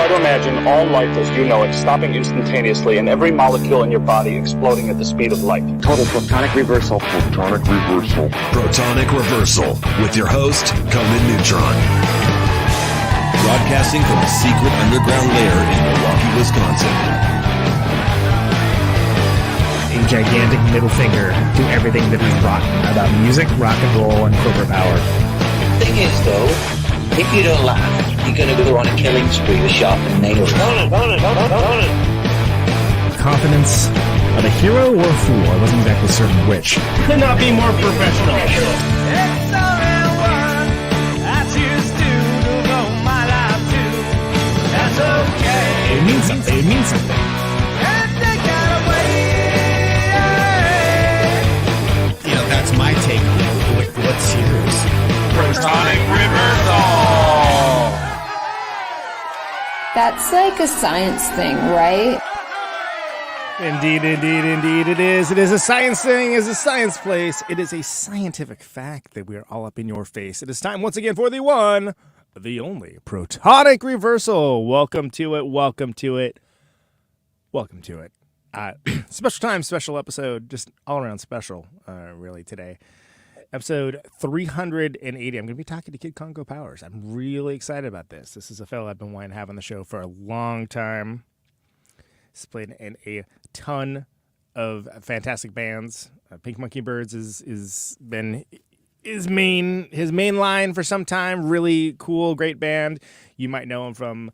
Try to imagine all life as you know it stopping instantaneously and every molecule in your body exploding at the speed of light. Total protonic reversal. Protonic reversal. Protonic Reversal with your host, Conan Neutron. Broadcasting from a secret underground lair in Milwaukee, Wisconsin. A gigantic middle finger to everything that is rotten about music, rock and roll, and corporate power. Thing is, though, if you don't laugh, you're going to go on a killing spree with sharpened nails. Confidence of a hero or a fool. I wasn't exactly certain which. Could not be more professional. It's only one I choose to devote my life to. That's okay. It means something. It means something. And they got away. You know, that's my take on it. What's yours? Protonic Reversal! That's like a science thing, right? Indeed it is. It is a science thing, it is a science place. It is a scientific fact that we are all up in your face. It is time once again for the one, the only Protonic Reversal. Welcome to it, welcome to it, welcome to it. Special time, special episode, just all around special, really, today. Episode 380. I'm going to be talking to Kid Congo Powers. I'm really excited about this. This is a fellow I've been wanting to have on the show for a long time. He's played in a ton of fantastic bands. Pink Monkey Birds has been his main line for some time. Really cool, great band. You might know him from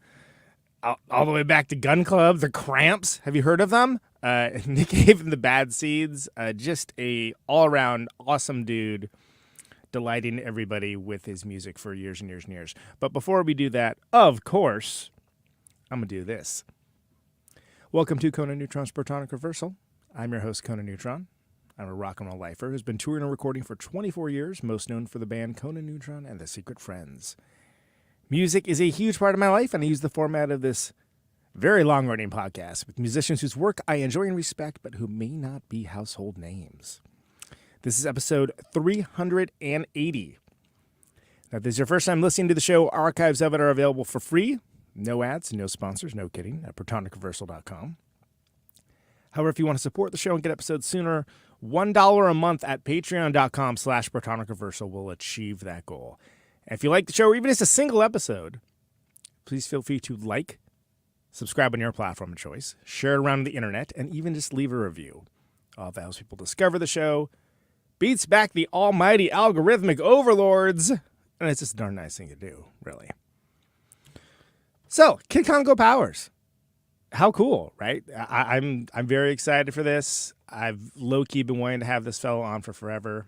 all the way back to Gun Club, the Cramps. Have you heard of them? Nick Cave and the Bad Seeds. Just a all-around awesome dude, delighting everybody with his music for years and years and years. But before we do that, of course, I'm going to do this. Welcome to Conan Neutron's Protonic Reversal. I'm your host, Conan Neutron. I'm a rock and roll lifer who's been touring and recording for 24 years, most known for the band Conan Neutron and the Secret Friends. Music is a huge part of my life, and I use the format of this very long-running podcast with musicians whose work I enjoy and respect, but who may not be household names. This is episode 380. Now, if this is your first time listening to the show, archives of it are available for free. No ads, no sponsors, no kidding, at ProtonicReversal.com. However, if you want to support the show and get episodes sooner, $1 a month at Patreon.com/ProtonicReversal will achieve that goal. And if you like the show, or even just a single episode, please feel free to like, subscribe on your platform of choice, share it around the internet, and even just leave a review. All that helps people discover the show, beats back the almighty algorithmic overlords, and it's just a darn nice thing to do, really. So, Kid Congo Powers. How cool, right? I'm very excited for this. I've low-key been wanting to have this fellow on for forever.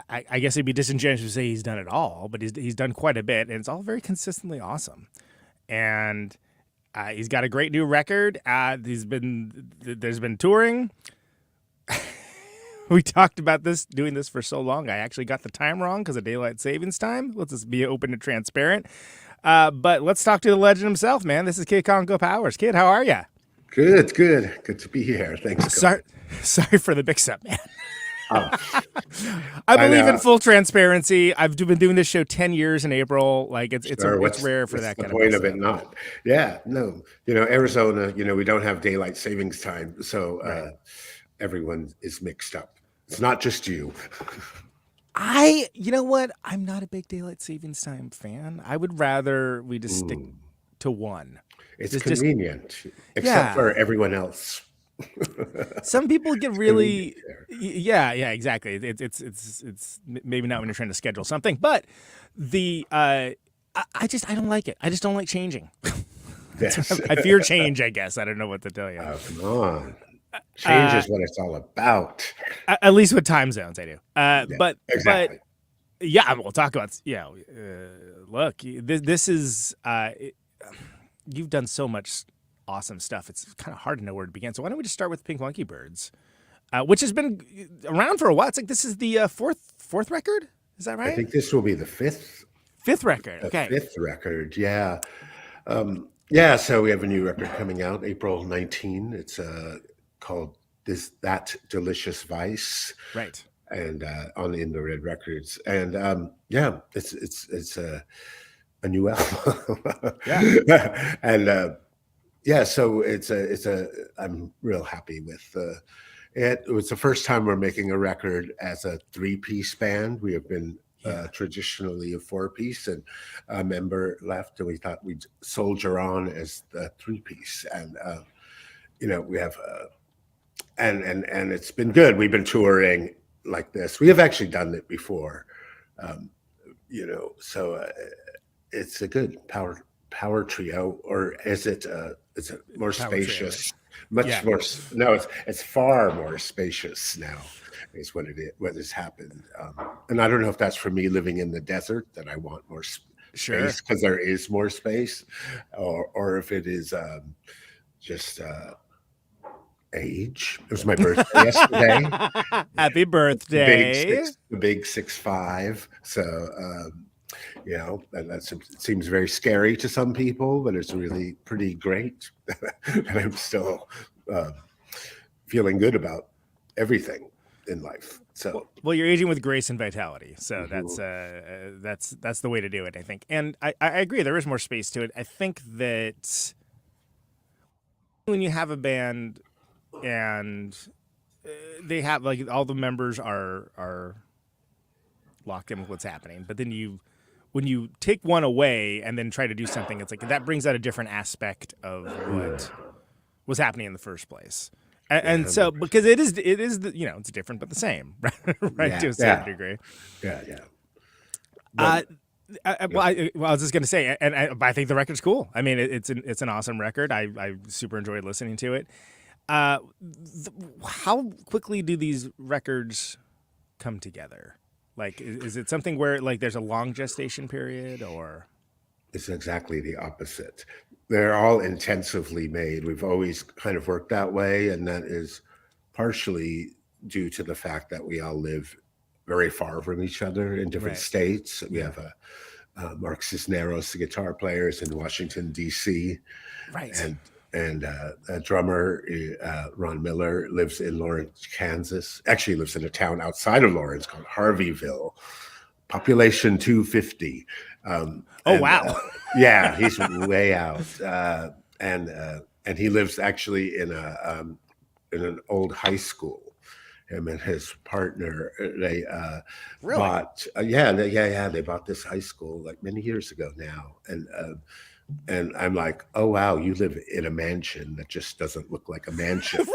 I guess it'd be disingenuous to say he's done it all, but he's done quite a bit, and it's all very consistently awesome. And he's got a great new record. There's been touring. We talked about doing this for so long. I actually got the time wrong because of daylight savings time. Let's just be open and transparent. But let's talk to the legend himself, man. This is Kid Congo Powers. Kid, how are you? Good to be here. Thanks. Sorry for the mix-up, man. Oh. I believe in full transparency. I've been doing this show 10 years in April. Like it's rare for that kind of point of it not. Yeah, no. Arizona, we don't have daylight savings time, so right. Everyone is mixed up. It's not just you. You know what? I'm not a big daylight savings time fan. I would rather we just stick to one. It's convenient, except for everyone else. Some people get really, yeah, exactly. It's maybe not when you're trying to schedule something, but I don't like it. I just don't like changing. Yes. I fear change, I guess. I don't know what to tell you. Oh, come on. Change is what it's all about. At least with time zones, I do. But yeah, we'll talk about. Yeah, look, this is. You've done so much awesome stuff. It's kind of hard to know where to begin. So why don't we just start with Pink Monkey Birds, which has been around for a while. It's like this is the fourth record. Is that right? I think this will be the fifth record. Okay, fifth record. Yeah. So we have a new record coming out April 19. It's called That Delicious Vice. Right. And in the Red Records. And it's a new album. Yeah. And so I'm real happy with it. It was the first time we're making a record as a 3-piece band. We have been traditionally a 4-piece, and a member left, and we thought we'd soldier on as the 3-piece. And we have and it's been good. We've been touring like this. We have actually done it before, so it's a good power trio, or is it? It's a more spacious, more. It's far more spacious now. Is what it is. What has happened, and I don't know if that's for me living in the desert that I want more space because there is more space, or if it is just age. It was my birthday yesterday. Happy birthday! The big 6'5". So and that seems very scary to some people, but it's really pretty great. And I'm still feeling good about everything in life. So well, you're aging with grace and vitality. So that's the way to do it, I think. And I agree. There is more space to it. I think that when you have a band and they have like all the members are locked in with what's happening, but then when you take one away and then try to do something, it's like that brings out a different aspect of what was happening in the first place. And so, because it is it's different but the same, right? To a certain degree. Yeah. I was just gonna say, and I think the record's cool. I mean, it's an awesome record. I super enjoyed listening to it. How quickly do these records come together? Like, is it something where like there's a long gestation period, or? It's exactly the opposite. They're all intensively made. We've always kind of worked that way, and that is partially due to the fact that we all live very far from each other in different states. We have Mark Cisneros, the guitar player, is in Washington, D.C. Right. And a drummer, Ron Miller, lives in Lawrence, Kansas. Actually lives in a town outside of Lawrence called Harveyville, population 250. Wow. Yeah, he's way out. And he lives actually in an old high school. Him and his partner, they bought. They bought this high school like many years ago now, and I'm like, oh wow, you live in a mansion that just doesn't look like a mansion.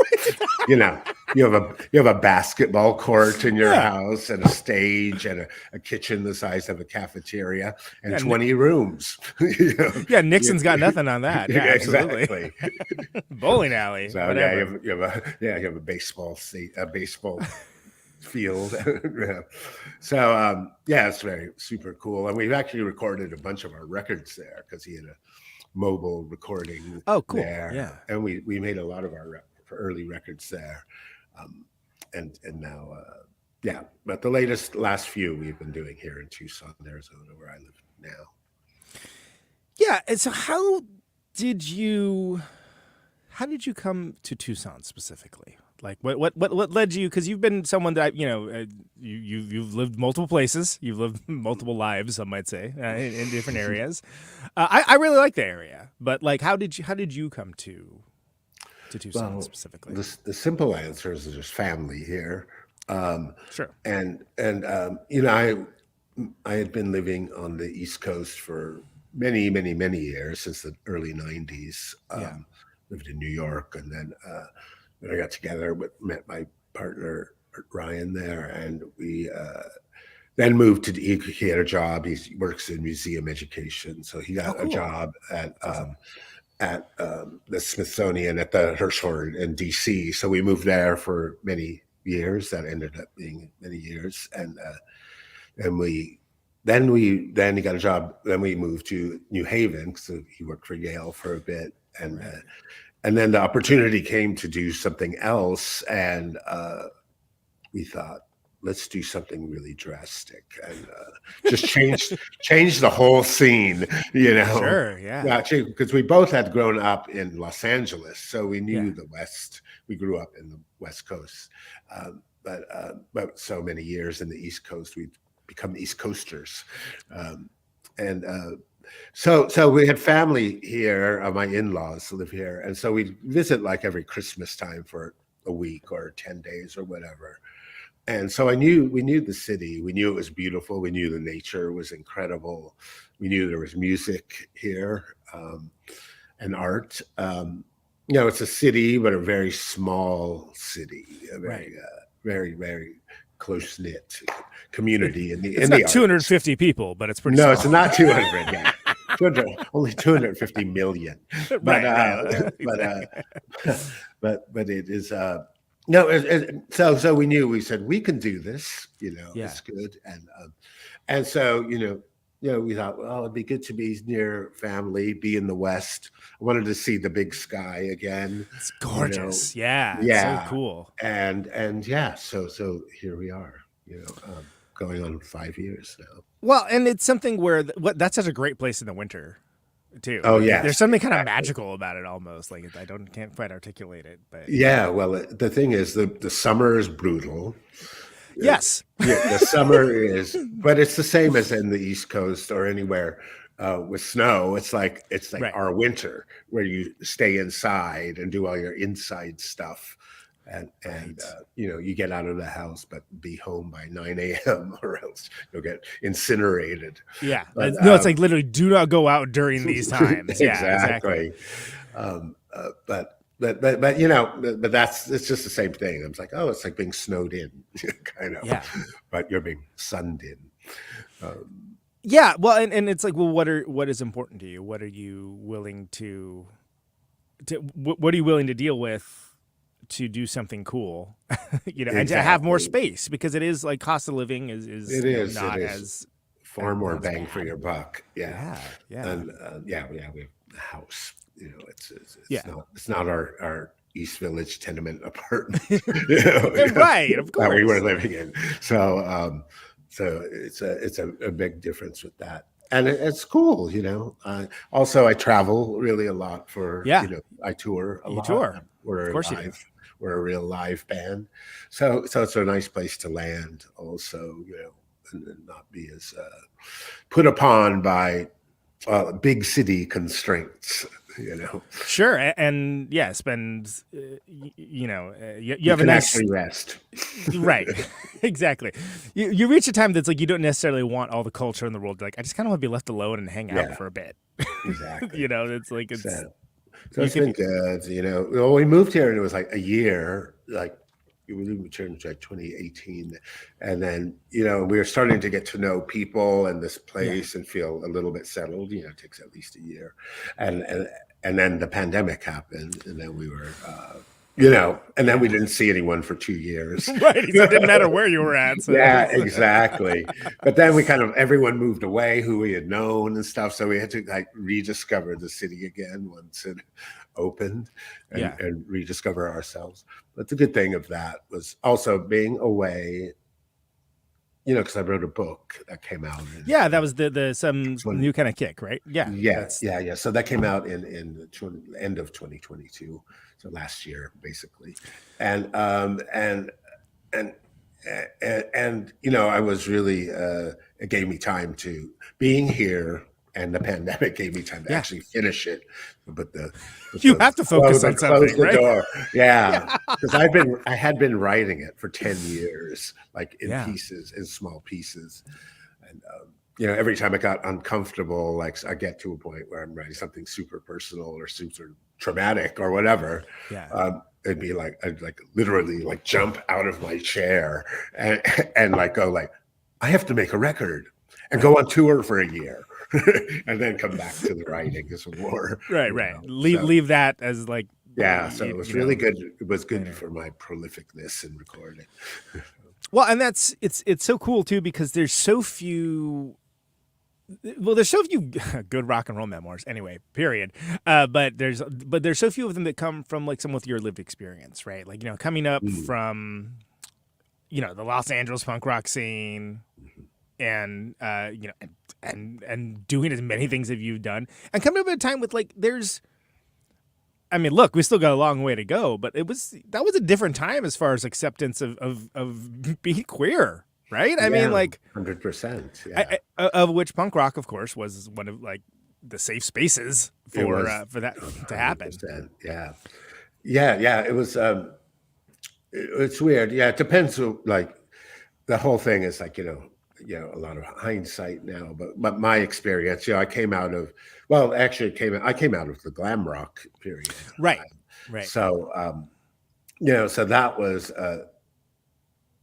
You have a basketball court in your house and a stage and a kitchen the size of a cafeteria and 20 rooms. Nixon's got nothing on that. Yeah, absolutely. Exactly. Bowling alley. So whatever. you have a baseball field. So it's very super cool, and we've actually recorded a bunch of our records there because he had a mobile recording. Oh, cool. There. Yeah, and we made a lot of our early records there, and now but the last few we've been doing here in Tucson, Arizona, where I live now. Yeah, and so how did you come to Tucson specifically? Like what led you? Because you've been someone that you've lived multiple places, you've lived multiple lives, some might say, in different areas. I really like the area, but like, how did you come to Tucson specifically? The simple answer is there's family here. Sure. And I had been living on the East Coast for many years, since the early 90s. Lived in New York, and then I got together met my partner Ryan there, and we then moved to. He had a job. He works in museum education, so he got a job at the Smithsonian at the Hirshhorn in D.C. So we moved there for many years. That ended up being many years, and he got a job. Then we moved to New Haven, so he worked for Yale for a bit, and then the opportunity came to do something else, and we thought, let's do something really drastic and just change the whole scene, Sure, yeah. Because we both had grown up in Los Angeles, so we knew the West. We grew up in the West Coast, but so many years in the East Coast, we've become East Coasters. So we had family here. My in-laws live here, and so we visit like every Christmas time for a week or 10 days or whatever. And so we knew the city. We knew it was beautiful. We knew the nature was incredible. We knew there was music here, and art. It's a city, but a very small city, a very, very close knit community. It's not 250 people, but it's pretty. No, small. it's not 200. Yeah. Only 250 million. But it is. So we knew. We said we can do this. It's good, and so we thought, well, it'd be good to be near family, be in the West. I wanted to see the big sky again. It's gorgeous. Yeah. So cool. And so here we are, going on 5 years now. Well, and it's something where that's such a great place in the winter too. Oh yeah. There's something kind of magical about it almost. Like I can't quite articulate it, but yeah, well, the thing is the summer is brutal. Yes. The summer is, but it's the same as in the East Coast or anywhere with snow. It's like our winter where you stay inside and do all your inside stuff. And you get out of the house, but be home by 9 a.m. or else you'll get incinerated. Yeah. But, it's like literally do not go out during these times. Yeah, exactly. But it's just the same thing. I was like, oh, it's like being snowed in, kind of. Yeah. But you're being sunned in. Yeah. Well, and it's like, well, what is important to you? What are you willing to what are you willing to deal with to do something cool? And to have more space, because it is like cost of living is not as far more bang for your buck. Yeah. And we have a house. It's not our East Village tenement apartment, right? Of course, that we were living in. So it's a big difference with that, and it's cool. Also, I travel really a lot for. I tour a lot. Tour. We're a real live band, so it's a nice place to land. Also, and not be as put upon by big city constraints. Sure. And spend you have a nice actually rest. Right. Exactly. You reach a time that's like you don't necessarily want all the culture in the world. Like I just kind of want to be left alone and hang out for a bit. Exactly. It's like so it's been good. Well, we moved here and it was like a year, like we returned to 2018, and then we were starting to get to know people and this place and feel a little bit settled. It takes at least a year, and then the pandemic happened, and then we were and then we didn't see anyone for 2 years. Right, it didn't matter where you were at. So. Yeah, exactly. But then everyone moved away who we had known and stuff, so we had to like rediscover the city again once it opened and rediscover ourselves. But the good thing of that was also being away, because I wrote a book that came out. That was the some new kind of kick, right? Yeah. So that came out in the end of 2022, so last year basically, and I was really it gave me time to being here. And the pandemic gave me time to actually finish it. But you have to focus on something, right? Door. Yeah, because I had been writing it for 10 years, like in pieces, in small pieces, and every time I got uncomfortable, like I get to a point where I'm writing something super personal or super traumatic or whatever. It'd be like I'd like literally like jump out of my chair and like go like I have to make a record and go on tour for a year. And then come back to the writing as more. Right. Leave that as like. Yeah, so it was really good. It was good for my prolificness in recording. Well, and it's so cool too because there's so few. Well, there's so few good rock and roll memoirs, anyway. Period. But there's so few of them that come from like some with your lived experience, right? Like coming up from, the Los Angeles punk rock scene. And and doing as many things as you've done, and coming up at a time with like look, we still got a long way to go, but that was a different time as far as acceptance of being queer. right? I mean, like 100%. Yeah. of which punk rock, of course, was one of like the safe spaces for that to happen. 100%. Yeah. Yeah. It was. It's weird. Yeah, it depends. Like the whole thing is like a lot of hindsight now, but my experience, I came out of I came out of the glam rock period. Right. So so that was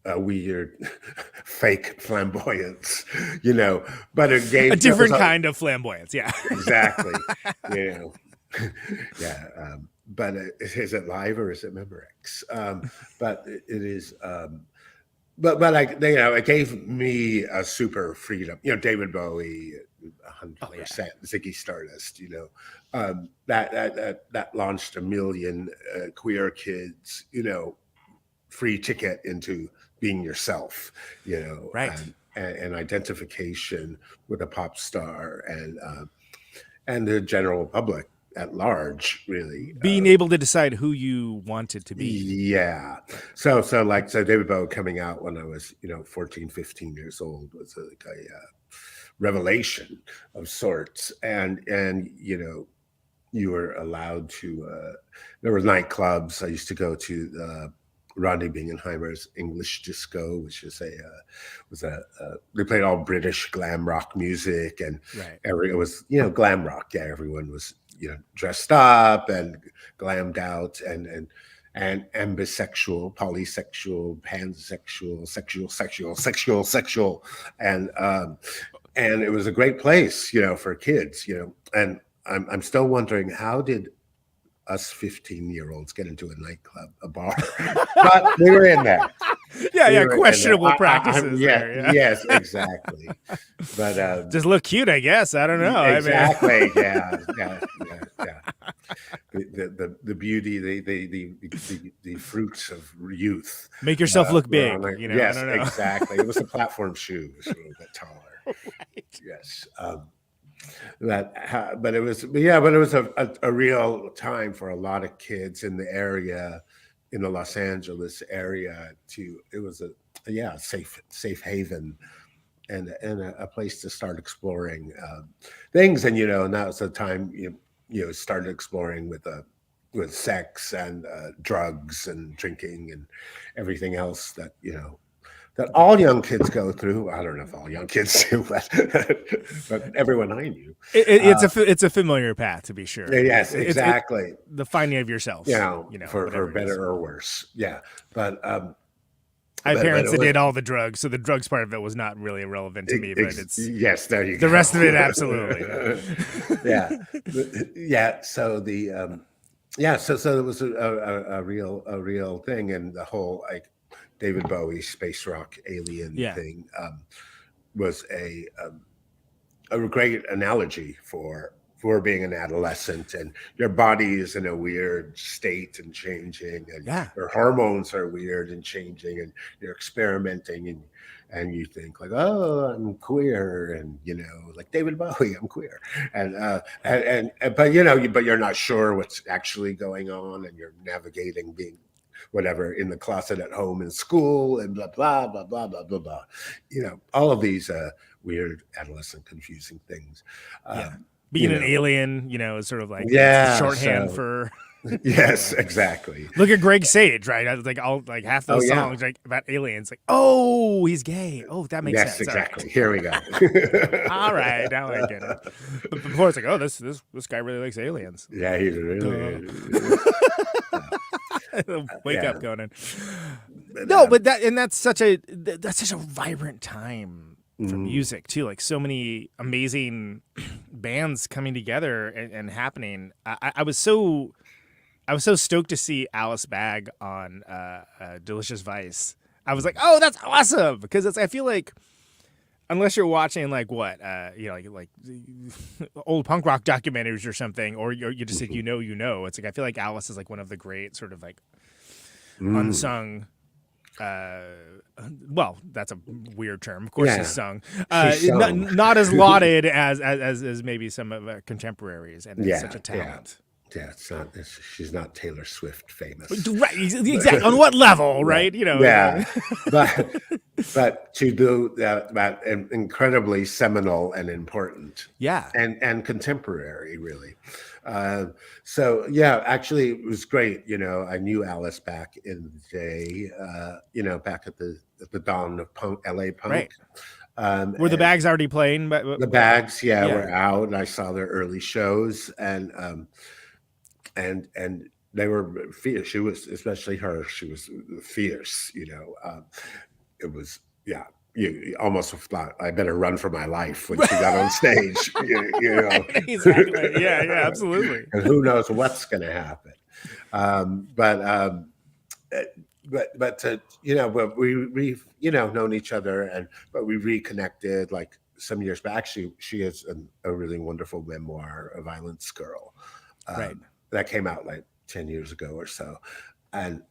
a weird fake flamboyance, but it gave a different kind of flamboyance. Yeah, exactly. Yeah. But is it live or is it Memorex? But it is. But it gave me a super freedom. David Bowie, 100%. Ziggy Stardust. That launched a million queer kids. Free ticket into being yourself. Right. And identification with a pop star and the general public at large, really being able to decide who you wanted to be. Yeah. So David Bowie coming out when I was 14, 15 years old was like a revelation of sorts, and you were allowed to there were nightclubs. I used to go to Rodney Bingenheimer's English Disco, which is they played all British glam rock music, and it was glam rock. Yeah, everyone was dressed up and glammed out and bisexual, polysexual, pansexual, sexual, and it was a great place, for kids, and I'm still wondering, how did us 15-year-olds get into a nightclub, a bar? But we were in there. Questionable practices. Yes, exactly. But just look cute, I guess. I don't know. Exactly. Yeah. The beauty, the fruits of youth. Make yourself look big. Yes, I don't know. Exactly. It was a platform shoe, it was a little bit taller. Right. Yes. But it was a real time for a lot of kids in the area, in the Los Angeles area. It was a safe haven and a place to start exploring things. And and that was the time you started exploring with sex and drugs and drinking and everything else that that all young kids go through. I don't know if all young kids do, but everyone I knew. It's a familiar path, to be sure. Yes, exactly. The finding of yourself. For better or worse. Yeah, but I had parents that did all the drugs, so the drugs part of it was not really relevant to me. But it's there you go. The rest of it, absolutely. Yeah. So so it was a real thing, and the whole David Bowie space rock alien thing was a great analogy for being an adolescent, and your body is in a weird state and changing, and your hormones are weird and changing, and you're experimenting, and you think like, oh, I'm queer, and like David Bowie, I'm queer, but you're not sure what's actually going on, and you're navigating being whatever in the closet at home in school and blah blah blah blah blah blah blah, all of these weird adolescent confusing things. Being an alien, is sort of like shorthand for. Yes, exactly. Look at Greg Sage, right? I was like half those songs like about aliens. Like, oh, he's gay. Oh, that makes sense. Yes, exactly. Right. Here we go. All right, now I get it. But before it's like, oh, this guy really likes aliens. Yeah, he really. Wake up, Conan. No, but that's such a vibrant time for music too. Like so many amazing bands coming together and happening. I was so stoked to see Alice Bag on Delicious Vice. I was like, oh, that's awesome, because I feel like unless you're watching like what like old punk rock documentaries or something, or you just like it's like I feel like Alice is like one of the great sort of like unsung. Well, that's a weird term. Of course, she's sung. Not as lauded as maybe some of our contemporaries, and it's such a talent. Yeah, she's not Taylor Swift famous. Right, exactly. On what level, right? You know. Yeah, but to do that incredibly seminal and important, Yeah. and contemporary, really. So yeah, actually, it was great. You know, I knew Alice back in the day. You know, back at the dawn of punk, LA punk. Right. Were the Bags already playing? The Bags, were out, and I saw their early shows, and they were fierce. She was, especially her, she was fierce. You know, it was, yeah. You almost thought I better run for my life when she got on stage. You know, exactly. Yeah, absolutely. And who knows what's going to happen? But you know, but we've known each other, but we reconnected like some years back. She has a really wonderful memoir, A Violence Girl, right, that came out like 10 years ago or so. And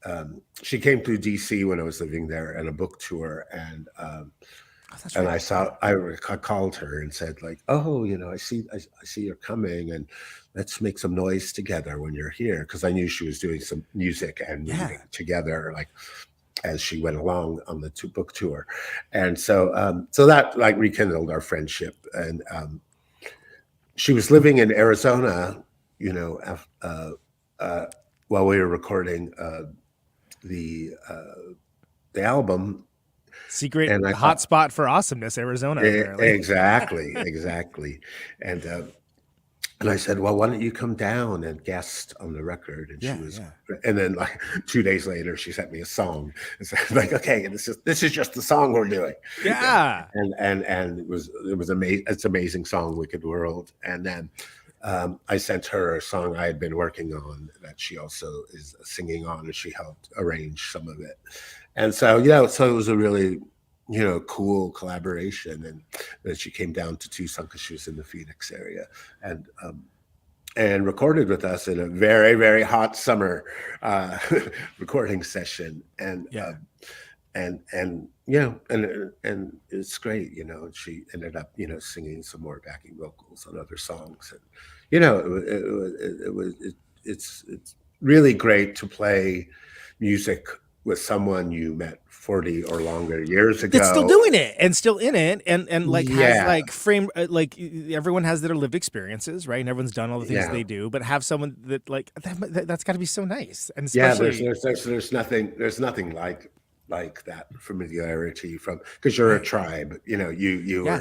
she came through DC when I was living there, and a book tour, and I called her and said, like, oh, you know, I see you're coming, and let's make some noise together when you're here, because I knew she was doing some music and reading together, like, as she went along on the book tour. And so so that like rekindled our friendship. And she was living in Arizona, you know, while we were recording the album. Secret hotspot for awesomeness, Arizona. Exactly. And I said, well, why don't you come down and guest on the record? And she was, and then like 2 days later, she sent me a song. And said, like, okay, this is just the song we're doing. Yeah. And it was amazing. It's an amazing song, Wicked World. And then I sent her a song I had been working on that she also is singing on, and she helped arrange some of it. And so, so it was a really, cool collaboration. And then she came down to Tucson because she was in the Phoenix area, and recorded with us in a very, very hot summer recording session. And it's great, and she ended up, singing some more backing vocals on other songs. And, it's really great to play music with someone you met 40 or longer years ago. That's still doing it and still in it, and like has like frame, like everyone has their lived experiences, right? And everyone's done all the things they do, but have someone that like that's got to be so nice. And especially, there's nothing like that familiarity from, because you're a tribe, you were.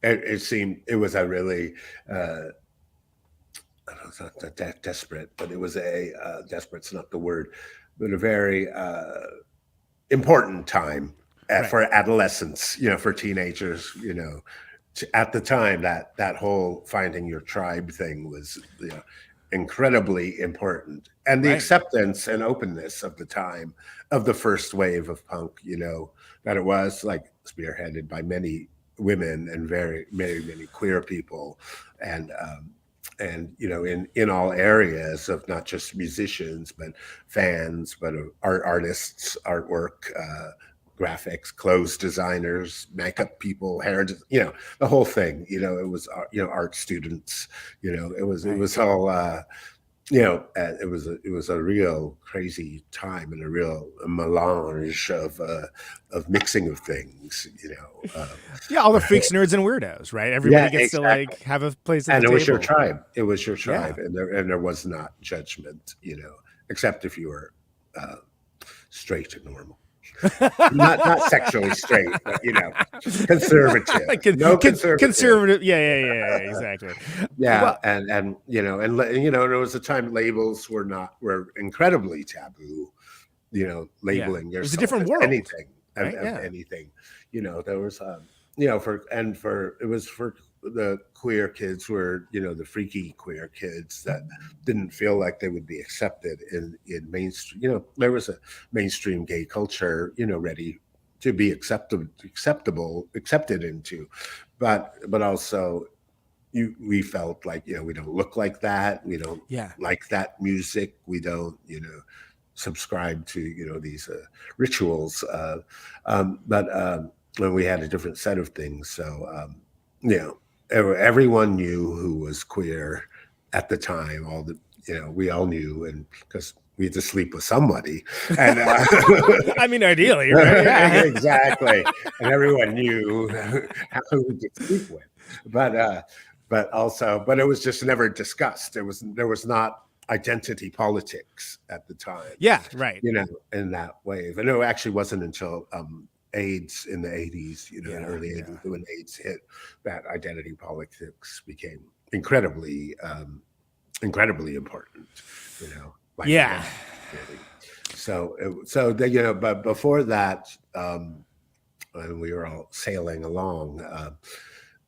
It seemed it was a really. I don't know, it's not desperate, but it was desperate's not the word, but a very important time for adolescents, for teenagers, at the time that whole finding your tribe thing was incredibly important. And the acceptance and openness of the time of the first wave of punk, that it was like spearheaded by many women and very, many, many queer people. And in all areas of not just musicians, but fans, but of artists, artwork, graphics, clothes designers, makeup people, hair, the whole thing. It was art students. It was all. It was a real crazy time and a real melange of mixing of things, all the freaks, nerds, and weirdos, right? Everybody gets to like have a place at the table. Was your tribe. It was your tribe, and there was not judgment, except if you were straight and normal. not sexually straight, but conservative. Conservative. Yeah, exactly. Yeah, well, and there was a time labels were incredibly taboo. Labeling yourself. It was a different world. Anything, anything. There was it was for the queer kids were the freaky queer kids that didn't feel like they would be accepted in mainstream. There was a mainstream gay culture ready to be accepted into, but also we felt like we don't look like that, we don't like that music, we don't subscribe to these rituals, but when we had a different set of things. So everyone knew who was queer at the time. All the we all knew, and because we had to sleep with somebody, and I mean, ideally, right? yeah, exactly, and everyone knew who to sleep with, but it was just never discussed. There was not identity politics at the time. Yeah, right. In that wave, and it actually wasn't until AIDS in the 80s, early 80s, when AIDS hit, that identity politics became incredibly important. Like, yeah. But before that, when we were all sailing along,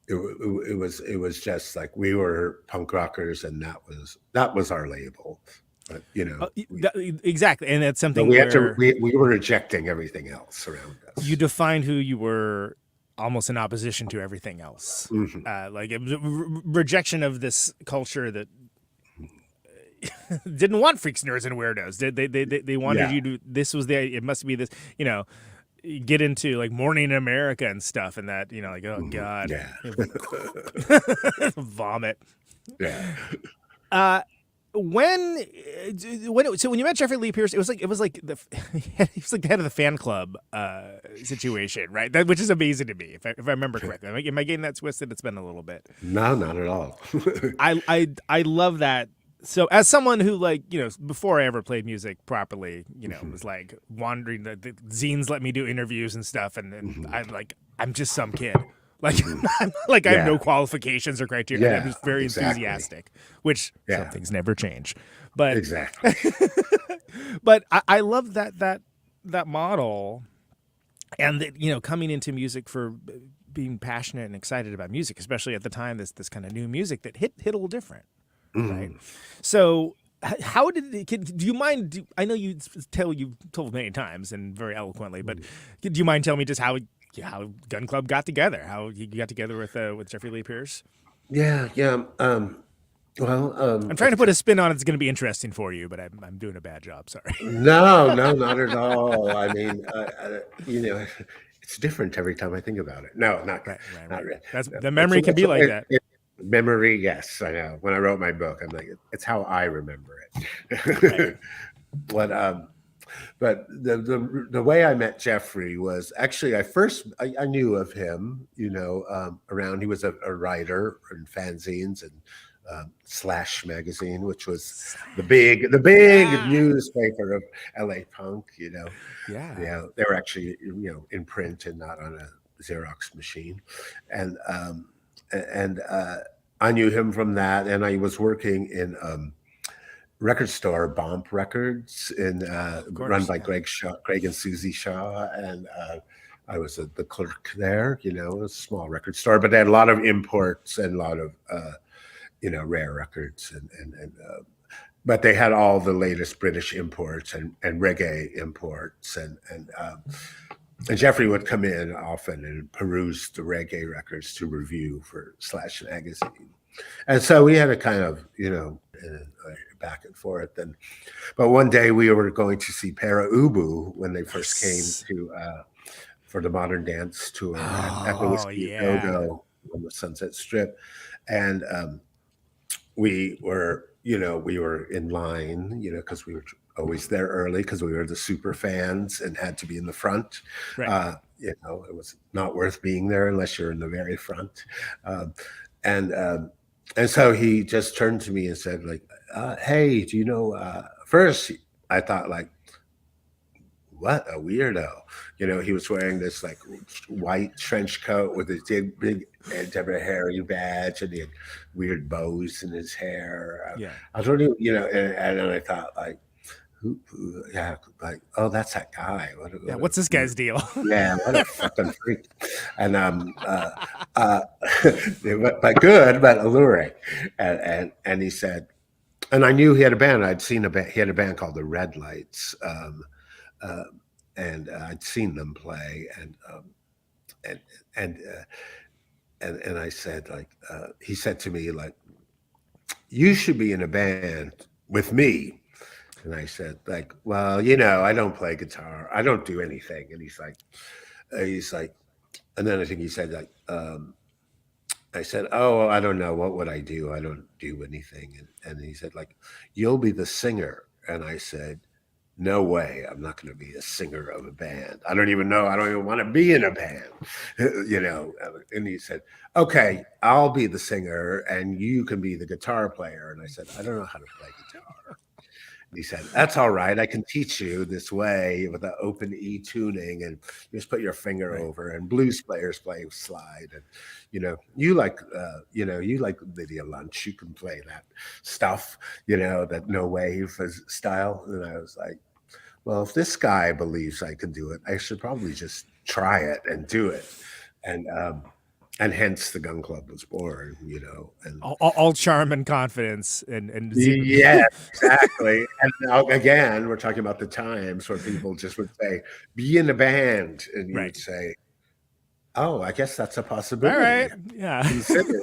it was just like we were punk rockers, and that was our label. But exactly, and that's something we were rejecting everything else around us. You defined who you were almost in opposition to everything else. Like it was a rejection of this culture that didn't want freaks, nerds, and weirdos. They wanted you to. This was it must be this. Get into like Morning in America and stuff, and that like, oh god, vomit. Yeah. So when you met Jeffrey Lee Pierce, it was like he was like the head of the fan club situation, right? Which is amazing to me, if I remember correctly. Am I getting that twisted? It's been a little bit. No, not at all. I love that. So as someone who before I ever played music properly, was like wandering, the zines let me do interviews and stuff, and I'm just some kid. I have no qualifications or criteria. Yeah, I'm just very enthusiastic, which some things never change. But exactly. But I love that model, and that, coming into music for being passionate and excited about music, especially at the time, this kind of new music that hit a little different, right? So how did do you mind? I know you've told many times and very eloquently, but do you mind telling me just how Gun Club got together, how you got together with Jeffrey Lee Pierce? Yeah. I'm trying to put a spin on it. It's going to be interesting for you, but I'm doing a bad job. Sorry. No, not at all. I mean, it's different every time I think about it. No, not right. Not really. The memory can be like that. Memory, yes, I know. When I wrote my book, I'm like, it's how I remember it. But the way I met Jeffrey was actually I knew of him, around. He was a writer in fanzines and Slash magazine, which was the big newspaper of LA punk. They were actually in print and not on a Xerox machine, and I knew him from that, and I was working in record store, Bomp Records, run by Greg and Susie Shaw, and I was the clerk there. It was a small record store, but they had a lot of imports and a lot of rare records, but they had all the latest British imports and reggae imports, and Jeffrey would come in often and peruse the reggae records to review for Slash magazine. And so we had a kind of, back and forth. But one day we were going to see Para Ubu when they first came to for the Modern Dance tour at the Whiskey Go-Go on the Sunset Strip. And we were in line, because we were always there early because we were the super fans and had to be in the front. Right. It was not worth being there unless you're in the very front. And so he just turned to me and said, hey, do you know, first I thought what a weirdo. He was wearing this white trench coat with his big Deborah Harry badge, and he had weird bows in his hair. I was wondering, and I thought oh, that's that guy. What's this guy's deal? Yeah, what a fucking freak. And but good, but alluring. And he said, and I knew he had a band. I'd seen he had a band called the Red Lights, and I'd seen them play, and I said, he said to me, you should be in a band with me. And I said, well, I don't play guitar. I don't do anything. And he's like, and then I think he said, I said, "Oh, I don't know. What would I do? I don't do anything." And he said, like, "You'll be the singer." And I said, "No way. I'm not going to be a singer of a band. I don't even know. I don't even want to be in a band." You know. And he said, "Okay, I'll be the singer and you can be the guitar player." And I said, "I don't know how to play guitar." And he said, "That's all right. I can teach you this way with the open E tuning, and you just put your finger over, and blues players play slide. And you like Lydia Lunch. You can play that stuff, that no wave style." And I was like, well, if this guy believes I can do it, I should probably just try it and do it. And hence the Gun Club was born, and all charm and confidence and yeah, exactly. And now, again, we're talking about the times where people just would say, "Be in a band," and you would say, "Oh, I guess that's a possibility." All right, yeah. Consider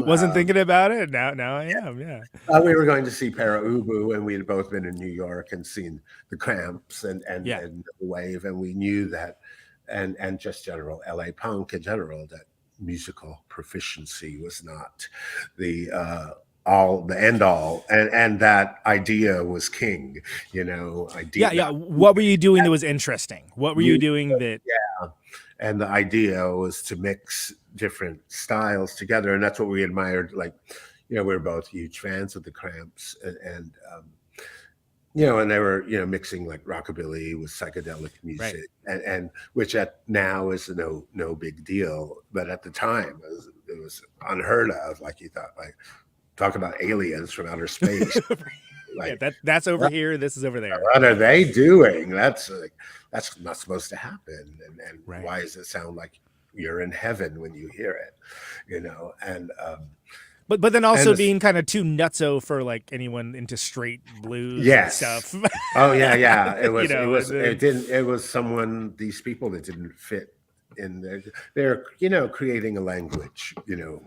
Wasn't thinking about it. Now I am. Yeah. We were going to see Para Ubu, and we had both been in New York and seen the Cramps and the Wave, and we knew that. And just general LA punk in general, that musical proficiency was not the end all, and that idea was king, idea. Yeah. What were you doing that was interesting? What were you doing that? Yeah, and the idea was to mix different styles together, and that's what we admired. Like, we were both huge fans of the Cramps, and and they were, mixing like rockabilly with psychedelic music, and which now is no big deal, but at the time it was unheard of. Like, you thought, like, talk about aliens from outer space. Like, that's over here. This is over there. What are they doing? That's not supposed to happen. And why does it sound like you're in heaven when you hear it? And But then also being kind of too nutso for like anyone into straight blues and stuff. Oh yeah. It was it was someone, these people that didn't fit in there. They're creating a language, and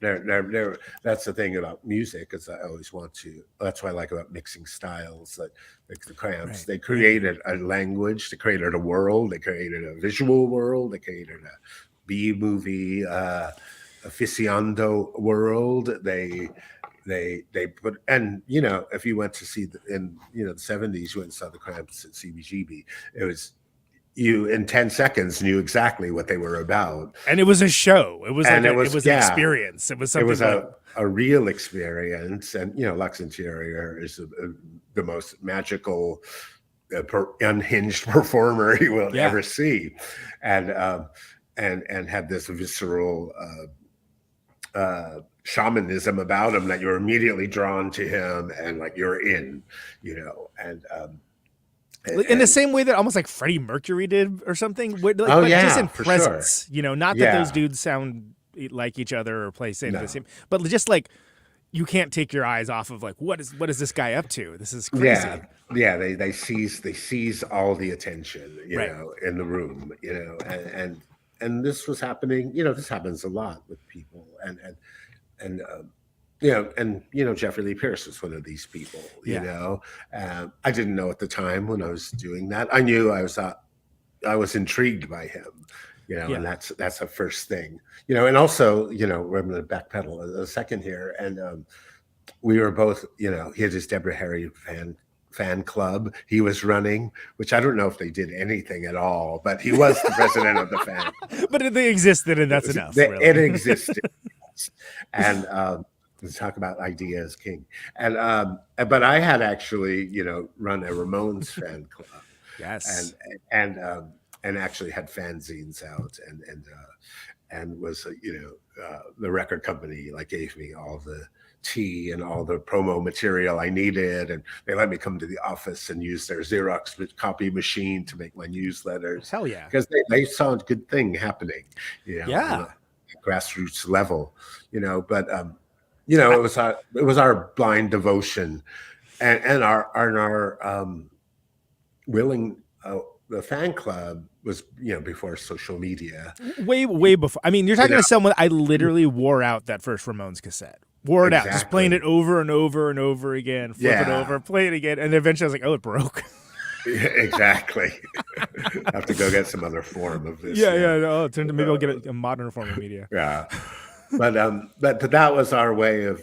they're that's the thing about music, is I always want to. That's what I like about mixing styles, like the Cramps. They created a language, they created a world, they created a visual world, they created a B-movie aficionado world. They put, and if you went to see in the 70s, you went and saw the Cramps at CBGB, it was, you in 10 seconds knew exactly what they were about, and it was a show. It was an experience. It was something. It was a real experience. And Lux Interior is the most magical, unhinged performer you will ever see, and had this visceral shamanism about him that you're immediately drawn to him, and like you're in, in the same way that almost like Freddie Mercury did or something. Just in presence, sure. Not that those dudes sound like each other or play the same, but just like you can't take your eyes off of like what is this guy up to? This is crazy. Yeah. They seize all the attention, in the room, and this was happening. This happens a lot with people, and Jeffrey Lee Pierce was one of these people. I didn't know at the time when I was doing that. I knew I was intrigued by him, and that's the first thing, and also, we're going to backpedal a second here, and we were both, he had his Deborah Harry fan club he was running, which I don't know if they did anything at all, but he was the president of the fan. But they existed, and that's enough. It existed. And let's talk about ideas king. And but I had actually, run a Ramones fan club. Yes. And actually had fanzines out, and was the record company gave me all the tea and all the promo material I needed, and they let me come to the office and use their Xerox copy machine to make my newsletters. Hell yeah. Because they saw a good thing happening, on a grassroots level, but it was our blind devotion and our willing, the fan club was, before social media. Way before. I mean, you're talking to someone, I literally wore out that first Ramones cassette. Wore it out, just playing it over and over and over again, flip it over, play it again, and eventually I was like, oh, it broke. Exactly. have to go get some other form of this. Yeah. Oh, maybe I'll get a modern form of media. Yeah. But that was our way of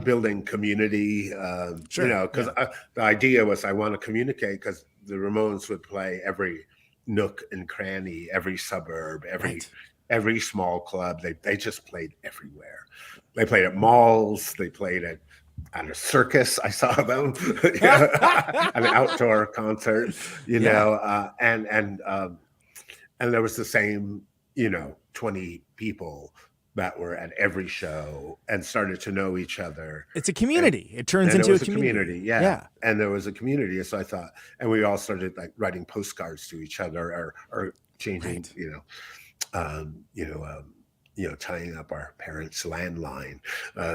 building community. Sure, You know, because the idea was I want to communicate because the Ramones would play every nook and cranny, every suburb, every small club. They just played everywhere. They played at malls. They played at a circus. I saw them, an outdoor concert. You know, and there was the same 20 people that were at every show and started to know each other. It's a community. It turns into a community. Yeah. And there was a community. So I thought, and we all started like writing postcards to each other or changing, tying up our parents' landline,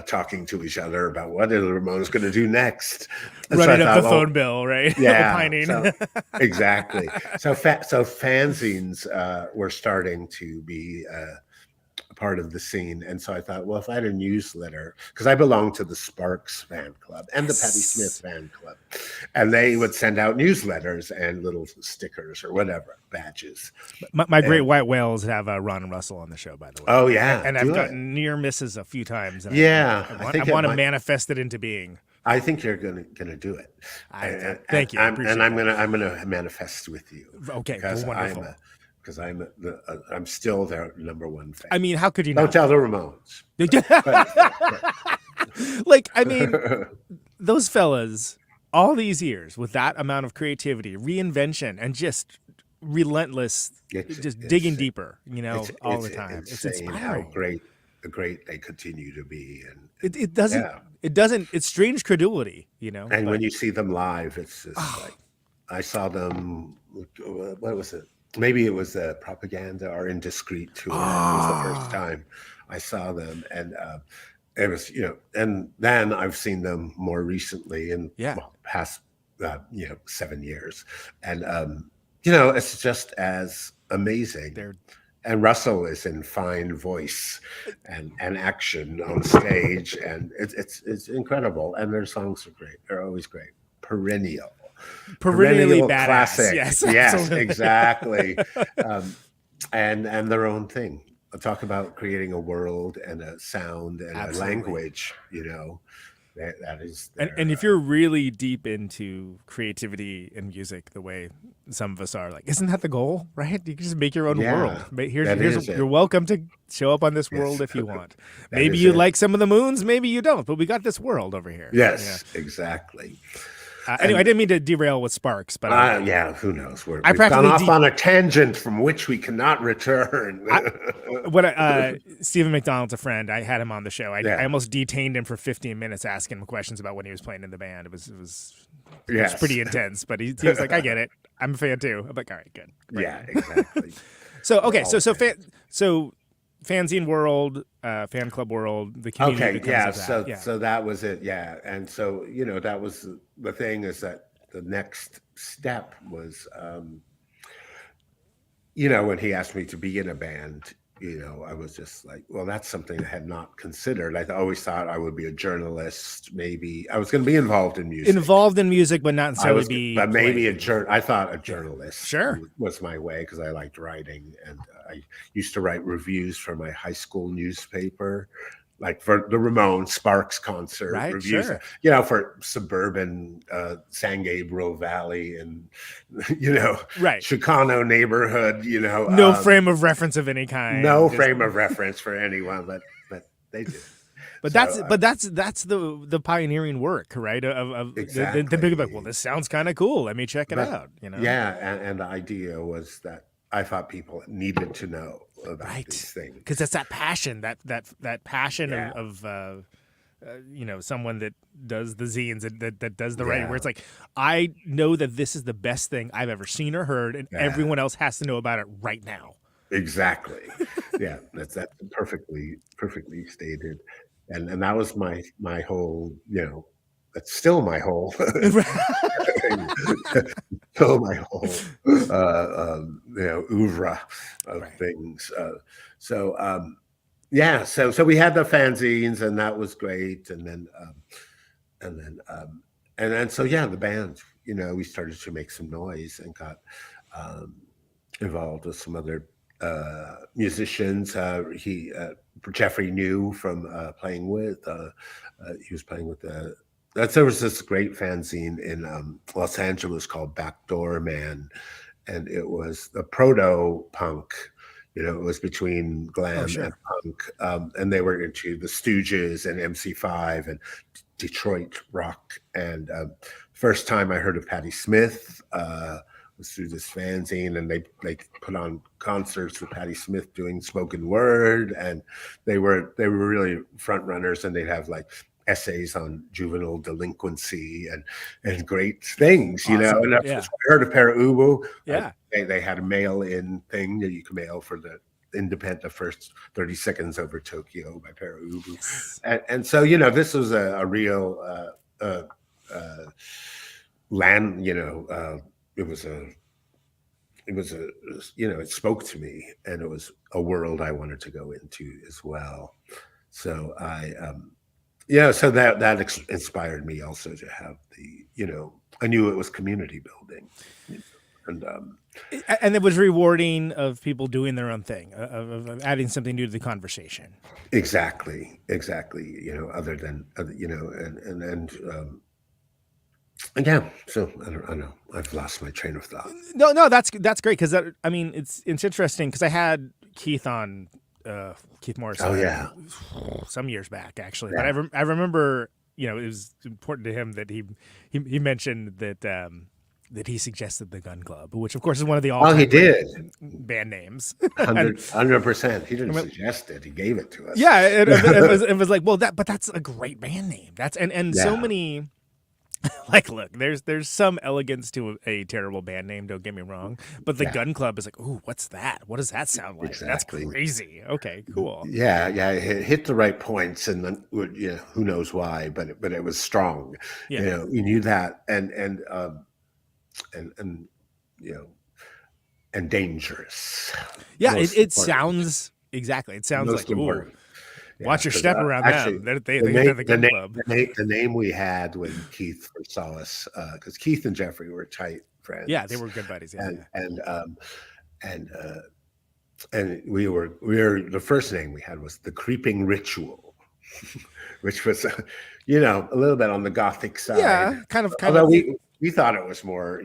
talking to each other about what are the Ramones going to do next. And running up the phone bill, right? Yeah. Pining. Exactly. So fanzines were starting to be part of the scene. And so I thought, well, if I had a newsletter, because I belonged to the Sparks fan club and the Patti Smith fan club, and they would send out newsletters and little stickers or whatever, badges. My great white whales have Ron and Russell on the show, by the way. Oh, yeah. And I've gotten near misses a few times. And yeah. I want to manifest it into being. I think you're gonna do it. Thank you. I'm gonna manifest with you. Okay, wonderful. Because I'm still their number one fan. I mean, how could you Don't not? tell the Ramones. Like, I mean, those fellas, all these years with that amount of creativity, reinvention, and just relentless, digging deeper, all the time. It's inspiring. How great they continue to be, and it doesn't. It's strange credulity, And when you see them live, it's just like I saw them. What was it? Maybe it was the Propaganda or Indiscreet tour. It was the first time I saw them, and it was and then I've seen them more recently in past 7 years, and it's just as amazing. And Russell is in fine voice and action on stage, and it's incredible. And their songs are great. They're always great. Perennially badass. Classic. Yes, exactly. And their own thing. I'll talk about creating a world and a sound and a language. That is. And if you're really deep into creativity and music, the way some of us are, like, isn't that the goal, right? You can just make your own world. You're welcome to show up on this world if you want. Maybe you like some of the moons, maybe you don't, but we got this world over here. Yes, exactly. Anyway, I didn't mean to derail with Sparks, but who knows? We've gone off on a tangent from which we cannot return. Stephen McDonald's a friend. I had him on the show. I almost detained him for 15 minutes asking him questions about when he was playing in the band. It was pretty intense, but he was like, "I get it. I'm a fan too." I'm like, "All right, good." Right. Yeah, exactly. So fanzine world, fan club world, the community. Okay, so that was it. Yeah, and so that was the thing, is that the next step was, when he asked me to be in a band, I was just like, well, that's something I had not considered. I always thought I would be a journalist. Maybe I was going to be involved in music, but not necessarily But maybe I thought a journalist was my way, because I liked writing, and I used to write reviews for my high school newspaper, like for the Ramones Sparks concert reviews, for suburban San Gabriel Valley and Chicano neighborhood, no frame of reference of any kind. No frame of reference for anyone, but they did. But that's the pioneering work, right? Exactly. Then people are like, well, this sounds kind of cool. Let me check it out. Yeah, and the idea was that I thought people needed to know about these things, because it's that passion, that passion of someone that does the zines, that does the writing, where it's like, I know that this is the best thing I've ever seen or heard, and everyone else has to know about it right now. Exactly. Yeah, that's perfectly stated, and that was my whole that's still my whole still my whole oeuvre of things. So we had the fanzines, and that was great, and then the band we started to make some noise and got involved with some other musicians. Jeffrey knew from playing with. He was playing with there was this great fanzine in Los Angeles called Backdoor Man, and it was the proto punk. It was between glam and punk, and they were into the Stooges and MC5 and Detroit rock. And first time I heard of Patti Smith was through this fanzine, and they put on concerts with Patti Smith doing spoken word, and they were really front runners, and they'd have like essays on juvenile delinquency and great things, awesome. And I heard of Para Ubu. Yeah. They had a mail-in thing that you could mail for the independent, the first 30 seconds over Tokyo by Para Ubu. Yes. And so, this was a real land, it spoke to me, and it was a world I wanted to go into as well. So so that inspired me also to have I knew it was community building, and it was rewarding of people doing their own thing, of adding something new to the conversation. Exactly. Other than and yeah, so I don't know. I've lost my train of thought. No, that's great, because it's interesting, because I had Keith on. Keith Morris. Oh yeah, some years back actually. Yeah. But I remember, it was important to him that he mentioned that that he suggested the Gun Club, which of course is one of the he did band names. 100%. He didn't suggest it; he gave it to us. Yeah, it was like, well, that's a great band name. That's so many. Like, look, there's some elegance to a terrible band name, don't get me wrong, but the Gun Club is like, ooh, what's that? What does that sound like? Exactly. That's crazy. Okay, cool. Yeah, it hit the right points, and then who knows why, but it was strong. Yeah. You knew that, and dangerous. Yeah, it sounds exactly. It sounds most like important. Watch your step around actually, them. They're the Gun Club. The name we had when Keith first saw us, because Keith and Jeffrey were tight friends. Yeah, they were good buddies. Yeah, and we were the first name we had was the Creeping Ritual, which was a little bit on the gothic side. Yeah, kind of. Although we thought it was more,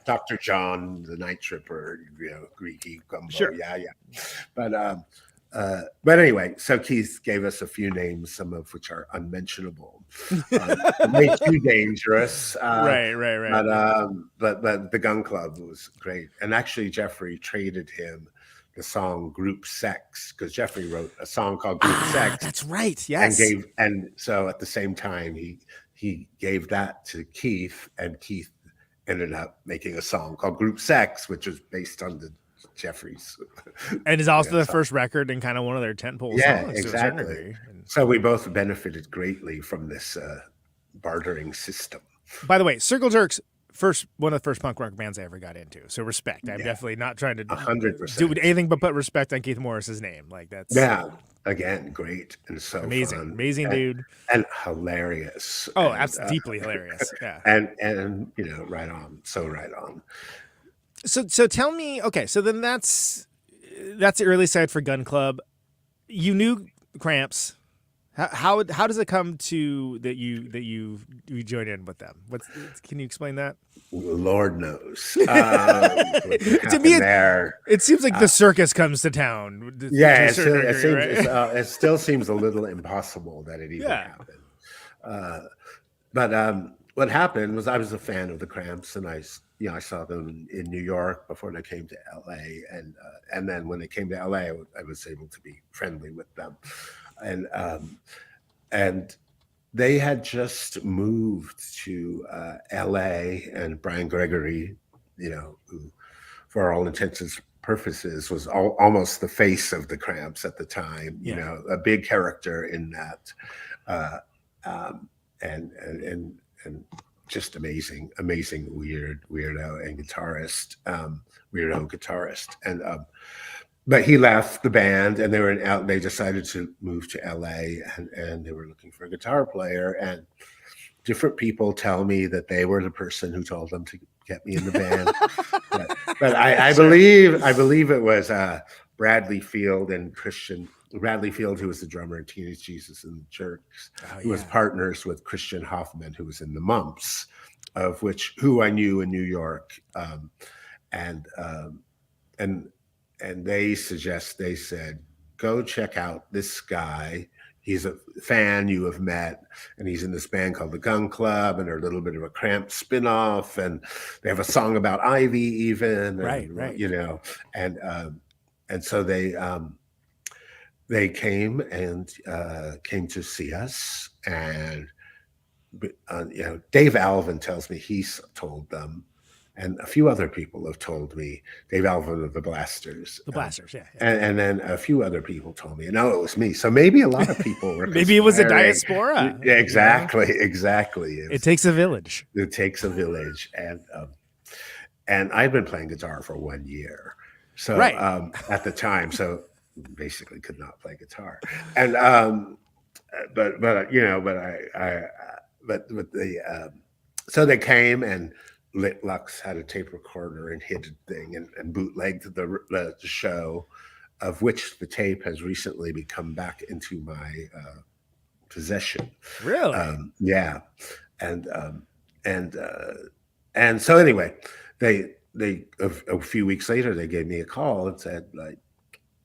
Dr. John the Night Tripper, Greeky gumbo. Sure. Yeah. But anyway, so Keith gave us a few names, some of which are unmentionable. Way too dangerous. Right. But the Gun Club was great. And actually, Jeffrey traded him the song Group Sex, because Jeffrey wrote a song called Group Sex. That's right. Yes. And so at the same time, he gave that to Keith, and Keith ended up making a song called Group Sex, which was based on the Jeffries, and is also the first record and kind of one of their tentpole songs. Exactly. So we both benefited greatly from this bartering system. By the way, Circle Jerks, one of the first punk rock bands I ever got into. So respect. I'm definitely not trying to 100% do anything but put respect on Keith Morris's name. Like that's again great and so amazing, fun. amazing dude, and hilarious. Oh, that's deeply hilarious. Yeah, and right on, so right on. So tell me, okay, so then that's the early side for Gun Club. You knew Cramps. How does it come to that you join in with them? Can you explain that? Lord knows. To me, it seems like the circus comes to town. It still seems a little impossible that it even happened. But what happened was I was a fan of the Cramps, and I saw them in New York before they came to LA, and then when they came to LA, I was able to be friendly with them, and they had just moved to LA, and Brian Gregory, who for all intents and purposes was almost the face of the Cramps at the time, a big character in that, and just amazing weirdo and guitarist, and but he left the band, and they decided to move to LA, and they were looking for a guitar player, different people tell me that they were the person who told them to get me in the band. but I believe it was Bradley Field and Christian. Bradley Field, who was the drummer in Teenage Jesus and the Jerks, who was partners with Christian Hoffman, who was in the Mumps, of which who I knew in New York, and they said, go check out this guy. He's a fan you have met, and he's in this band called the Gun Club, and they're a little bit of a Cramps spinoff, and they have a song about Ivy even, and, right. You know, and so they came to see us, and you know, Dave Alvin tells me he's told them, and a few other people have told me. Dave Alvin of the Blasters, yeah. And then a few other people told me. No, it was me. So maybe a lot of people were. Maybe it was a diaspora. Yeah, exactly. It takes a village. It takes a village, and I'd been playing guitar for 1 year, so at the time, so basically could not play guitar, and so they came, and Lit Lux had a tape recorder and hid a thing and bootlegged the show, of which the tape has recently become back into my possession. Really? Yeah, and so anyway, they a few weeks later they gave me a call and said, like,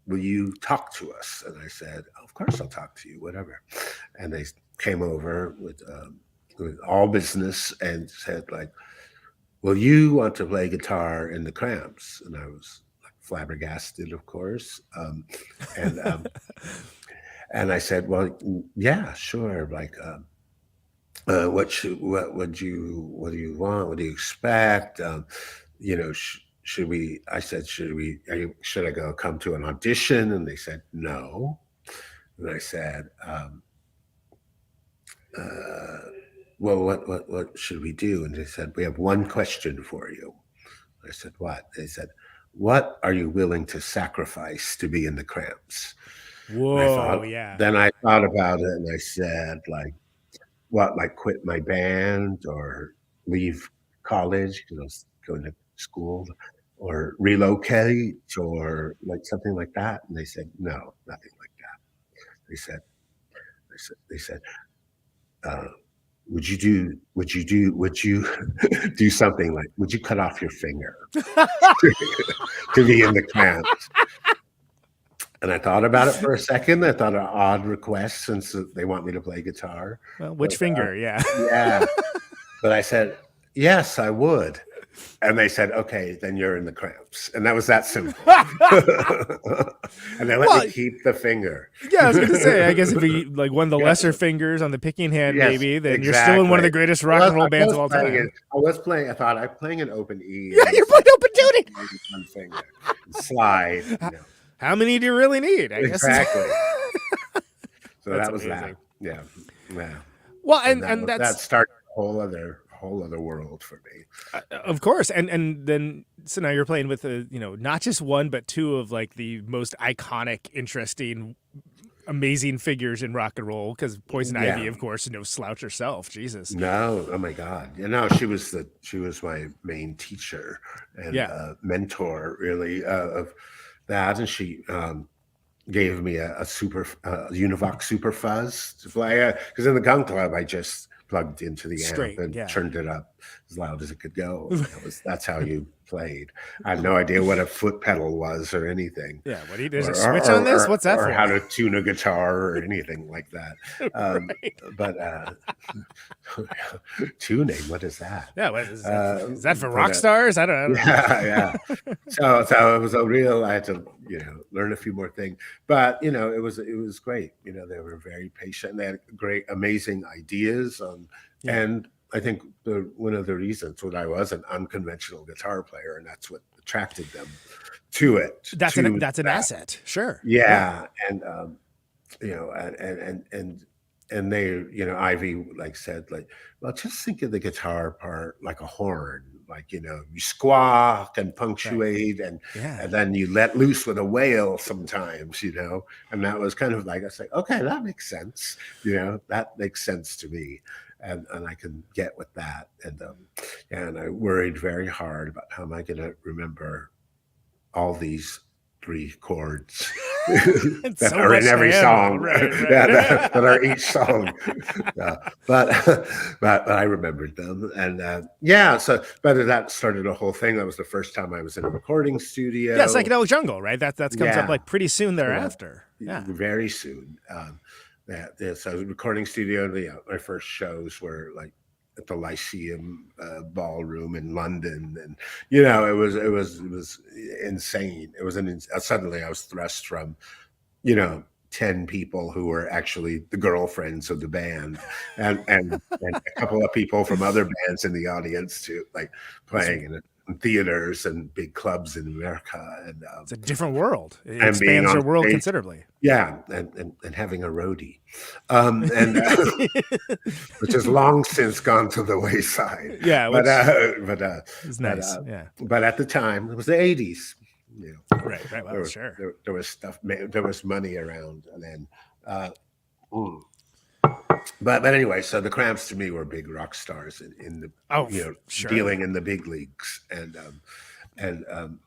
will you talk to us? And I said, of course I'll talk to you, whatever. And they came over with all business and said, like, well, you want to play guitar in the Cramps? And I was like flabbergasted, of course. And I said, well, yeah, sure. Like, what do you want? What do you expect? You know, should I go come to an audition? And they said, no. And I said, well, what should we do? And they said, we have one question for you. I said, what? They said, what are you willing to sacrifice to be in the Cramps? Whoa, Then I thought about it, and I said, like, what, like quit my band or leave college because I was going to school, or relocate, or like something like that? And they said, no, nothing like that. They said, would you do something like, would you cut off your finger to be in the Cramps? And I thought about it for a second. I thought an odd request since they want me to play guitar. Well, which finger? Yeah. But I said, yes, I would. And they said, okay, then you're in the Cramps. And that was that simple. And they let me keep the finger. Yeah, I was going to say, I guess if you like one of the lesser fingers on the picking hand, maybe, then you're still in one of the greatest rock and roll bands of all time. I thought I'm playing an open E. Yeah, you're playing open tuning. One finger. Slide. You know. How many do you really need? I Exactly. guess. So that was amazing. That. Yeah. Well, and that started a whole other world for me. Of course. And then, so now you're playing with not just one, but two of like the most iconic, interesting, amazing figures in rock and roll. Because Poison Ivy, of course, no slouch herself. Jesus. No, oh my God. She was my main teacher and mentor, really, of that. And she gave me a Univox Super Fuzz to play, because in the Gun Club I just plugged into the amp and turned it up as loud as it could go. That's how you played. I had no idea what a foot pedal was or anything. Yeah, what do you do? There's a switch on this? What's that or for? How to tune a guitar or anything like that. But tuning, what is that? Yeah, what is that? Is that for rock stars? I don't know. Yeah. So it was I had to learn a few more things, but it was great. They were very patient. They had great, amazing ideas, and I think one of the reasons I was an unconventional guitar player, and that's what attracted them to it. That's an asset, sure. Yeah. And and they, Ivy said, well, just think of the guitar part like a horn, you squawk and punctuate, and then you let loose with a wail sometimes, and that was kind of I was like, okay, that makes sense. That makes sense to me. and I can get with that. And I worried very hard about how am I going to remember all these 3 chords that so are much in every to handle. song, Right. that are each song. But I remembered them, and but that started a whole thing. That was the first time I was in a recording studio. Yeah, Psychedelic Jungle, right? That comes up like pretty soon thereafter. Very soon. So recording studio. My first shows were like at the Lyceum Ballroom in London, and it was insane. It was suddenly I was thrust from 10 people who were actually the girlfriends of the band, and a couple of people from other bands in the audience to like playing in theaters and big clubs in America. And it's a different world. It and expands your world stage, considerably. Yeah, and having a roadie, which has long since gone to the wayside. Yeah, but it's nice. But at the time, it was the 80s. Right. Well, sure. There was stuff. There was money around, and then. But anyway, so the Cramps to me were big rock stars in the sure. dealing in the big leagues, and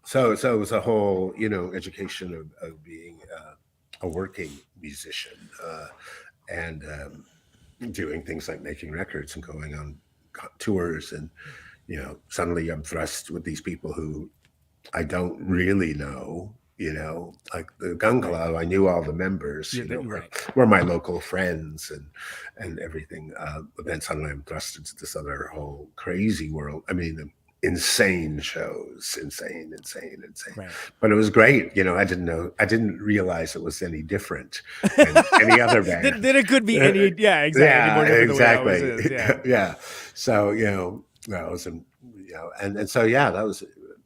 so it was a whole education of being a working musician and doing things like making records and going on tours, and suddenly I'm thrust with these people who I don't really know. Like the Gun Club, I knew all the members, were my local friends and everything. But then suddenly I'm thrust into this other whole crazy world. I mean, insane shows, insane. Right. But it was great. I didn't realize it was any different than any other band. that it could be any, exactly. Yeah, exactly. The way it always is, yeah. So, that was, and so, that was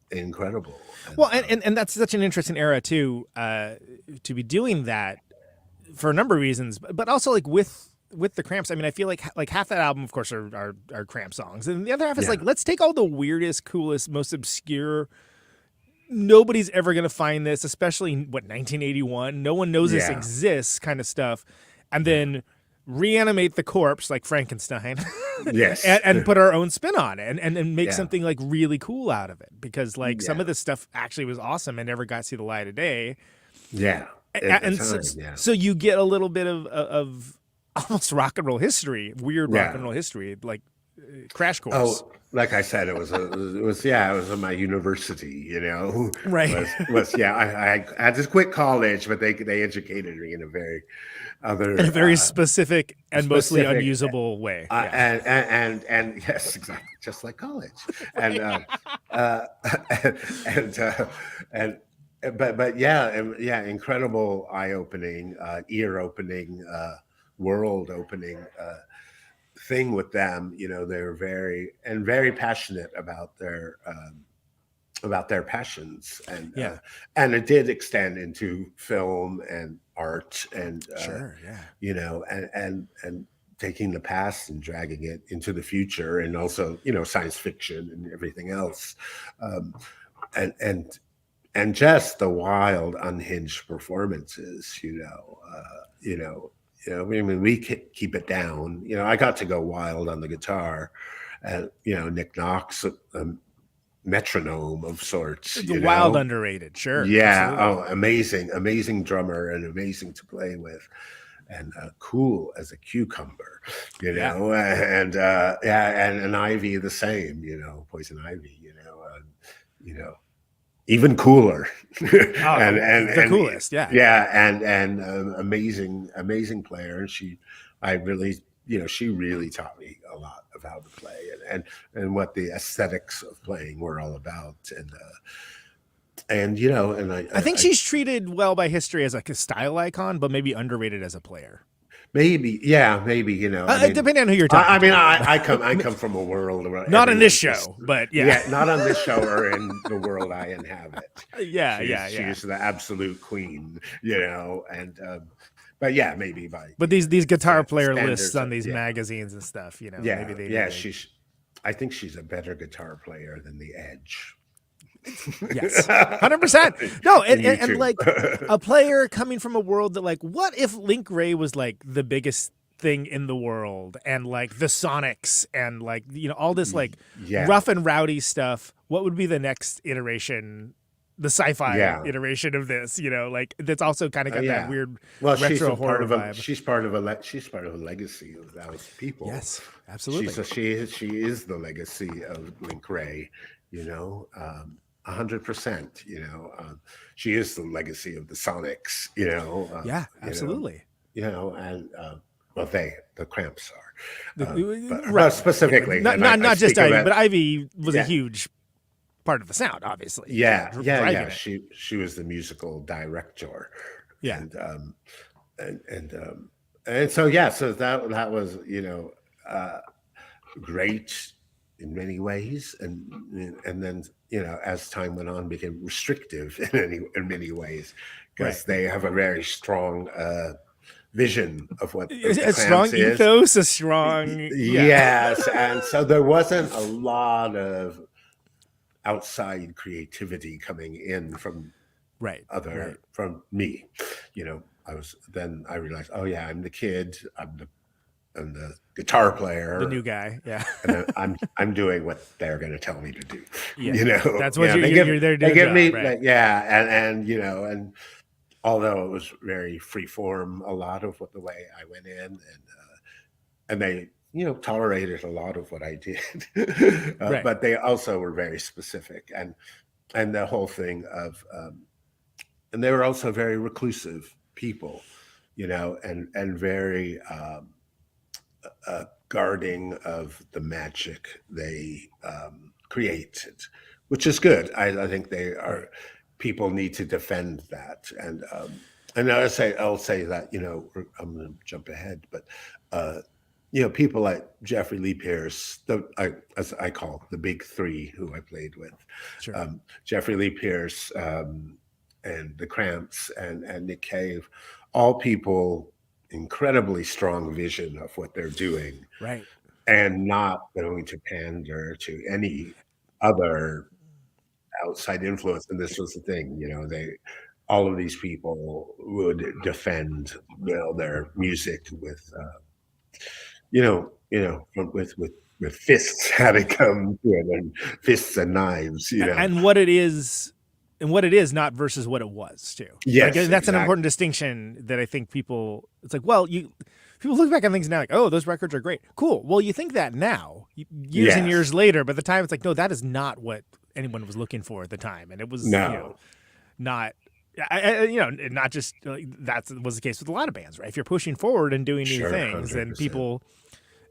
incredible. Well, and that's such an interesting era too, to be doing that for a number of reasons, but also like with the Cramps. I mean, I feel like half that album, of course, are Cramp songs, and the other half is like, let's take all the weirdest, coolest, most obscure. Nobody's ever gonna find this, especially 1981. No one knows this exists, kind of stuff, and then reanimate the corpse like Frankenstein. Yes. and put our own spin on it and make something like really cool out of it, because like some of this stuff actually was awesome and never got to see the light of day. Yeah. So you get a little bit of almost rock and roll history, weird rock and roll history, like Crash Course. Oh, like I said, it was in my university, Right. I had to quit college, but they educated me in a very specific and mostly unusable way. And yes, exactly, just like college. Incredible eye-opening, ear-opening, world-opening thing with them. They're very passionate about their passions, and it did extend into film and art and and taking the past and dragging it into the future, and also science fiction and everything else, and just the wild, unhinged performances. I mean, we keep it down. I got to go wild on the guitar, and Nick Knox, metronome of sorts. Wild, underrated, sure. Yeah. Absolutely. Oh, amazing drummer and amazing to play with, and cool as a cucumber. And Ivy the same. Poison Ivy. Even cooler. and the coolest. Yeah. And amazing player. And she really taught me a lot of how to play and what the aesthetics of playing were all about. I think she's treated well by history as like a style icon, but maybe underrated as a player. Maybe. Depending on who you're talking. I come from a world where not in this show, but not on this show or in the world I inhabit. She's the absolute queen, and. But maybe by. But these guitar player lists on these magazines and stuff, maybe they. I think she's a better guitar player than the Edge. Yes, 100%. No, and like a player coming from a world that, like, what if Link Ray was like the biggest thing in the world, and like the Sonics, and like, you know, all this like Yeah. rough and rowdy stuff. What would be the next iteration? The sci-fi iteration of this, you know, like that's also kind of got that weird retro she's a horror part of a vibe. she's part of a legacy of those people. Yes, absolutely. She is the legacy of Link Ray, you know, 100%. You know, she is the legacy of the Sonics. You know, yeah, absolutely. You know, and well, the Cramps are, right. but specifically, not just Ivy, but Ivy was a huge part of the sound, obviously. Yeah. It. She was the musical director. Yeah. And so so that was, you know, great in many ways, and then, you know, as time went on, became restrictive in many ways, because they have a very strong vision of what a strong ethos, a strong yes, and so there wasn't a lot of outside creativity coming in from from me. You know, I realized, oh yeah, I'm the kid, I'm the guitar player, the new guy, and I'm doing what they're going to tell me to do. Yeah. You know, that's what you're there to do. They give me, right. and you know, and although it was very free form, a lot of the way I went in, and they, you know, tolerated a lot of what I did, but they also were very specific, and the whole thing of, and they were also very reclusive people, you know, and very guarding of the magic they created, which is good. I think people need to defend that, and I'll say that, you know, I'm going to jump ahead, but. You know, people like Jeffrey Lee Pierce, as I call the big three who I played with, Jeffrey Lee Pierce, and the Cramps, and Nick Cave, all people, incredibly strong vision of what they're doing, right, and not going to pander to any other outside influence. And this was the thing, you know, all of these people would defend, you know, their music with. With fists having come to it, and fists and knives, you know, and what it is, not versus what it was too. Yes, like, that's an important distinction that I think people. It's like, well, people look back on things now like, oh, those records are great, cool. Well, you think that now, years and years later, but at the time, it's like, no, that is not what anyone was looking for at the time, and it was not. Not just that was the case with a lot of bands, right? If you're pushing forward and doing new things, 100%. Then people,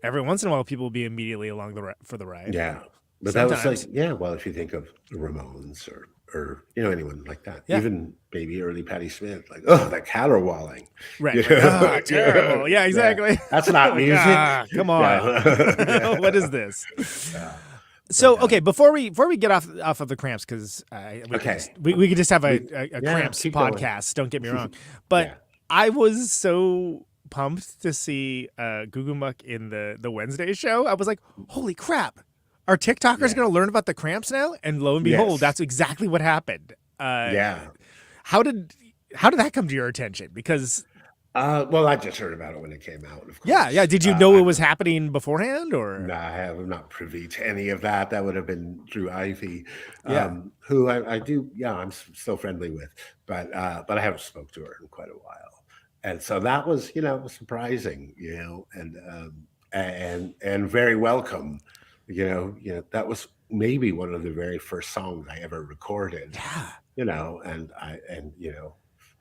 every once in a while, people will be immediately along for the ride. Yeah, but sometimes. That was like, well, if you think of the Ramones or you know, anyone like that, even maybe early Patti Smith, like, oh, that caterwauling, right? You know? Terrible. Yeah, exactly. Yeah. That's not music. Come on, what is this? So okay, before we get off of the Cramps, because we could just have a Cramps podcast. Don't get me wrong, but I was so pumped to see Goo Muck in the Wednesday show. I was like, holy crap, are TikTokers going to learn about the Cramps now? And lo and behold, that's exactly what happened. How did that come to your attention? Because well, I just heard about it when it came out, of course. Yeah. Did you know it was happening beforehand, or? No, I'm not privy to any of that. That would have been Drew Ivy, who I do. Yeah, I'm still friendly with, but I haven't spoke to her in quite a while, and so that was, you know, surprising, you know, and very welcome, you know, that was maybe one of the very first songs I ever recorded. Yeah, you know, and you know.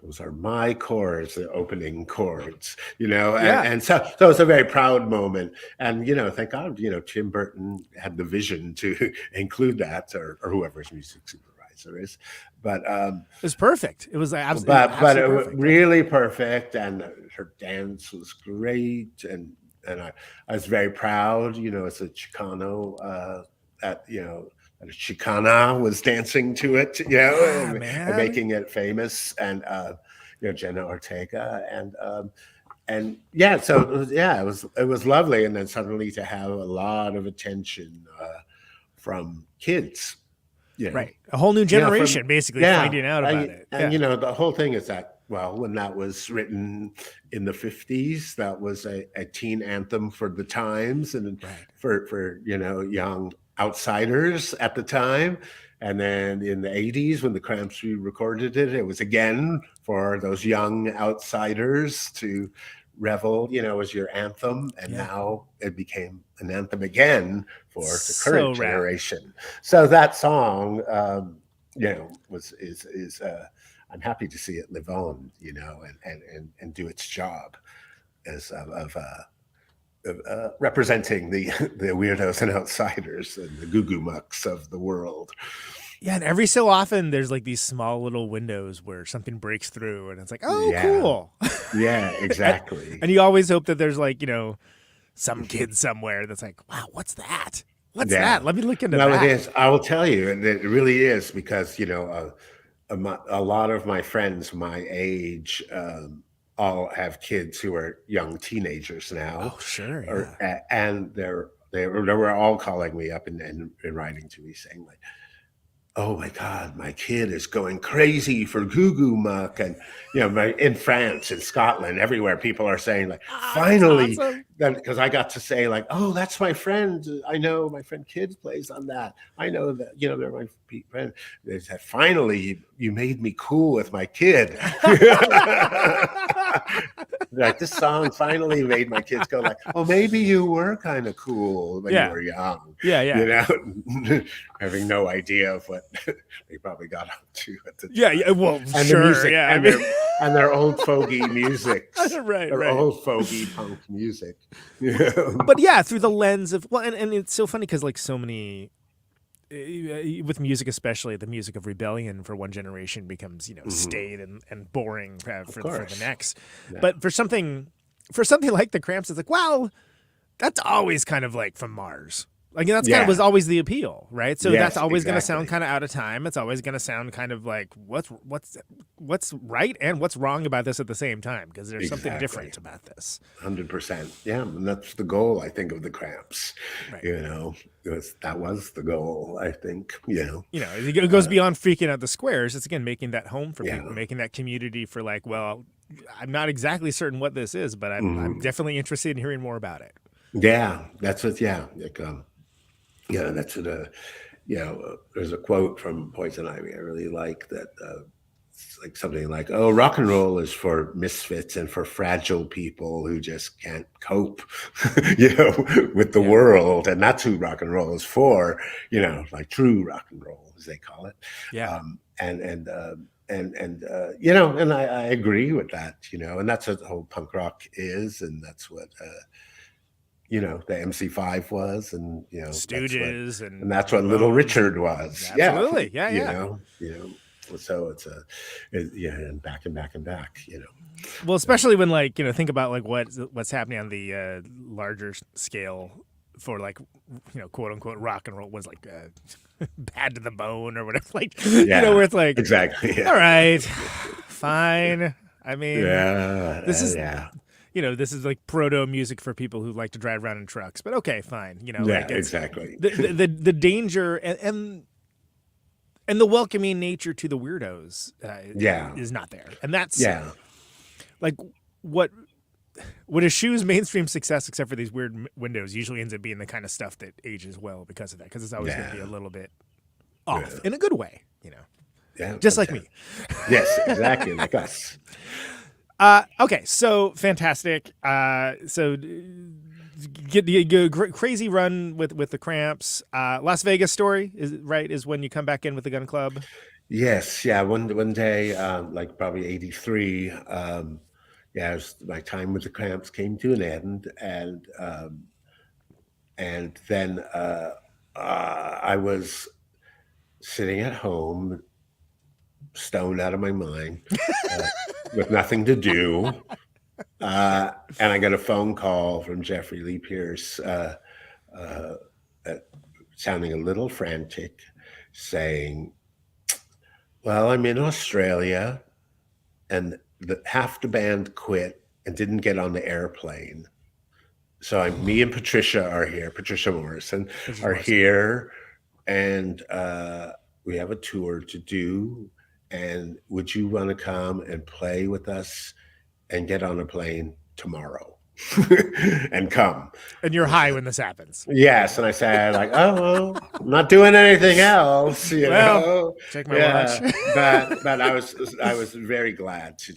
Those are my chords, the opening chords, you know, and so it was a very proud moment. And, you know, thank God, you know, Tim Burton had the vision to include that, or whoever's music supervisor is. But it was perfect. It was absolutely, but it was really perfect, and her dance was great, and I was very proud, you know, as a Chicano Chicana was dancing to it, you know, and making it famous, and you know, Jenna Ortega, and so it was lovely, and then suddenly to have a lot of attention from kids, you know, right, a whole new generation basically finding out about it, and you know, the whole thing is that well, when that was written in the 50s, that was a teen anthem for the times and for young outsiders at the time. And then in the 80s, when the Cramps re-recorded it, it was again for those young outsiders to revel, as your anthem. And now it became an anthem again for the current generation. So that song, I'm happy to see it live on, and do its job as of representing the weirdos and outsiders and the goo mucks of the world. Yeah, and every so often there's like these small little windows where something breaks through, and it's like, oh, cool. Yeah, exactly. and you always hope that there's like, some kid somewhere that's like, wow, what's that? What's that? Let me look into that. Well, it is. I will tell you, it really is, because a lot of my friends my age all have kids who are young teenagers now. Oh, sure. And they were all calling me up and writing to me saying like, oh my God, my kid is going crazy for goo muck. And, in France, in Scotland, everywhere, people are saying like, finally, because I got to say like, oh, that's my friend. I know my friend Kid plays on that. I know that, they're my friend. They said, finally, you made me cool with my kid. Like, this song finally made my kids go like, oh, maybe you were kind of cool when you were young. Yeah. Having no idea of what they probably got up to at the time. Yeah. Well, and sure. The music, yeah. and their old fogey music. Right. Old fogey punk music. But yeah, through the lens of, and it's so funny because like so many, with music especially, the music of rebellion for one generation becomes staid and boring for the next. Yeah. But for something like the Cramps, it's like, well, that's always kind of like from Mars. Like that's kind of was always the appeal, right? So that's always going to sound kind of out of time. It's always going to sound kind of like what's right and what's wrong about this at the same time, because there's something different about this. 100%. Yeah, and that's the goal, I think, of the Cramps. Right. That was the goal, I think. It goes beyond freaking out the squares. It's again making that home for people, making that community for like, well, I'm not exactly certain what this is, but I'm definitely interested in hearing more about it. Yeah, that's what. Yeah, like, that's what. There's a quote from Poison Ivy I really like that. It's like something like, "Oh, rock and roll is for misfits and for fragile people who just can't cope, with the world, and that's who rock and roll is for. Like true rock and roll, as they call it. Yeah, and I agree with that. And that's what the whole punk rock is, and that's what. The MC5 was, and Stooges, and that's what Little Richard was. Absolutely, yeah. So it's and back. Well, especially when think about like what's happening on the larger scale for like quote unquote rock and roll was like Bad to the Bone or whatever, where it's like exactly. Yeah. All right, fine. I mean, this is. Yeah. This is like proto music for people who like to drive around in trucks, but okay, fine. Exactly. The danger and the welcoming nature to the weirdos, is not there, and that's like what eschews mainstream success, except for these weird windows, usually ends up being the kind of stuff that ages well because of that, because it's always going to be a little bit off in a good way, Yeah, just like me. Yes, exactly, like us. Okay, so fantastic. So get crazy run with the Cramps. Las Vegas story is when you come back in with the Gun Club. Yes, yeah. One day, like probably '83. My time with the Cramps came to an end, and then I was sitting at home, stoned out of my mind. With nothing to do, and I got a phone call from Jeffrey Lee Pierce, sounding a little frantic, saying, "Well, I'm in Australia, and half the band quit and didn't get on the airplane. So me and Patricia are here. Patricia Morrison are here, and we have a tour to do." and would you want to come and play with us and get on a plane tomorrow and come? And you're high when this happens. Yes, and I said like, oh well, I'm not doing anything else, you know. Check my watch. but I was very glad to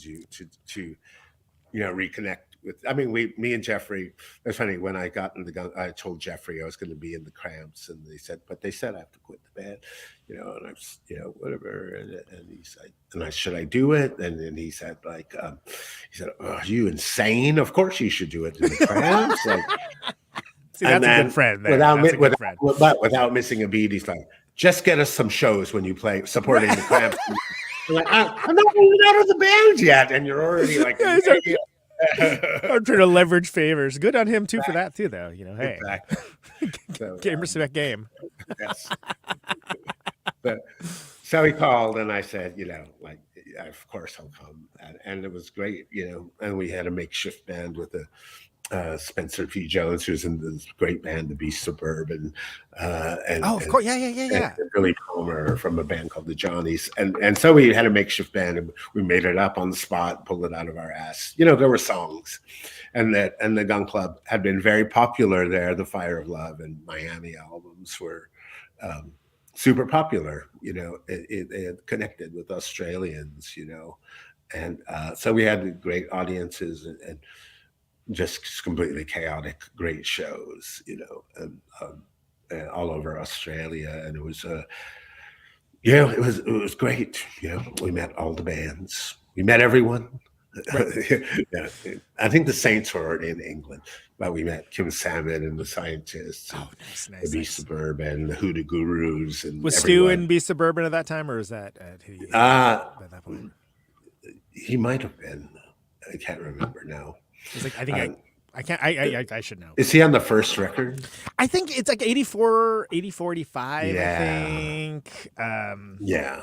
reconnect with. I mean, me and Jeffrey. It's funny when I got into the gun. I told Jeffrey I was going to be in the Cramps, and they said I have to quit the band, and I was, whatever. And he's like, should I do it? And then he said like, oh, are you insane? Of course you should do it in the Cramps. Like, see, that's a good friend. Without missing a beat, he's like, just get us some shows when you play supporting the Cramps. I'm like, I'm not even out of the band yet, and you're already like. I'm trying to leverage favors. Good on him too for that too, though. Hey, exactly. So, game respect game. Yes. So he called, and I said, of course I'll come, and it was great, And we had a makeshift band with Spencer P. Jones, who's in this great band, the Beast Suburban, of course, yeah. And Billy Palmer from a band called the Johnnies, and so we had a makeshift band, and we made it up on the spot, pulled it out of our ass. There were songs, and the Gun Club had been very popular there. The Fire of Love and Miami albums were super popular. It had connected with Australians, and so we had great audiences and just completely chaotic, great shows, and all over Australia, and it was, it was great. We met all the bands, we met everyone. Right. Yeah, I think the Saints were already in England, but we met Kim Salmon and the Scientists, the Beast Suburban, the Hoodoo Gurus, and was Stu in Beast Suburban at that time, or is that at that point? He might have been. I can't remember now. It's like, I think I should know. Is he on the first record? I think it's like 84, 85, yeah. I think. Yeah.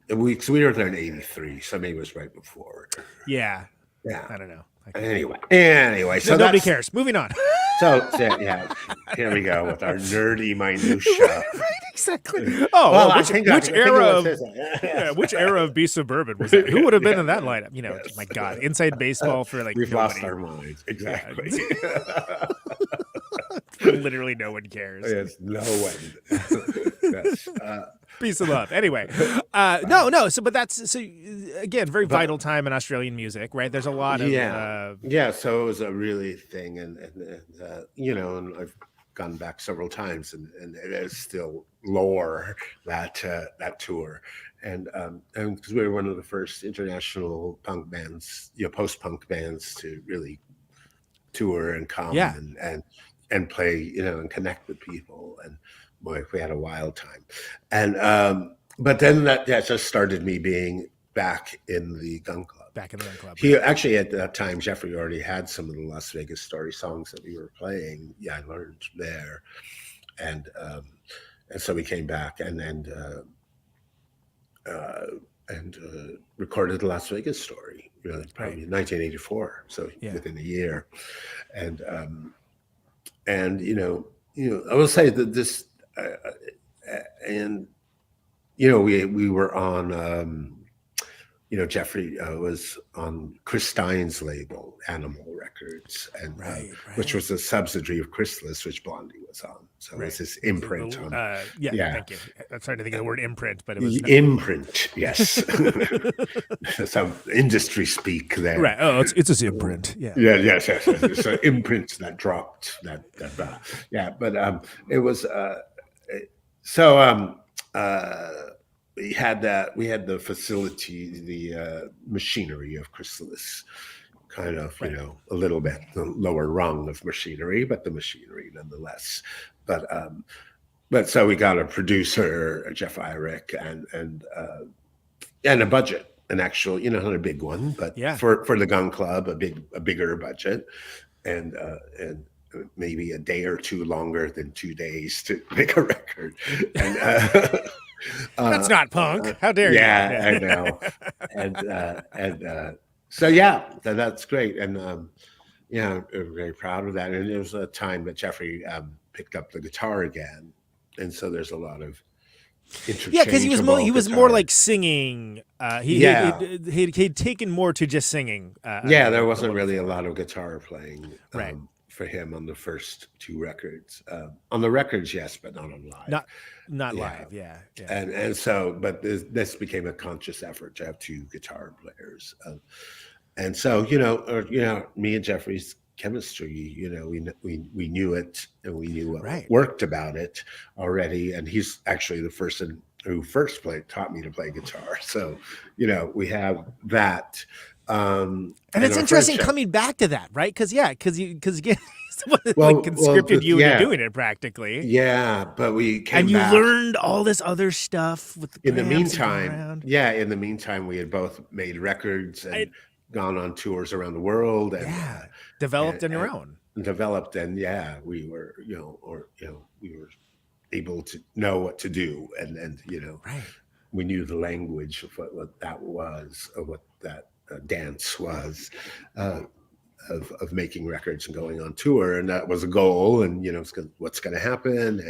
We were there in 83, so maybe it was right before. Yeah. Yeah. I don't know. Anyway. So nobody cares. Moving on. So yeah, here we go with our nerdy minutia. Right, exactly. Oh, well, which era of Beast Suburban was that? Who would have been in that lineup? My God, inside baseball for like we've nobody. lost our minds. Exactly. Yeah. Literally, no one cares. Yes, no one. Yes. Peace and love. Anyway, no. So again, very vital time in Australian music, right? There's a lot of So it was a really thing, and I've gone back several times, and it is still lore that tour, and because we were one of the first international punk bands, post-punk bands to really tour and come and play, and connect with people, and boy, we had a wild time. And but then that just started me being back in the Gun Club. He actually, at that time, Jeffrey already had some of the Las Vegas Story songs that we were playing. Yeah, I learned there, and so we came back and recorded the Las Vegas Story. Really, probably in 1984. So within a year, and I will say that this. We were on, Jeffrey was on Chris Stein's label, Animal Records, and which was a subsidiary of Chrysalis, which Blondie was on. So it was his imprint on. Thank you. I'm trying to think of the word imprint, but it was imprint. Yes, some industry speak there. Right. Oh, it's his imprint. Yeah. Yes. So imprint that dropped that. But it was. We had the facility, the machinery of Chrysalis, kind of, a little bit the lower rung of machinery, but the machinery nonetheless. But so we got a producer, Jeff Irick, and a budget, an actual, not a big one, but for the Gun Club, a bigger budget, and maybe a day or two longer than 2 days to make a record. And, that's not punk. How dare you? Yeah, I know. So that's great. And we're very proud of that. And it was a time that Jeffrey picked up the guitar again. And so there's a lot of Yeah, because he was more guitar. like singing. He'd taken more to just singing. There wasn't really a lot of guitar playing Right. for him on the first 2 records. On the records, yes, but not on live. Not live. Yeah. And so, but this became a conscious effort to have 2 guitar players. And so, me and Jeffrey's chemistry, we knew it, and we knew what worked about it already. And he's actually the person who first taught me to play guitar. So, we have that. And it's interesting coming back to that, right? Because again, someone conscripted you into doing it practically. Yeah, but we came and you back. learned all this other stuff with the in the meantime. Yeah, in the meantime, we had both made records and gone on tours around the world and developed on your own. Developed, and we were, we were able to know what to do, and we knew the language of what that was, of what that dance was, of making records and going on tour, and that was a goal, and what's going to happen,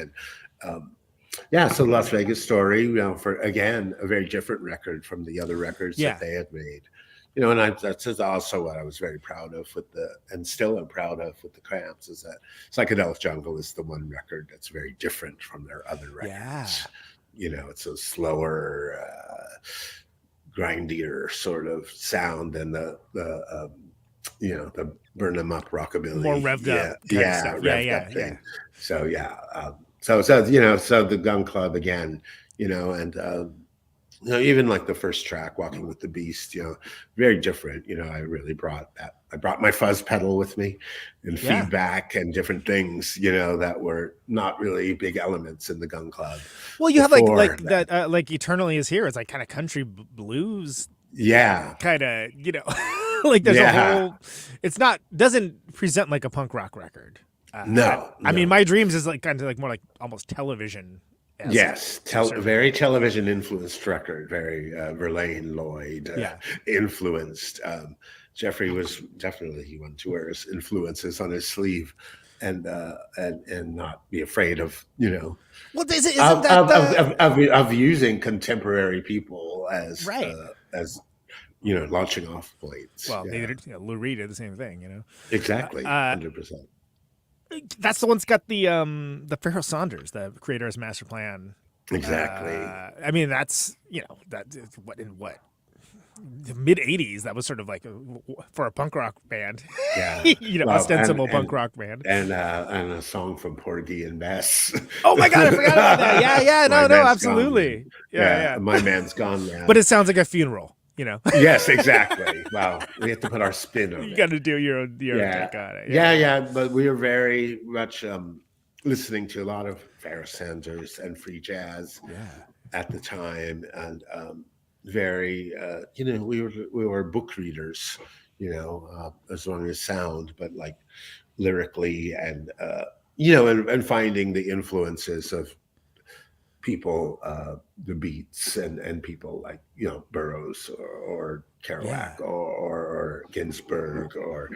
and so Las Vegas Story, for again a very different record from the other records that they had made, and that's also what I was very proud of and still am proud of with the Cramps, is that Psychedelic Jungle is the one record that's very different from their other records. It's a slower, grindier sort of sound than the burn 'em up rockabilly, more revved up kind of stuff. Revved up thing. So the Gun Club again, and even like the first track, Walking with the Beast, very different. I really brought that. I brought my fuzz pedal with me, and feedback and different things, that were not really big elements in the Gun Club. Well, you have like that, like Eternally Is Here. It's like kind of country blues. Yeah. Kind of, like there's a whole. It's doesn't present like a punk rock record. No. I mean, My Dreams is like kind of like more like almost television. Yes, very television influenced record, very Verlaine Lloyd influenced. Jeffrey was definitely, he wanted to wear his influences on his sleeve, and not be afraid of of using contemporary people as launching off points. Well, Lou Reed did the same thing, Exactly, 100%. That's the one that's got the Pharoah Saunders, the creator's master plan. Exactly. I mean, that's what the mid '80s. That was sort of like for a punk rock band. Yeah, ostensible punk rock band. And a song from Porgy and Bess. Oh my God, I forgot about that. Yeah, no, absolutely. Yeah. My man's gone now. But it sounds like a funeral. Yes, exactly. Wow, we have to put our spin on it. You got to do your own take on it. Yeah. But we were very much listening to a lot of Pharoah Sanders and free jazz at the time, and very, we were book readers, as long as sound, but like lyrically, and and finding the influences of people, the Beats, and people like Burroughs or Kerouac or Ginsberg or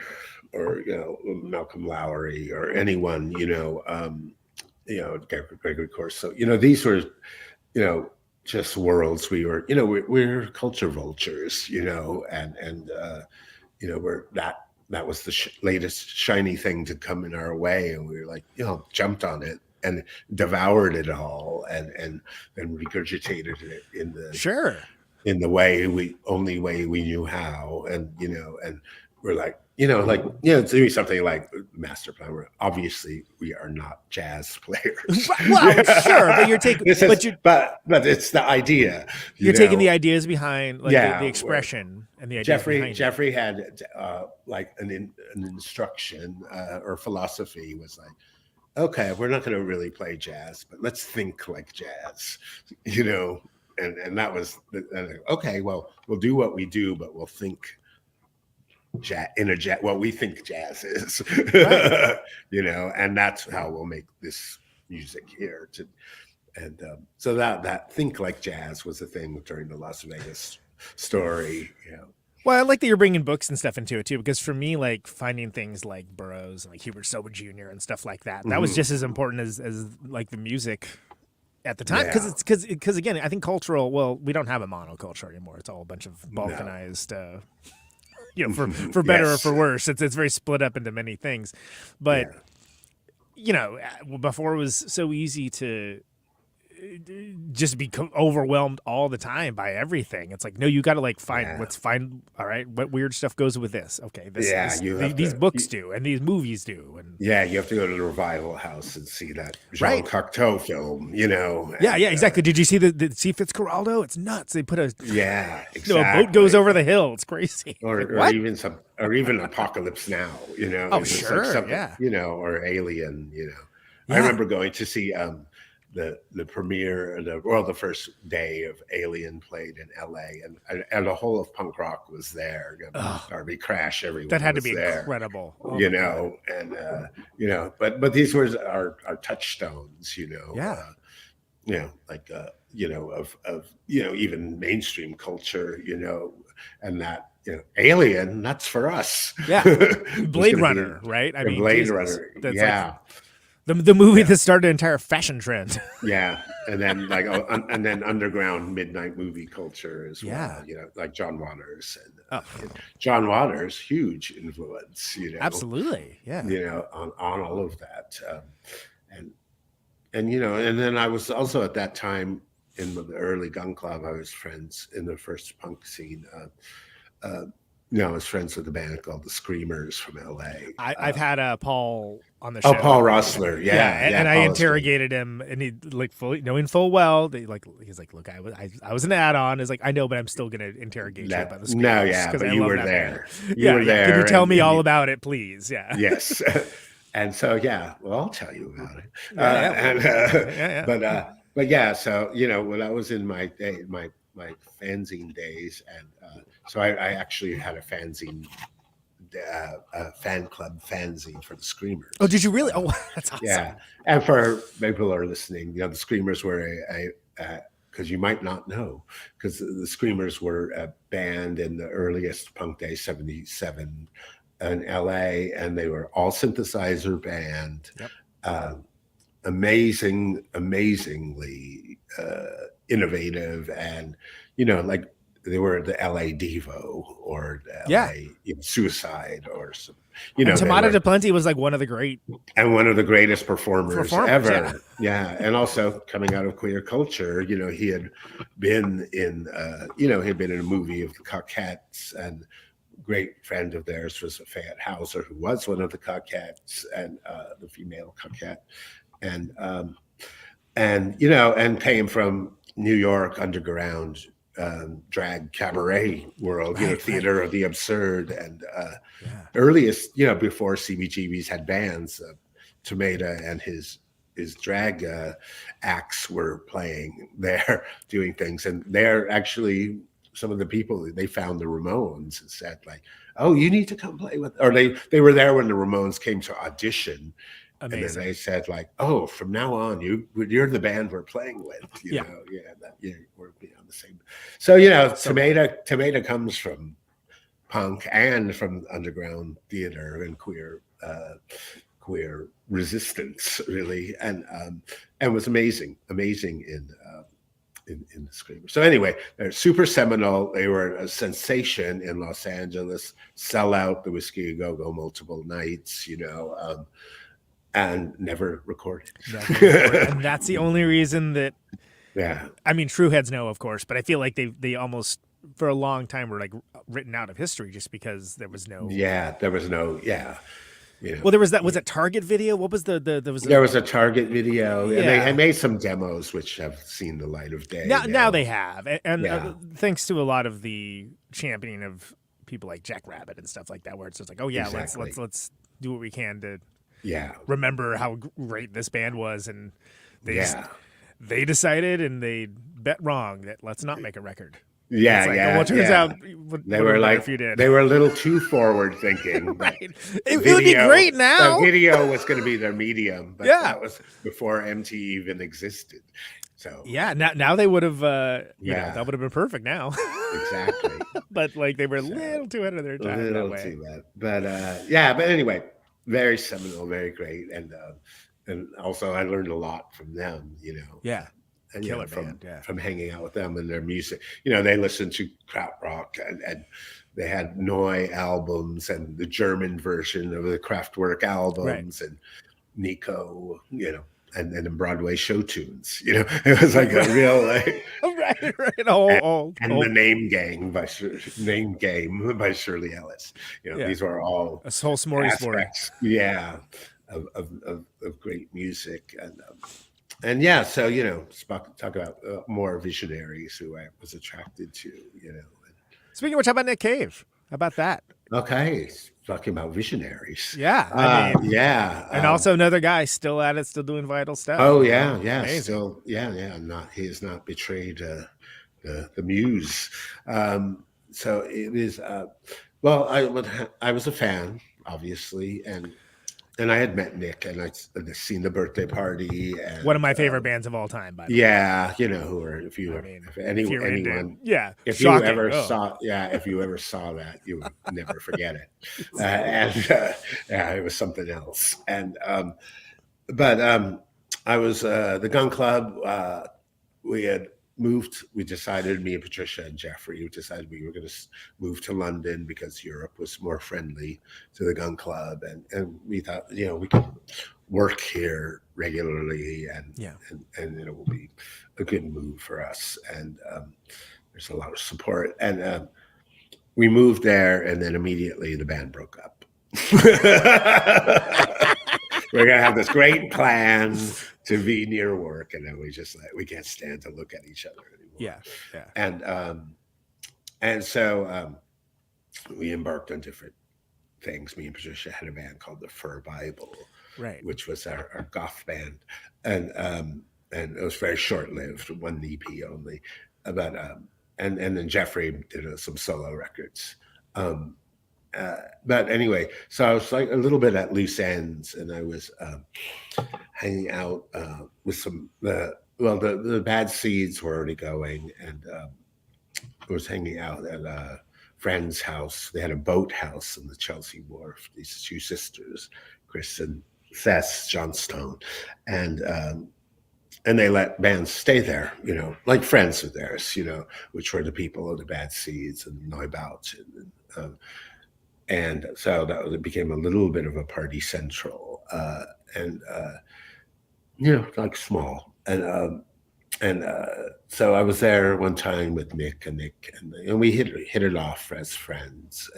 Malcolm Lowry or anyone, Gregory Corso. These were just worlds we were. We're culture vultures, and we're that was the latest shiny thing to come in our way, and we were like jumped on it and devoured it all, and regurgitated it in the only way we knew how, and we're like to me something like Master Plan. Obviously, we are not jazz players. Well, sure, but you're taking, but it's the idea. You're taking the ideas behind, the expression and the idea. Jeffrey had like an instruction or philosophy was like, okay, we're not going to really play jazz, but let's think like jazz, and that was okay. Well, we'll do what we do, but we'll think what we think jazz is, right. And that's how we'll make this music here. So that think like jazz was a thing during the Las Vegas Story. Well, I like that you're bringing books and stuff into it too, because for me, like finding things like Burroughs and like Hubert Soba Jr. and stuff like that, that was just as important as like the music at the time, Yeah. because again, I think cultural. Well, we don't have a monoculture anymore. It's all a bunch of balkanized. For better or for worse, it's very split up into many things. But before it was so easy to just be overwhelmed all the time by everything. It's like, no, you got to let's find. All right, what weird stuff goes with this? Okay, these books do, and these movies do, and you have to go to the Revival House and see that Jean Cocteau film. Exactly. Did you see the see Fitzcarraldo? It's nuts. They put exactly. A boat goes over the hill. It's crazy. Or even Apocalypse Now. Oh, sure. Or Alien. I remember going to see the premiere, the first day of Alien played in L.A. and the whole of punk rock was there. Darby Crash, everyone. That had to be there, incredible. But these were our touchstones. Of even mainstream culture. And that. Alien, that's for us. Yeah, Blade Runner, right? I mean, Blade Runner. Like the movie that started an entire fashion trend. Yeah, and then and then underground midnight movie culture as well. Like John Waters and John Waters, huge influence. Absolutely, yeah. On all of that, and then I was also at that time in the early gun club. I was friends in the first punk scene. I was friends with a band called the Screamers from LA. I've had Paul on the show. Oh, Paul Rossler, and I interrogated him, and he fully knowing full well. He's like, look, I was an add-on. He's like, I know, but I'm still gonna interrogate you about the Screamers. But you were there. You were there. Can you tell me all about it, please? Yeah. Yes. And so, I'll tell you about it. So when I was in my fanzine days, and so I actually had a fanzine, fan club fanzine for the Screamers. Oh, did you really? Oh, that's awesome. Yeah, and for people who are listening, the Screamers were because you might not know, because the Screamers were a band in the earliest punk days, 77 in LA, and they were all synthesizer band. Yep. Amazingly innovative, and they were the LA Devo or the LA Suicide or some. And Tomato de Plenty was like one of the greatest performers ever. And also coming out of queer culture, he had been in a movie of the Cockettes, and great friend of theirs was Fayette Hauser, who was one of the Cockettes, and the female Cockette, and came from New York underground drag cabaret world, theater of the absurd, and earliest, before CBGBs had bands, Tomato and his drag acts were playing there, doing things, and they're actually some of the people. They found the Ramones and said like, "Oh, you need to come play with," or they were there when the Ramones came to audition. Amazing. And then they said like, "Oh, from now on, you're the band we're playing with." We're on the same. So Tomato comes from punk and from underground theater and queer resistance, really, and was amazing in the Screamers. So anyway, they're super seminal. They were a sensation in Los Angeles. Sell out the Whiskey A Go Go multiple nights, and never recorded. And that's the only reason that. Yeah. I mean, true heads know, of course, but I feel like they almost for a long time were like written out of history just because there was no. Yeah, there was no. Yeah. Well, there was that. Was it Target video? What was there was a Target video, and they made some demos which have seen the light of day. Now they have, and thanks to a lot of the championing of people like Jack Rabbit and stuff like that, where it's just like, oh yeah, exactly. let's do what we can to remember how great this band was, and they decided and they bet wrong that let's not make a record. Well, turns out they were like, if you did. They were a little too forward thinking. Right. It would be great now. The video was going to be their medium, but that was before MTV even existed. So now they would have, that would have been perfect now. Exactly. But like they were a little too ahead of their time. A little too bad. But anyway, very seminal, very great, and also I learned a lot from them. Yeah. and Killer band, yeah. from hanging out with them and their music. They listened to krautrock and they had Neu albums and the German version of the Kraftwerk albums and Nico, and then Broadway show tunes. It was like a real right. The Name Game by Shirley Ellis. These were all a whole smorgasbord. Of great music and yeah. So talk about more visionaries who I was attracted to. Speaking of which, how about Nick Cave? How about that? Okay, talking about visionaries. Yeah, and also another guy still at it, still doing vital stuff. Oh yeah, amazing. Still, he has not betrayed the muse. So it is. Well, I was a fan, obviously, and I had met Nick, and I'd seen the birthday party. And, one of my favorite bands of all time, by the way. Yeah, who are if you ever saw that, you would never forget it. It was something else. And but I was the Gun Club. We decided, me and Patricia and Jeffrey, we decided we were going to move to London because Europe was more friendly to the Gun Club. And we thought, we could work here regularly and it will be a good move for us. And there's a lot of support. And we moved there, and then immediately the band broke up. We're going to have this great plan to be near work, and then we can't stand to look at each other anymore. Yeah. And so we embarked on different things. Me and Patricia had a band called the Fur Bible, right, which was our goth band, and it was very short-lived, one EP only. But and then Jeffrey did some solo records. But anyway, so I was like a little bit at loose ends, and I was hanging out with some. The Bad Seeds were already going, and I was hanging out at a friend's house. They had a boat house in the Chelsea Wharf. These two sisters, Chris and Cess Johnstone, and they let bands stay there, like friends of theirs, which were the people of the Bad Seeds and Neubaut and so it became a little bit of a party central, like small. And so I was there one time with Mick and Nick, and we hit it off as friends.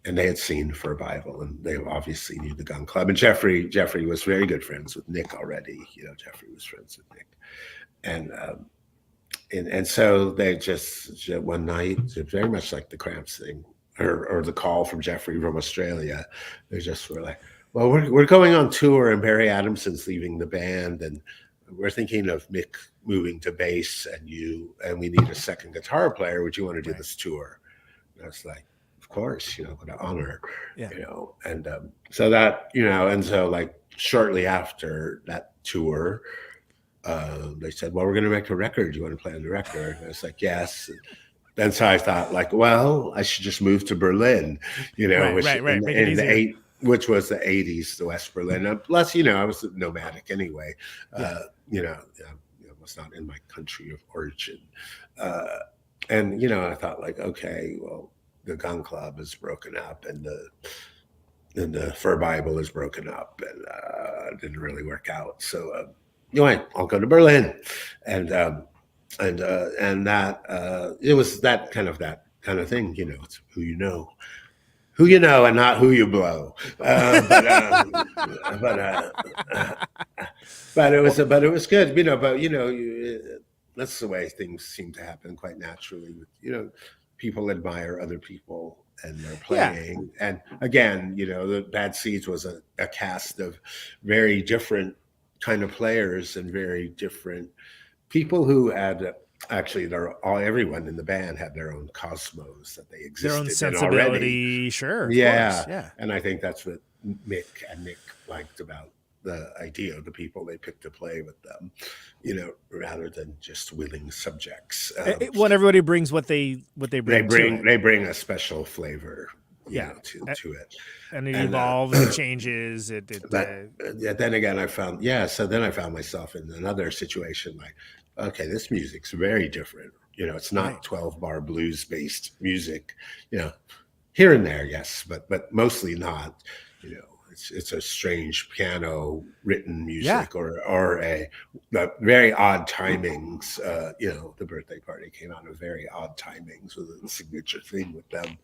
And they had seen For Bible, and they obviously knew the Gun Club. And Jeffrey was very good friends with Nick already. Jeffrey was friends with Nick, and so they just one night, very much like the Cramps thing. Or the call from Jeffrey from Australia, they just were like, well, we're going on tour and Barry Adamson's leaving the band, and we're thinking of Mick moving to bass and we need a second guitar player. Would you want to do this tour? And I was like, of course, what an honor, and so that, and so like shortly after that tour, they said, well, we're going to make a record. Do you want to play on the record? And I was like, yes. And so I thought, like, well, I should just move to Berlin, which was the 80s, the West Berlin. And plus, I was nomadic anyway. I was not in my country of origin. And I thought, like, okay, well, the Gun Club is broken up, and the Fur Bible is broken up, and it didn't really work out. So, I'll go to Berlin, and that it was that kind of thing, it's who you know, and not who you blow. But it was good, that's the way things seem to happen quite naturally. People admire other people and they're playing, and again, the Bad Seeds was a cast of very different kind of players and very different people who had everyone in the band had their own cosmos that they existed their own sensibility, already. Sure, yeah. And I think that's what Mick and Nick liked about the idea of the people they picked to play with them, rather than just willing subjects. Everybody brings what they bring. They bring a special flavor to it. And it evolves, it changes. Then again, then I found myself in another situation like, okay, this music's very different. It's not 12-bar blues based music, here and there, yes, but mostly not. It's a strange piano written music or a very odd timings. The birthday party came out of very odd timings with a signature thing with them.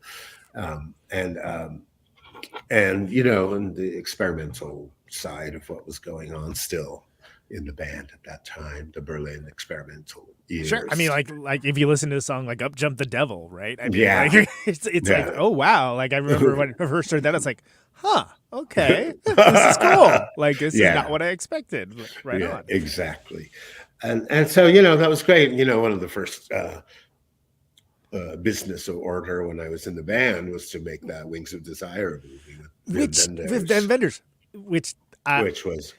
And the experimental side of what was going on still in the band at that time, the Berlin experimental years. Sure. I mean, like if you listen to the song like Up Jump the Devil, right? I mean, it's like, oh wow. Like I remember when I first heard that, it's like, huh, okay, this is cool. Like this is not what I expected. Right on. Exactly. And so, that was great. One of the first business order when I was in the band was to make that Wings of Desire movie with Van Vendors, which was,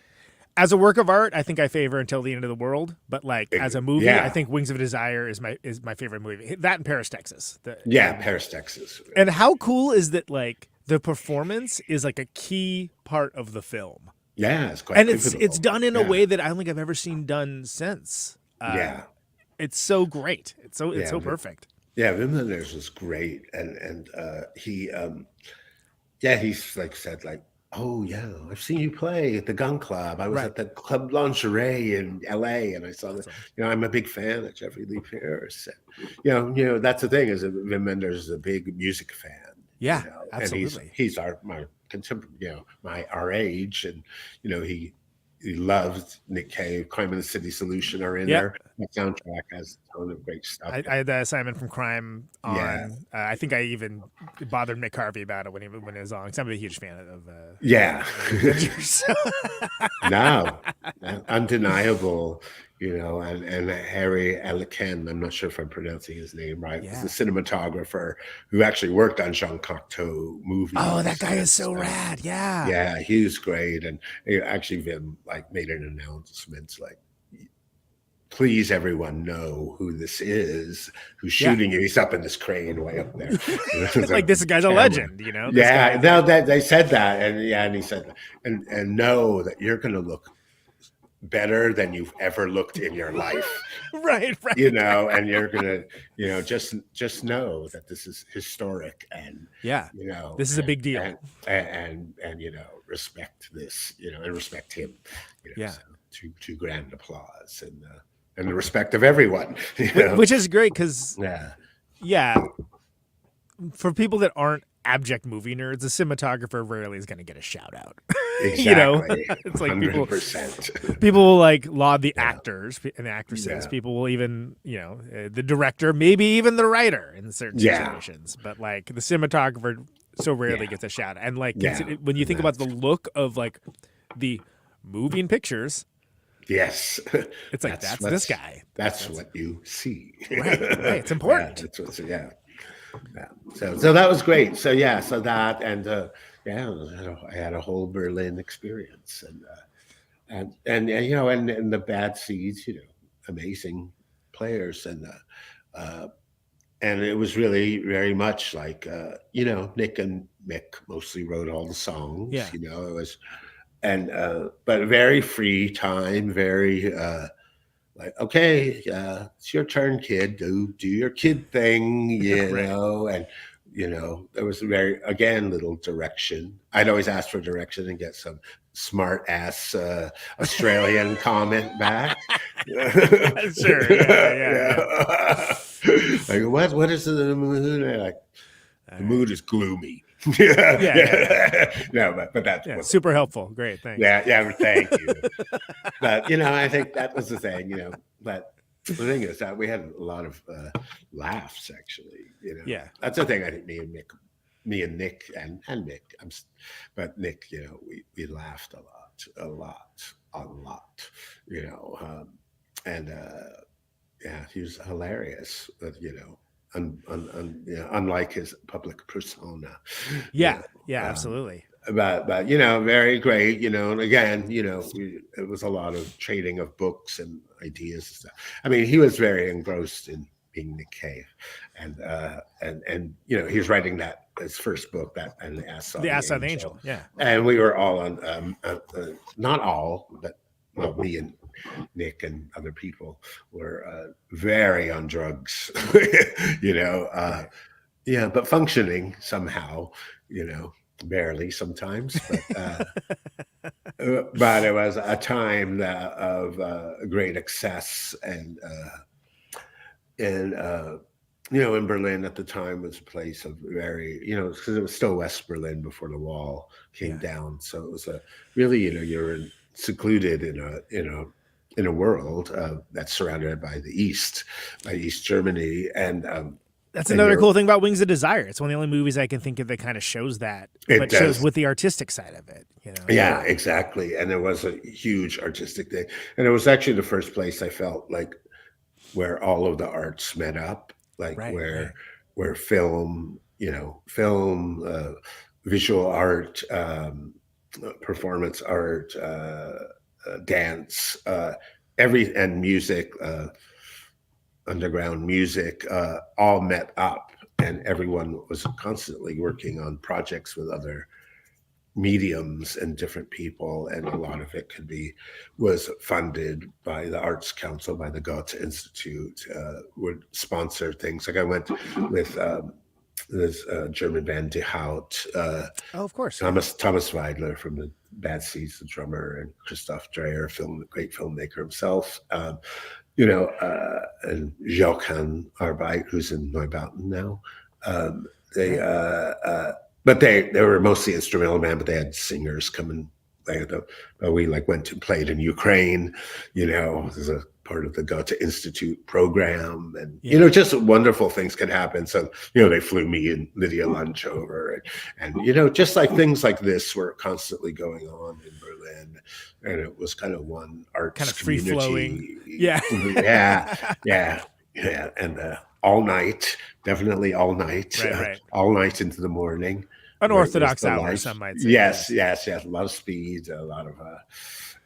as a work of art, I think I favor Until the End of the World. But like as a movie, I think Wings of Desire is my favorite movie. That and Paris, Texas. Paris, Texas. And how cool is that? Like the performance is like a key part of the film. Yeah, it's quite. And it's done in a way that I don't think I've ever seen done since. It's so great. It's so perfect. Yeah, Wim Wenders was great, and he's like said like, oh yeah, I've seen you play at the Gun Club. I was at the Club Lingerie in L.A. and I saw that. I'm a big fan of Jeffrey Lee Pierce. And, that's the thing is that Wim Wenders is a big music fan. Yeah, absolutely. And he's my contemporary, our age, and he loved Nick Cave. Crime in the City Solution are in there. The soundtrack has a ton of great stuff. I had the assignment from Crime on. I think I even bothered Mick Harvey about it when it was on. I'm a huge fan of. No, undeniable. And Harry Elkin, I'm not sure if I'm pronouncing his name right, was the cinematographer who actually worked on Jean Cocteau movies. Oh, that guy is so rad. Yeah. Yeah, he was great. And actually Vim made an announcement like, please everyone know who this is, who's shooting you. He's up in this crane way up there. Like this guy's a legend, They said that. And he said, and know that you're going to look better than you've ever looked in your life. right. And you're gonna, just know that this is historic and this is a big deal. And respect this, and respect him. So to grand applause and the respect of everyone. Which is great because for people that aren't abject movie nerds, a cinematographer rarely is going to get a shout out. Exactly. It's like 100%. people will like laud the actors and the actresses. People will even, the director, maybe even the writer in certain situations. But like the cinematographer so rarely gets a shout out. And like when you think about the look of like the moving pictures, yes, it's like that's this guy. That's what you see. Right. It's important. So that was great. So that and I had a whole Berlin experience and the Bad Seeds, amazing players and it was really very much like Nick and Mick mostly wrote all the songs. It was but very free time, very like, okay, it's your turn, kid. Do your kid thing, and there was little direction. I'd always ask for direction and get some smart ass Australian comment back. Sure, Like, what is the mood? Like, the mood is gloomy. No, but that's super helpful. Great, thanks. Thank you. But I think that was the thing. But the thing is that we had a lot of laughs. Actually, that's the thing. I think me and Nick and Mick. But Nick, we laughed a lot. He was hilarious. But unlike his public persona. Absolutely. But very great, and again, it was a lot of trading of books and ideas and stuff. I mean, he was very engrossed in being Nick Cave, and he's writing his first book, and the Ass of the Angel. Yeah, and we were all on not all, but me and Nick and other people were very on drugs, but functioning somehow, barely sometimes, but it was a time of great excess, and in Berlin at the time was a place of very, because it was still West Berlin before the wall came down, so it was a really, you're secluded in a world that's surrounded by East Germany, and that's another cool thing about Wings of Desire. It's one of the only movies I can think of that kind of shows that, but shows with the artistic side of it. Yeah, exactly. And there was a huge artistic thing, and it was actually the first place I felt like where all of the arts met up, like where film, visual art, performance art, dance, and music. Underground music, all met up, and everyone was constantly working on projects with other mediums and different people, and a lot of it was funded by the Arts Council, by the Goethe Institute, would sponsor things. Like I went with this German band Die Haut, of course, Thomas Weidler from the Bad Seeds, the drummer, and Christoph Dreyer, great filmmaker himself. And Jochen Arbeit, who's in Neubauten now. But they were mostly instrumental band, but they had singers come and play. We went and played in Ukraine, as a part of the Goethe Institute program, and just wonderful things could happen. So they flew me and Lydia Lunch over, and just like things like this were constantly going on in Berlin, and it was kind of one arts kind of free flowing. Yeah, and all night, definitely all night, right. All night into the morning. Unorthodox hours, some might say. Yes. A lot of speed, a lot of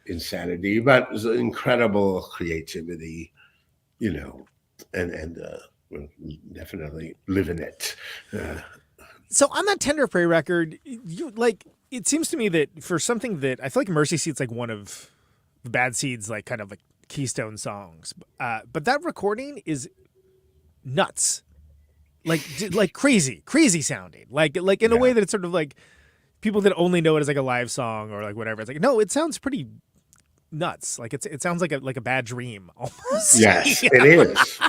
insanity, but it was incredible creativity, and definitely living it. So on that Tender Prey record, it seems to me that for something that I feel like Mercy Seat's like one of the Bad Seeds, kind of keystone songs, but that recording is nuts. Like crazy sounding, like in a way that it's sort of like people that only know it as a live song or whatever. It's no, it sounds pretty nuts. It sounds like a bad dream almost. Yes, it is.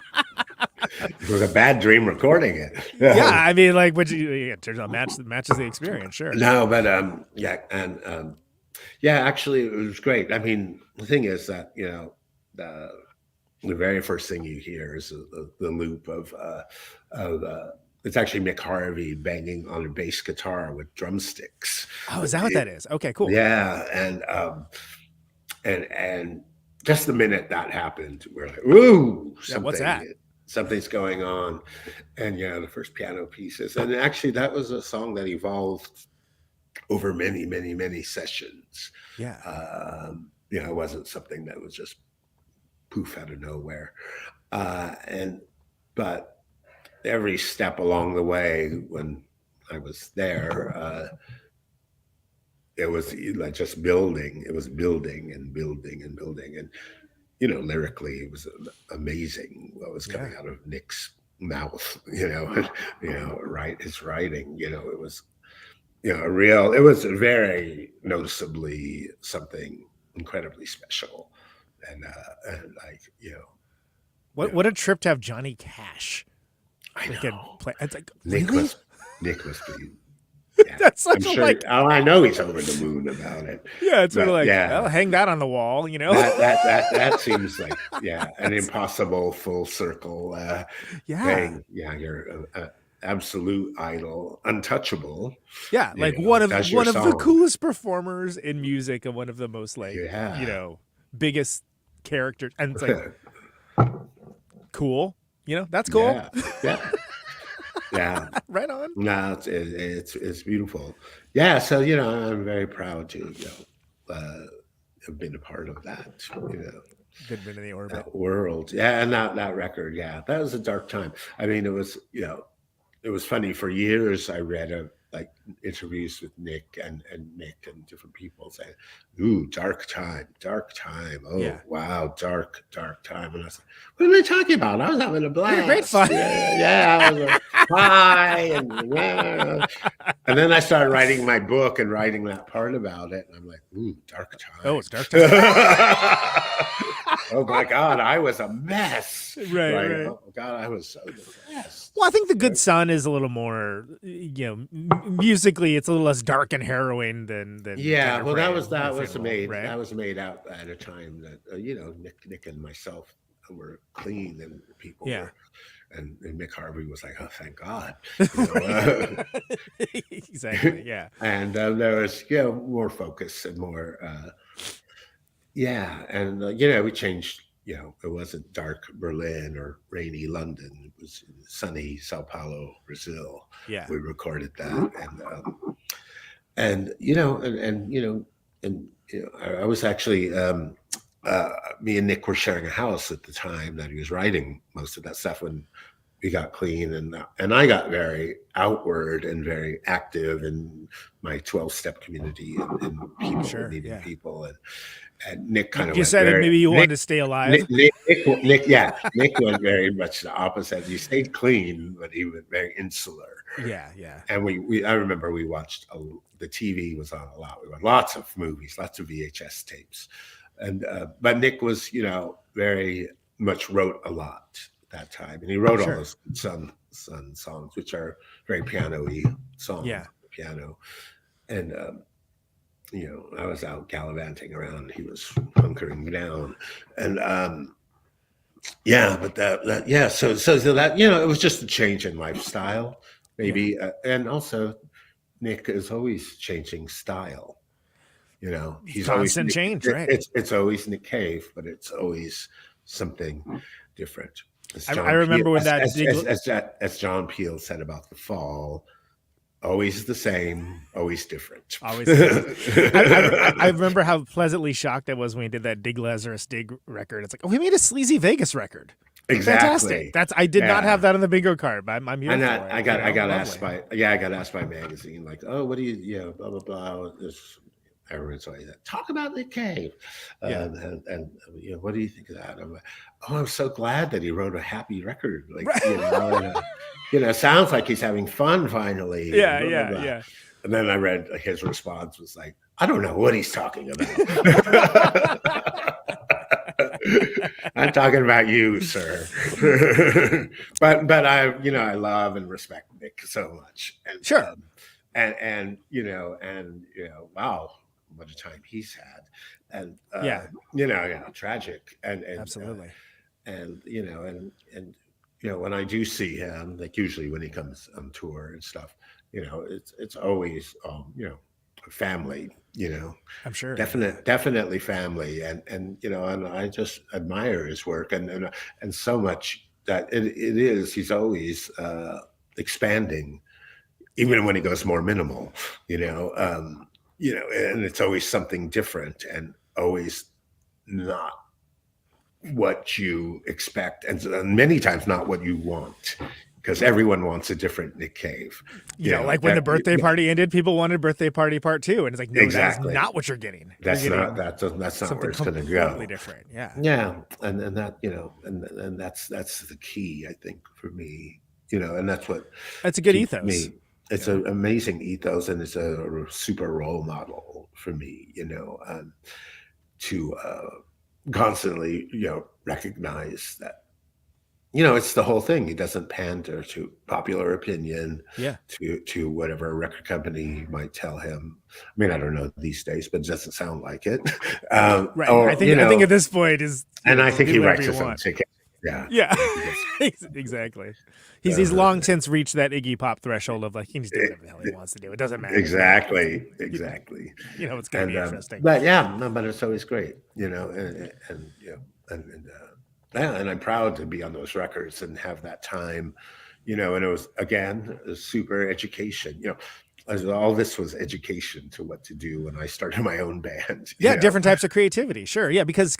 It was a bad dream recording it. Yeah, I mean, which it turns out matches the experience. Sure. No, but actually, it was great. I mean, the thing is that the very first thing you hear is the loop of it's actually Mick Harvey banging on a bass guitar with drumsticks. Oh, is that what that is? Okay, cool. Yeah, and just the minute that happened, we're like, ooh, what's that? Something's going on, and the first piano pieces, and actually that was a song that evolved over many, many, many sessions. Yeah, it wasn't something that was just poof out of nowhere, but every step along the way when I was there, it was just building. It was building and building and building, and lyrically it was amazing what was coming out of Nick's mouth. Right, his writing. It was it was very noticeably something incredibly special. And what a trip to have Johnny Cash. I know. It's Nick really? Nick was pretty. Yeah. That's such I know he's over the moon about it. Yeah, it's sort of I'll hang that on the wall. That seems like an impossible full circle thing. Yeah, you're absolute idol, untouchable. Yeah, one of the coolest performers in music and one of the most biggest characters, and it's cool. That's cool. Yeah. Right on. No, it's beautiful. Yeah, so I'm very proud to have been a part of that. Good bit in the orbit. that world. Yeah, and that record, yeah, that was a dark time. I mean, it was, it was funny. For years, I read like interviews with Nick and Mick and different people saying, "Ooh, dark time. Oh, Yeah. wow, dark time." And I was like, "What are they talking about? I was having a blast. Great fun. Yeah, I was like, high and yeah." And then I started writing my book and writing that part about it, and I'm like, "Ooh, dark time. Oh, it's dark time. Oh my God, I was a mess." Right. Oh God, I was so depressed. Well, I think The Good Son is a little more, musically, it's a little less dark and harrowing than. Yeah, Dinner well, Parade, that if was you will, made right? that was made out at a time that Nick and myself were clean, and people were, and Mick Harvey was like, "Oh, thank God." Exactly. Yeah. And there was more focus and more and we changed. It wasn't dark Berlin or rainy London. It was sunny Sao Paulo, Brazil. Yeah. We recorded that, I was actually me and Nick were sharing a house at the time that he was writing most of that stuff when we got clean, and I got very outward and very active in my 12-step community and people, meeting people, and Nick kind of you said maybe you wanted to stay alive. Nick went very much the opposite. He stayed clean, but he was very insular. Yeah. And I remember we watched the TV was on a lot. We watched lots of movies, lots of VHS tapes, and but Nick was very much wrote a lot at that time, and he wrote all those Sun songs, which are very piano-y songs. Yeah, piano, and. I was out gallivanting around. He was hunkering down, and but so that it was just a change in lifestyle, maybe, and also Nick is always changing style. He's constant always change, right? It's always Nick Cave, but it's always something different. I remember when as John Peel said about The Fall. Always the same, always different. Always. I remember how pleasantly shocked I was when he did that Dig Lazarus Dig record. It's like, oh, he made a Sleazy Vegas record. Exactly. Fantastic. I did not have that on the bingo card, but I'm here for it. I got asked by a magazine, like, "Oh, what do you blah blah blah." Everyone's always like, "Talk about Nick Cave," and what do you think of that? I'm like, "Oh, I'm so glad that he wrote a happy record." Like, sounds like he's having fun finally. Yeah, blah, yeah, blah, blah. yeah. And then I read his response was like, "I don't know what he's talking about." I'm talking about you, sir. but I love and respect Nick so much. And, sure. Wow, what a time he's had. And tragic. And absolutely. When I do see him, like usually when he comes on tour and stuff, it's always family, I'm sure. Definitely family. And I just admire his work and so much that he's always expanding, even when he goes more minimal, and it's always something different and always not what you expect, and many times not what you want, because everyone wants a different Nick Cave. Like when the birthday party ended, people wanted Birthday Party Part 2, and it's like, no, exactly. That's not what you're getting. That's not where it's going to go. Completely different. Yeah, and that and that's the key, I think, for me. And that's a good ethos. Me. It's an amazing ethos, and it's a super role model for me. To constantly, recognize that, it's the whole thing. He doesn't pander to popular opinion, to whatever a record company might tell him. I mean, I don't know these days, but it doesn't sound like it. Right. I think at this point is, and I think he writes his own ticket. Yeah. Exactly. He's long since reached that Iggy Pop threshold of like, he can just do whatever the hell he wants to do. It doesn't matter. Exactly. It's going to be interesting. But but it's always great, and I'm proud to be on those records and have that time, and it was, again, a super education, all this was education to what to do when I started my own band. Yeah, different types of creativity. Sure, yeah, because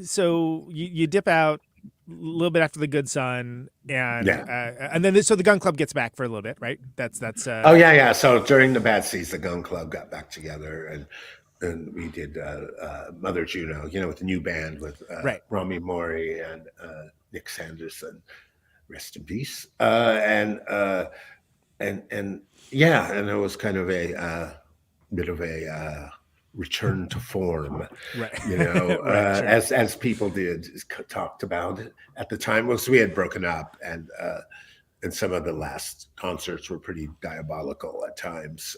so you dip out a little bit after the Good Son, and then so the Gun Club gets back for a little bit, right? That's oh yeah. So during the Bad Seeds, the Gun Club got back together, and we did Mother Juno, with the new band with Romy Mori and Nick Sanderson, rest in peace. And it was kind of a bit of a return to form, right? Sure. as people talked about it at the time. Was we had broken up, and some of the last concerts were pretty diabolical at times,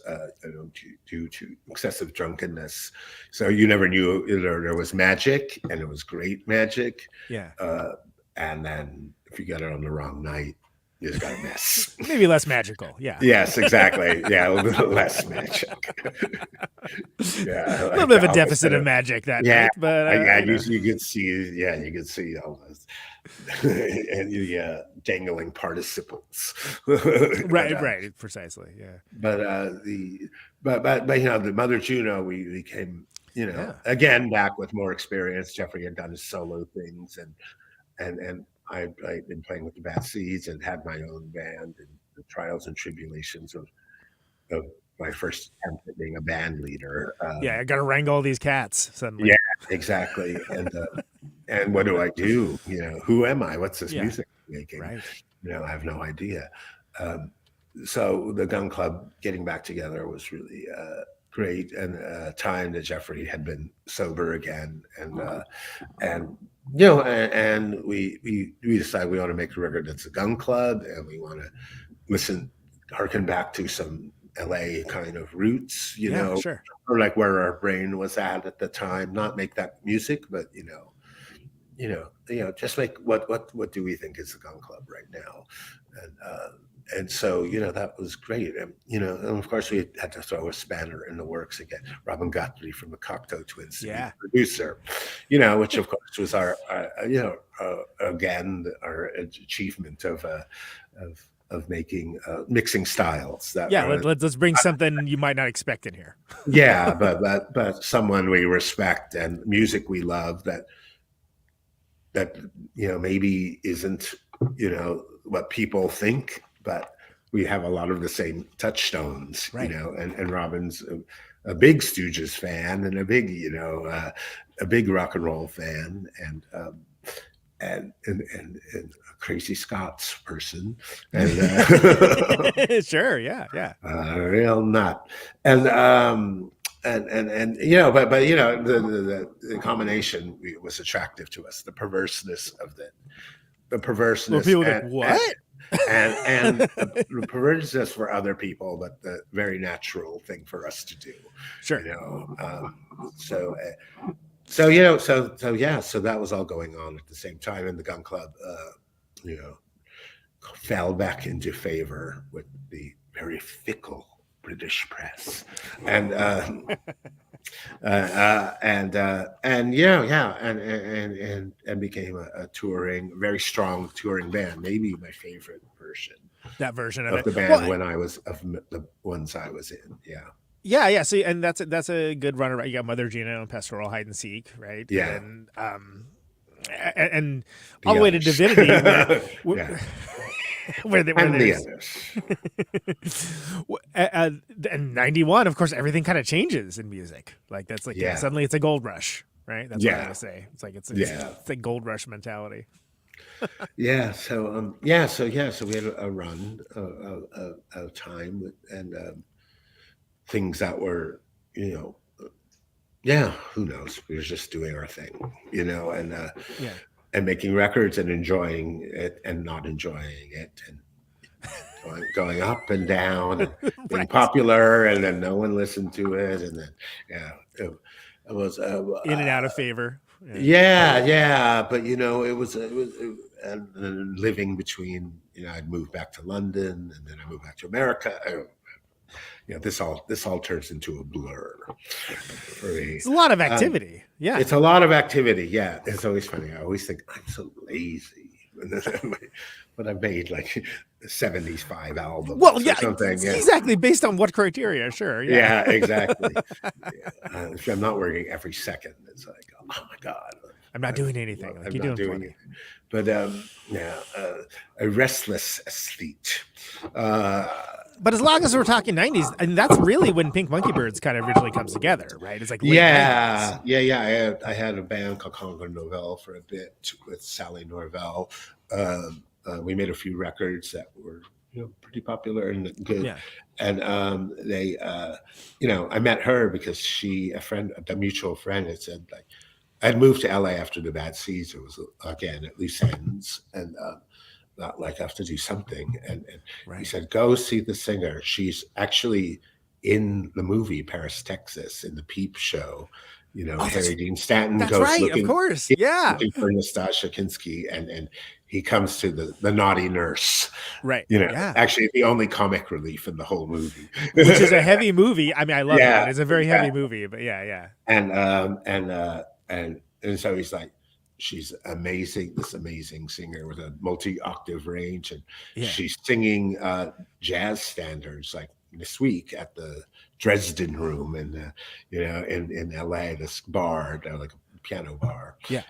due to excessive drunkenness. So you never knew there was magic, and it was great magic. Yeah. And then if you got it on the wrong night, you just got a mess. Maybe less magical. Yeah. Yes, exactly. Yeah, a little less magic. Yeah, a little bit of a deficit of magic that night, but you could see all those and dangling participles. right, precisely. Yeah. But the Mother Juno, we came, again back with more experience. Jeffrey had done his solo things, and I'd been playing with the Bad Seeds and had my own band, and the trials and tribulations of my first attempt at being a band leader. I got to wrangle all these cats suddenly. Yeah, exactly. And what do I do? Who am I? What's this music making? Right. I have no idea. So the Gun Club getting back together was really great, and a time that Jeffrey had been sober again, and we decided we want to make a record that's a Gun Club, and we want to harken back to some LA kind of roots, sure. or like where our brain was at the time. Not make that music, but just make what do we think is the Gun Club right now, and so that was great, and and of course we had to throw a spanner in the works again. Robin Guthrie from the Cocteau Twins, the producer, which of course was our again our achievement of making mixing styles. Let's bring something you might not expect in here. Yeah, but someone we respect and music we love that maybe isn't what people think, but we have a lot of the same touchstones, right. And Robin's a big Stooges fan and a big rock and roll fan, and a crazy Scots person, and sure, yeah, real nut, and the combination was attractive to us. The perverseness of the perverseness. Well, people like, what? And the perverseness for other people, but the very natural thing for us to do. Sure. So that was all going on at the same time, and the Gun Club, fell back into favor with the very fickle British press, and became a very strong touring band. Maybe my favorite version. That version of the band when I was of the ones I was in. Yeah. Yeah. See, and that's a good runner. Right? You got Mother Juno and Pastoral Hide and Seek, right? Yeah. And all the way to Divinity. where the others. And 91, of course, everything kind of changes in music. Like that's like suddenly it's a gold rush, right? That's what I would say. It's like it's a gold rush mentality. So we had a run of time and things that were, who knows? We were just doing our thing, and making records and enjoying it and not enjoying it, and going up and down, and being popular, and then no one listened to it, and then it was in and out of favor. But it was and living between. I'd moved back to London, and then I moved back to America. This all turns into a blur for me. It's a lot of activity. It's a lot of activity. Yeah, it's always funny. I always think I'm so lazy, but I made like 75 albums. Well, or yeah, something. Yeah. exactly. Based on what criteria? Sure. Yeah, exactly. Yeah. If I'm not working every second, it's like, oh my God. I'm not doing anything. Like, I'm you're not doing doing plenty. it. But a restless aesthete. But as long as we're talking 90s, and that's really when Pink Monkey Birds kind of originally comes together, right? It's like late 90s. Yeah. I had a band called Congo Novell for a bit with Sally Norvell. We made a few records that were pretty popular and good. Yeah. And they, I met her because a mutual friend had said, like, I'd moved to LA after the Bad Seeds. It was again at loose ends, and not like I have to do something. And Right. he said, go see the singer. She's actually in the movie Paris, Texas, in the Peep Show. Harry Dean Stanton That's goes right, looking, of course. Yeah. looking for Nastasia Kinski, and he comes to the naughty nurse. Right. Actually the only comic relief in the whole movie. Which is a heavy movie. I mean, I love it. It's a very heavy movie, but yeah. And so he's like, she's amazing, this amazing singer with a multi-octave range, and she's singing jazz standards like this week at the Dresden Room in LA, this bar, like a piano bar. Yeah.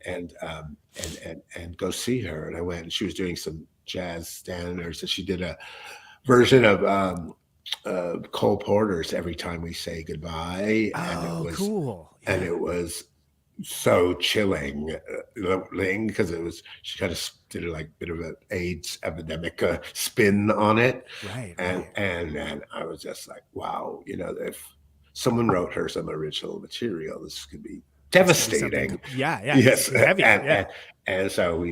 And go see her. And I went, and she was doing some jazz standards, and she did a version of Cole Porter's Every Time We Say Goodbye. And it was cool. And it was so chilling, because she kind of did a bit of an AIDS epidemic spin on it. Right. And I was just like, wow, if someone wrote her some original material, this could be devastating. Yeah. Yes. Heavy. And so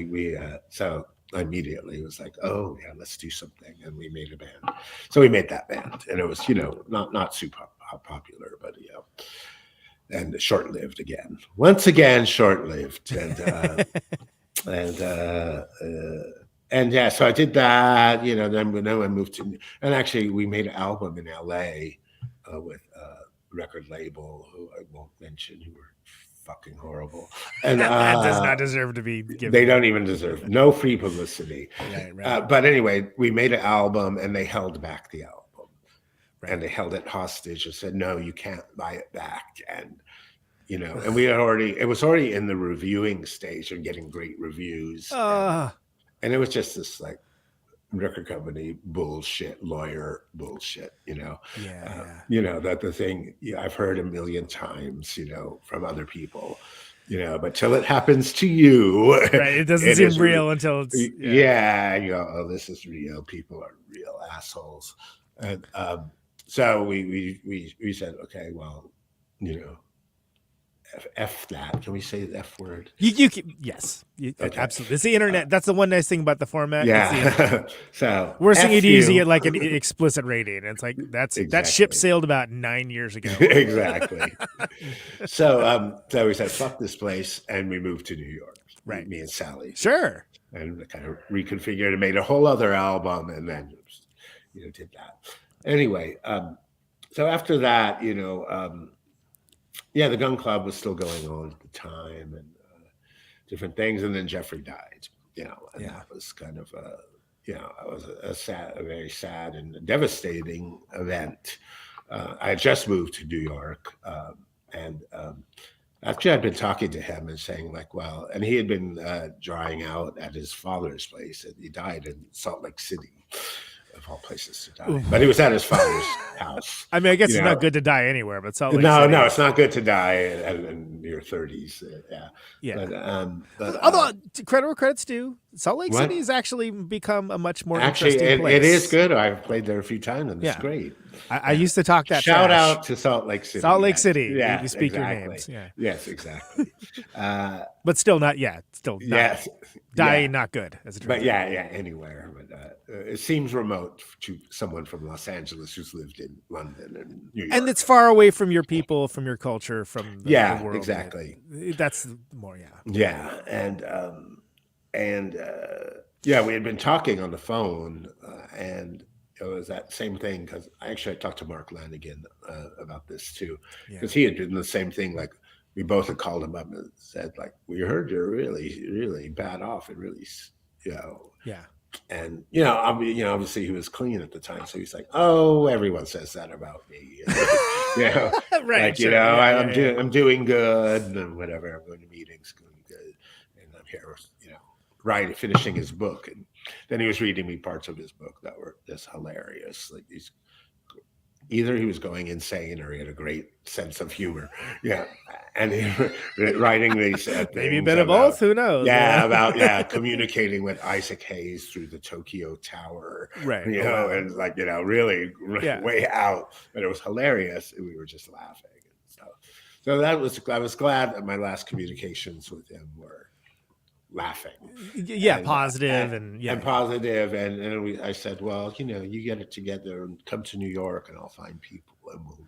so I immediately was like, oh yeah, let's do something. And we made a band. So we made that band, and it was, not super popular, but and short-lived again. Once again, short-lived. And yeah, so I did that, then I moved to, and actually we made an album in LA with a record label who I won't mention, who were fucking horrible. And that does not deserve to be given. They don't even deserve no free publicity. Right. But anyway, we made an album, and they held back the album. Right. And they held it hostage and said, no, you can't buy it back. And and it was already in the reviewing stage and getting great reviews. And it was just this like record company bullshit, lawyer bullshit, that the thing I've heard a million times, from other people, but till it happens to you, right? It doesn't seem real until it's you go, oh, this is real. People are real assholes. And so we said, okay, well, F that. Can we say the F word? You can, yes. Okay. Absolutely. It's the internet. That's the one nice thing about the format. Yeah. So we're seeing it easy at like an explicit rating. And it's like that ship sailed about 9 years ago. Exactly. So we said, fuck this place, and we moved to New York. Right. Me and Sally. Sure. And kind of reconfigured and made a whole other album, and then did that. Anyway, so after that, the Gun Club was still going on at the time, and different things. And then Jeffrey died, and that was kind of it was a very sad and devastating event. I had just moved to New York, and actually I'd been talking to him and saying like, well, and he had been drying out at his father's place, and he died in Salt Lake City. Of all places to die, but he was at his father's house. I mean, I guess it's not good to die anywhere, but Salt Lake City. No, it's not good to die in your 30s. Yeah. But although credit where credit's due, Salt Lake City has actually become a much more interesting place. It is good. I've played there a few times, and it's great. I used to talk that. Shout trash. out to Salt Lake City. Salt Lake City. Yeah, you speak exactly. your names. Yeah. Yes, exactly. But still not. Yeah, still not. Yes. Dying, not good. As it but anywhere. But it seems remote to someone from Los Angeles who's lived in London and New York. And it's far away from your people, from your culture, from the world. Exactly. That's more. Yeah, and we had been talking on the phone, and it was that same thing, because I talked to Mark Lanigan about this too, because he had done the same thing. Like, we both had called him up and said, like, we heard you're really, really bad off, and really, And obviously he was clean at the time, so he's like, "Oh, everyone says that about me." Right, like sure. I'm doing good and whatever. I'm going to meetings, going good, and I'm here, writing, finishing his book, and then he was reading me parts of his book that were just hilarious. Like either he was going insane or he had a great sense of humor. Yeah. And writing these maybe a bit of both. Who knows? Yeah, about communicating with Isaac Hayes through the Tokyo Tower. Right. And like, really way out. But it was hilarious. And we were just laughing. So I was glad that my last communications with him were laughing. Yeah, positive and positive. And I said, well, you get it together and come to New York and I'll find people and we'll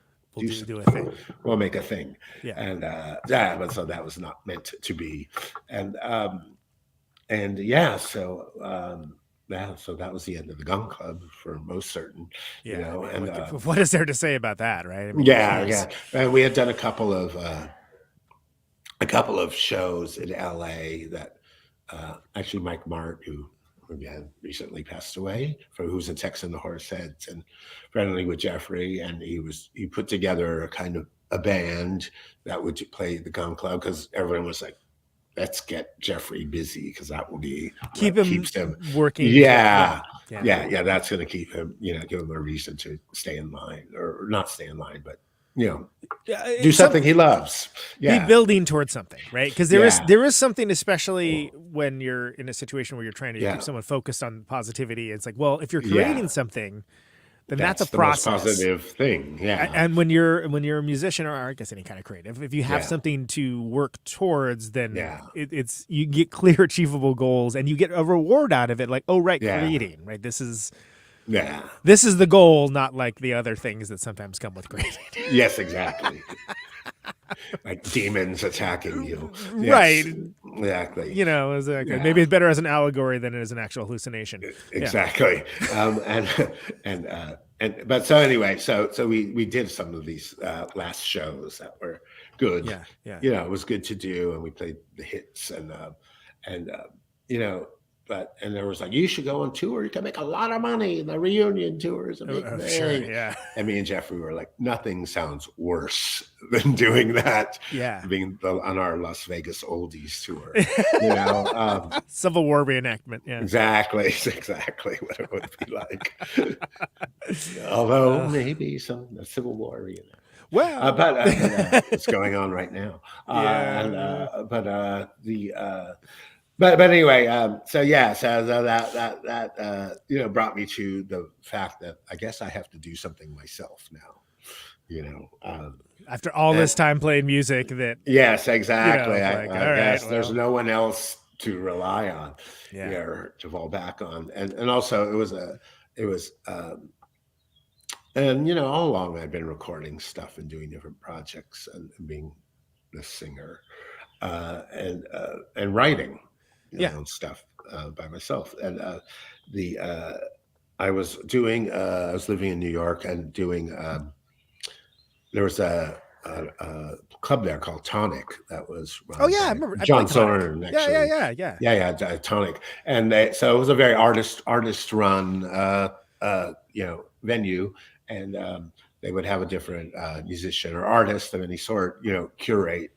do a thing. We'll make a thing. Yeah. And but so that was not meant to be. So that was the end of the Gun Club for most certain. Yeah. What is there to say about that, right? I mean, And we had done a couple of shows in LA that actually Mike Mart, who again recently passed away, who's in Tex and the Horseheads and friendly with Jeffrey, and he put together a kind of a band that would play the Gun Club because everyone was like, let's get Jeffrey busy because that will be keeps him working. Yeah, that's going to keep him, give him a reason to stay in line, or not stay in line, but do something he loves. Be building towards something, right? Because there is something, especially when you're in a situation where you're trying to keep someone focused on positivity. It's like, well, if you're creating something, then that's a process. Most positive thing. Yeah. And when you're a musician, or I guess any kind of creative, if you have something to work towards, then it's you get clear, achievable goals, and you get a reward out of it. Like, creating, right? This is the goal, not like the other things that sometimes come with creating. Yes, exactly. Like demons attacking you. Yes, right. Exactly. Exactly. Maybe it's better as an allegory than it is an actual hallucination. Exactly. But so anyway, so we did some of these last shows that were good. Yeah. It was good to do, and we played the hits and there was like, you should go on tour. You can make a lot of money. The reunion tours. Sure, yeah. And me and Jeffrey were like, nothing sounds worse than doing that. Yeah. Being on our Las Vegas oldies tour. Civil War reenactment. Yeah. Exactly what it would be like. Although maybe some Civil War reenactment. Well, but it's going on right now. But anyway, so that brought me to the fact that I guess I have to do something myself now. After all this time playing music, yes, exactly. I guess there's no one else to rely on, or to fall back on, and also it was all along I've been recording stuff and doing different projects and being the singer and writing. Stuff by myself, and I was living in New York and doing. There was a club there called Tonic that was. I remember John Soren. Actually, yeah. Tonic, and so it was a very artist run venue, and they would have a different musician or artist of any sort, curate.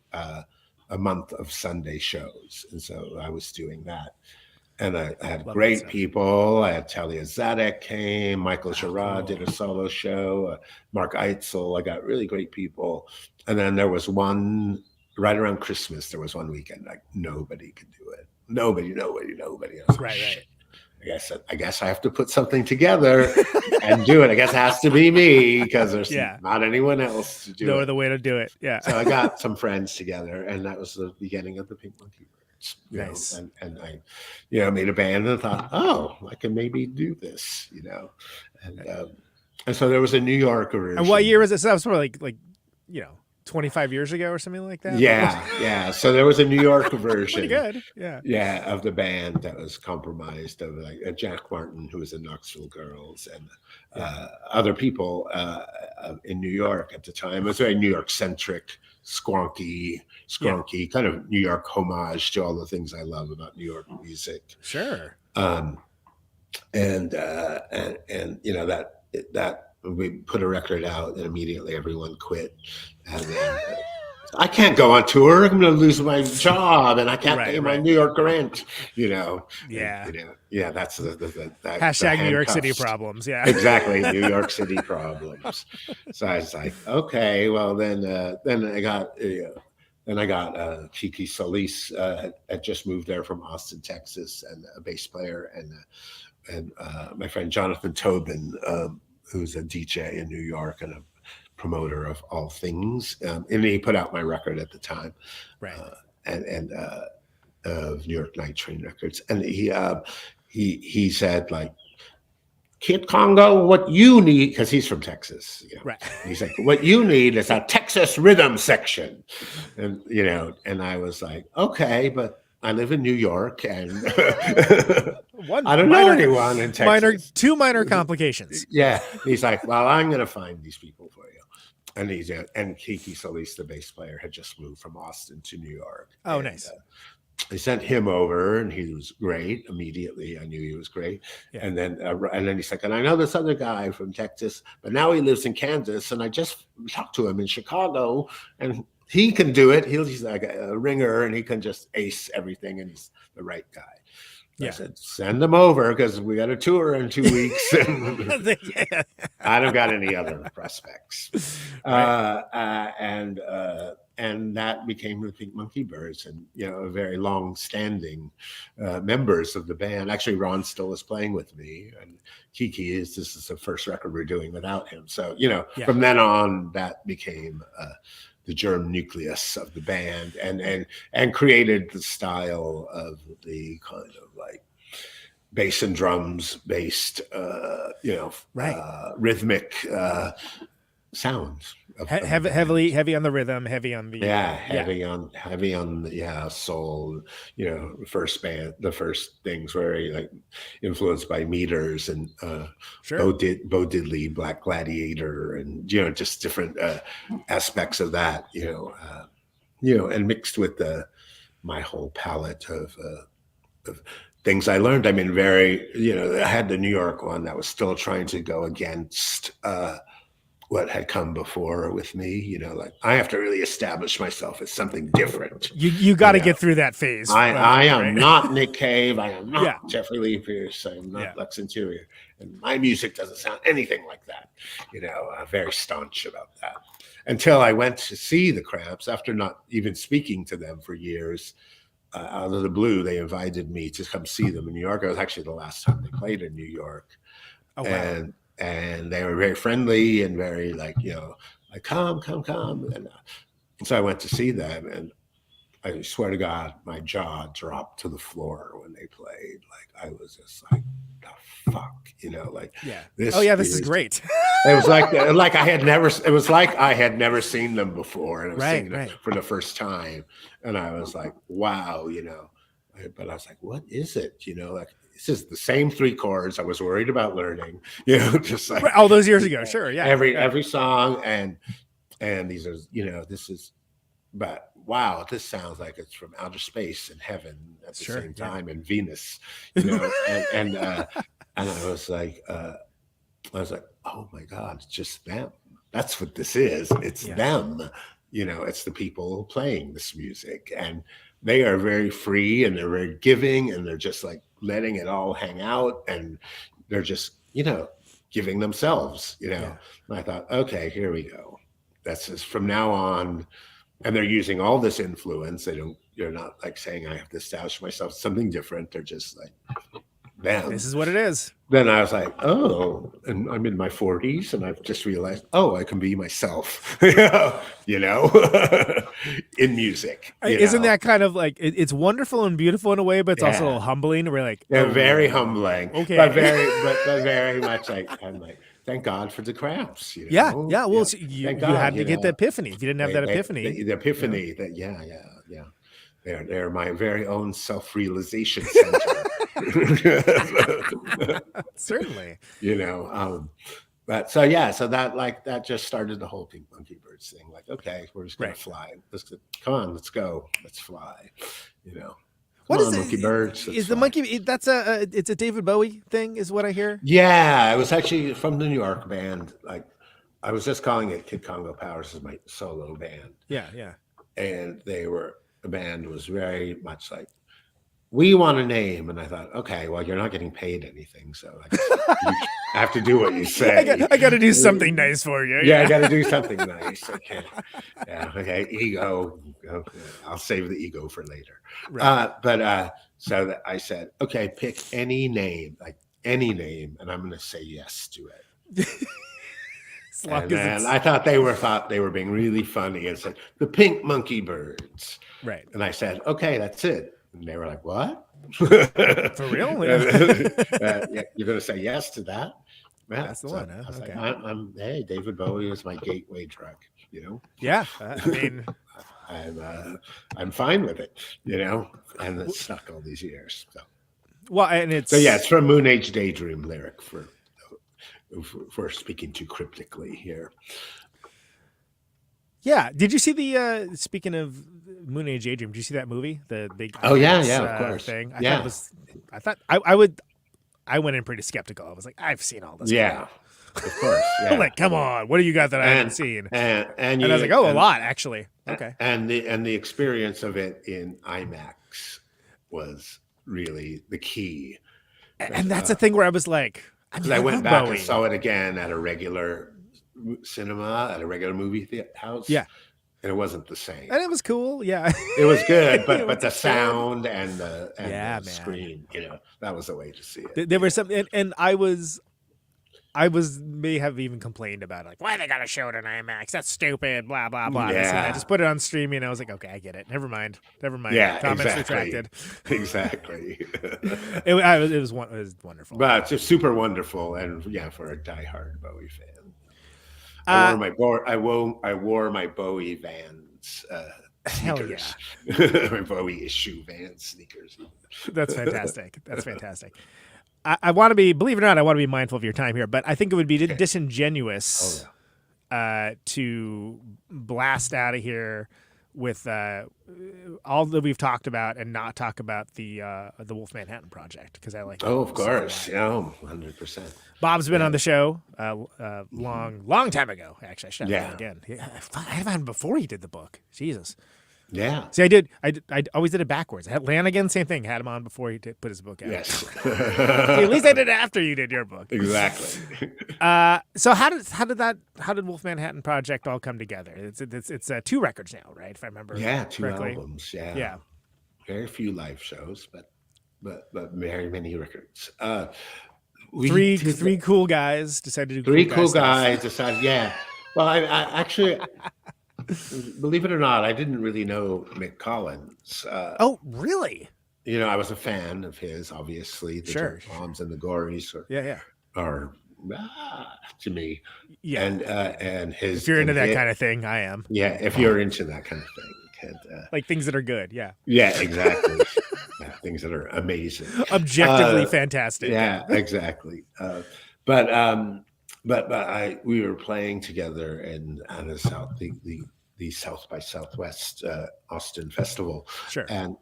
A month of Sunday shows, and so I was doing that, and I had great people. I had Talia Zadek came, Michael Girard did a solo show, Mark Eitzel. I got really great people, and then there was one right around Christmas. There was one weekend like nobody could do it. Nobody. I was like, right. I guess I have to put something together and do it. I guess it has to be me because there's not anyone else to do it. No other way to do it. Yeah. So I got some friends together, and that was the beginning of the Pink Monkey Birds. Nice. And I, made a band and thought, I can maybe do this, and so there was a New York version. And what year was it? So that was probably like 25 years ago or something like that? Yeah. So there was a New York version. Pretty good. Yeah, of the band that was compromised of like Jack Martin, who was in Knoxville Girls, and other people in New York at the time. It was very New York centric, squonky, kind of New York homage to all the things I love about New York music. Sure. and you know that we put a record out and immediately everyone quit, and then I can't go on tour. I'm going to lose my job, and I can't pay my New York rent. You know, Yeah. And, yeah. That's the Hashtag New York City handcuffs. problems. Yeah, Exactly, New York City problems. So I was like, okay, well then I got Kiki Solis had just moved there from Austin, Texas, and a bass player, and my friend Jonathan Tobin, who's a DJ in New York and a promoter of all things, and he put out my record at the time, right? And of New York Night Train Records, and he said like, Kid Congo, what you need, because he's from Texas, you know, right? He's like, what you need is a Texas rhythm section, and you know, and I was like, okay, but I live in New York, and I don't know anyone in Texas. Two minor complications. Yeah, he's like, well, I'm going to find these people for you, and Kiki Solis, the bass player, had just moved from Austin to New York. Oh, nice. I sent him over, and he was great. Immediately, I knew he was great. Yeah. And then he's like, and I know this other guy from Texas, but now he lives in Kansas, and I just talked to him in Chicago, and he can do it. He's like a ringer, and he can just ace everything, and he's the right guy. I said, send them over because we got a tour in 2 weeks. I don't got any other prospects. Right. And that became the Pink Monkey Birds, and you know, very long-standing members of the band. Actually, Ron still is playing with me, and Kiki this is the first record we're doing without him. So you know, from then on, that became the germ nucleus of the band, and created the style of the kind of like bass and drums based, rhythmic sounds. Heavy on the rhythm, heavy on the heavy on the soul. You know, the first things were like influenced by Meters and Bo Diddley, Black Gladiator, and you know, just different aspects of that. You know, and mixed with my whole palette of things I learned. I mean, I had the New York one that was still trying to go against what had come before with me. You know, like I have to really establish myself as something different. You got to get through that phase. I am not Nick Cave. I am not Jeffrey Lee Pierce. I am not Lex Interior. And my music doesn't sound anything like that. You know, I'm very staunch about that. Until I went to see the Cramps, after not even speaking to them for years. Out of the blue, they invited me to come see them in New York. It was actually the last time they played in New York. Oh, wow. And they were very friendly and very like, you know, like, come. And so I went to see them, and I swear to God, my jaw dropped to the floor when they played. Like, I was just like, the fuck, you know, like, this is great. It was like I had never seen them before. And I was seeing them for the first time. And I was like, wow, you know, but I was like, what is it? You know, like, this is the same 3 chords I was worried about learning, you know, just like all those years ago. Sure. Yeah. Every song. And these are, you know, but wow, this sounds like it's from outer space and heaven at the same time, and Venus, you know, and I was like, oh my God, it's just them. That's what this is. It's them, you know, it's the people playing this music, and they are very free, and they're very giving, and they're just like letting it all hang out, and they're just, you know, giving themselves, you know. And I thought, okay, here we go. That's just from now on. And they're using all this influence. You're not like saying I have to establish myself something different. They're just like, them. This is what it is. Then I was like, oh, and I'm in my 40s, and I've just realized, oh, I can be myself, you know, in music. Isn't that kind of like, it's wonderful and beautiful in a way, but it's also a little humbling. We're like, very humbling. Okay. But very much like, I'm like, thank God for the Cramps. You know? Yeah. Well, you had to get the epiphany. If you didn't have that epiphany. The epiphany that, yeah. They're my very own self-realization center. Certainly. You know, but so that just started the whole Pink Monkey Birds thing. Like, okay, we're just gonna fly. Come on, let's go. Let's fly. You know. What is Monkey it? Birds. Is the monkey? That's it's a David Bowie thing, is what I hear. Yeah, it was actually from the New York band. Like, I was just calling it Kid Congo Powers as my solo band. Yeah. And the band was very much like, we want a name. And I thought, okay, well, you're not getting paid anything, so I guess you have to do what you say. I got to do something nice for you. Yeah, I got to do something nice. Okay. Yeah. Okay. Ego. Okay. I'll save the ego for later. Right. So that I said, okay, pick any name, and I'm going to say yes to it. And then I thought they were being really funny and said the Pink Monkey Birds. Right. And I said, okay, that's it. And they were like, what? For real? Yeah, you're going to say yes to that? Yeah, that's the one. Huh? I was Okay. like, hey, David Bowie is my gateway drug, Yeah. I mean, I'm fine with it, and it's stuck all these years. So. Well, and it's it's from Moon Age Daydream lyric for speaking too cryptically here. Yeah. Did you see the speaking of Moon Age Daydream? Did you see that movie? The big of course thing. I went in pretty skeptical. I was like, I've seen all this. Yeah, of course. Yeah. Like, come on, what do you got that I haven't seen? And I was like, a lot actually. Okay. And the experience of it in IMAX was really the key. And that's the thing where I was like, I went back and saw it again at a regular cinema, at a regular movie house. Yeah. And it wasn't the same. And it was cool. Yeah. It was good, but the sound and the screen, that was the way to see it. There was some, and I may have even complained about it, like, why they gotta show it in IMAX? That's stupid. Blah blah blah. Yeah. So I just put it on streaming. And I was like, okay, I get it. Never mind. Yeah, Comments exactly. retracted. Exactly. It was wonderful. But it's just super wonderful, and for a diehard Bowie fan. I wore my Bowie Vans sneakers. Hell yeah. My Bowie issue Vans sneakers. That's fantastic. That's fantastic. I want to be, believe it or not, I want to be mindful of your time here, but I think it would be disingenuous to blast out of here with all that we've talked about and not talk about the Wolfmanhattan Project, because I like. Oh, of course, 100%. Bob's been on the show long time ago. Actually, I should have him again. I have him before he did the book. Jesus. Yeah. See, I always did it backwards. I had Lanigan, same thing. Had him on before he put his book out. Yes. See, at least I did it after you did your book. Exactly. So how did Wolfmanhattan Project all come together? It's 2 records now, right? If I remember. Yeah, 2 correctly. albums. Yeah. Yeah. Very few live shows, but very many records. Three cool guys decided to do three cool guys decided. Yeah. Well, I actually. Believe it or not, I didn't really know Mick Collins. Oh, really? I was a fan of his, obviously. The Bombs and the Gories are to me. Yeah. And his. If you're into that kind of thing, I am. Yeah, if you're into that kind of thing. Like things that are good, yeah. Yeah, exactly. Things that are amazing. Objectively fantastic. Yeah, exactly. But we were playing together in the South by Southwest Austin Festival. Sure. And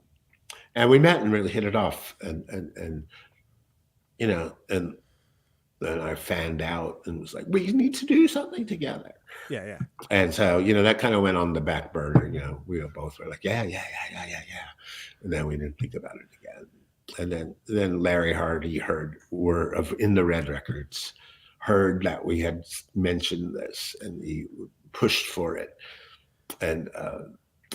we met and really hit it off, and then I fanned out and was like, we need to do something together. Yeah. And so, that kind of went on the back burner. We both were like, yeah. And then we didn't think about it again. And then Larry Hardy in the Red Records, heard that we had mentioned this, and he pushed for it. And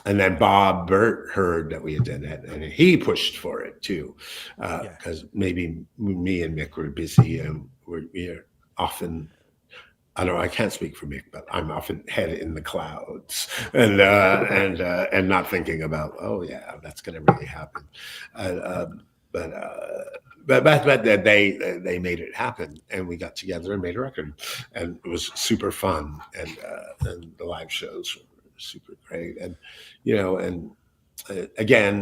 then Bert heard that we had done it, and he pushed for it too, because maybe me and Mick were busy, and we're often, I don't know, I can't speak for Mick, but I'm often head in the clouds and not thinking about, oh yeah, that's going to really happen. But they made it happen, and we got together and made a record, and it was super fun, and the live shows were super great, and again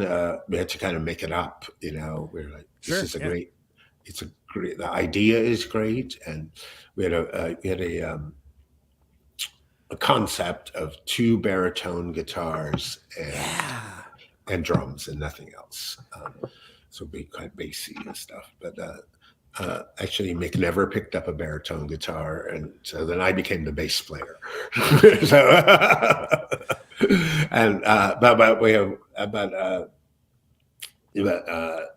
we had to kind of make it up. We're like, this is great. The idea is great, and we had a concept of 2 baritone guitars and drums and nothing else. So be quite bassy and stuff. But actually, Mick never picked up a baritone guitar, and so then I became the bass player. And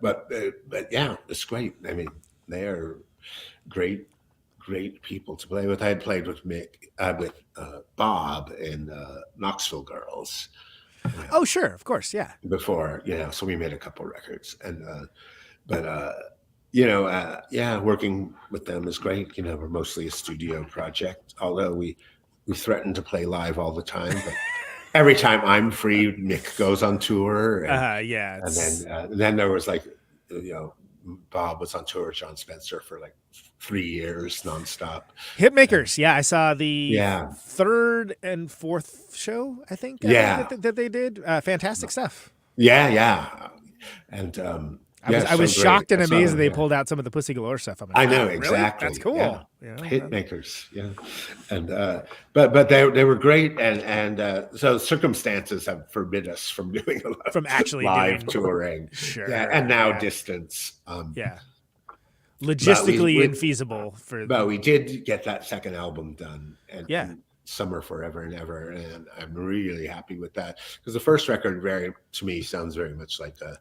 but yeah, it's great. I mean, they are great people to play with. I had played with Mick, with Bob in Knoxville Girls. Oh, sure, of course, yeah. Before, so we made a couple records, and working with them is great. We're mostly a studio project, although we threaten to play live all the time, but every time I'm free, Mick goes on tour. And then there was Bob was on tour with John Spencer for 3 years nonstop. Hitmakers, I saw the third and fourth show, I think. That they did. Fantastic stuff. Yeah. And I was shocked and amazed that they pulled out some of the Pussy Galore stuff. I know, exactly. That's cool. Yeah. Hitmakers, and but they were great, and so circumstances have forbid us from doing a lot from actually live touring. Sure. And now distance. Logistically infeasible for. But we did get that second album done, and Summer Forever and Ever, and I'm really happy with that, because the first record to me sounds very much like a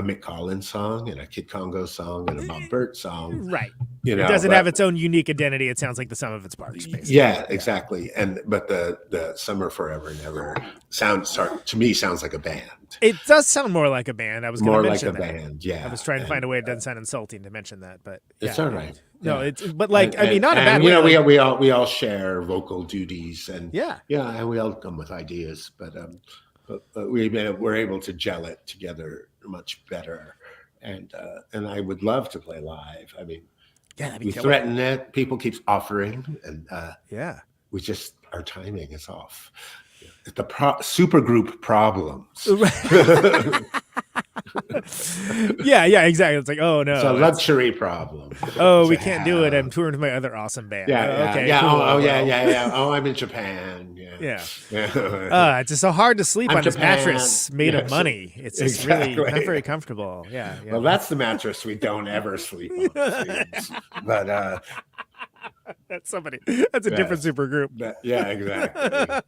Mick Collins song and a Kid Congo song and a Bob Bert song. Right. It doesn't have its own unique identity. It sounds like the sum of its parts, basically. Yeah, exactly. But the Summer Forever and Ever sounds like a band. It does sound more like a band. I was going to mention that. More like a band, yeah. I was trying to find a way it doesn't sound insulting to mention that, but it's all right. No, it's not a bad way. We all share vocal duties, and and we all come with ideas, but we're able to gel it together much better, and I would love to play live. I mean, we threaten it. People keep offering, and we just, our timing is off. The super group problems. Exactly. It's like, oh no, it's a luxury problem. Oh, we can't do it. I'm touring with my other awesome band. Oh, I'm in Japan. It's just so hard to sleep on this mattress made of money. It's just really not very comfortable. Yeah. Well, that's the mattress we don't ever sleep on. But that's somebody. That's a different super group. Exactly.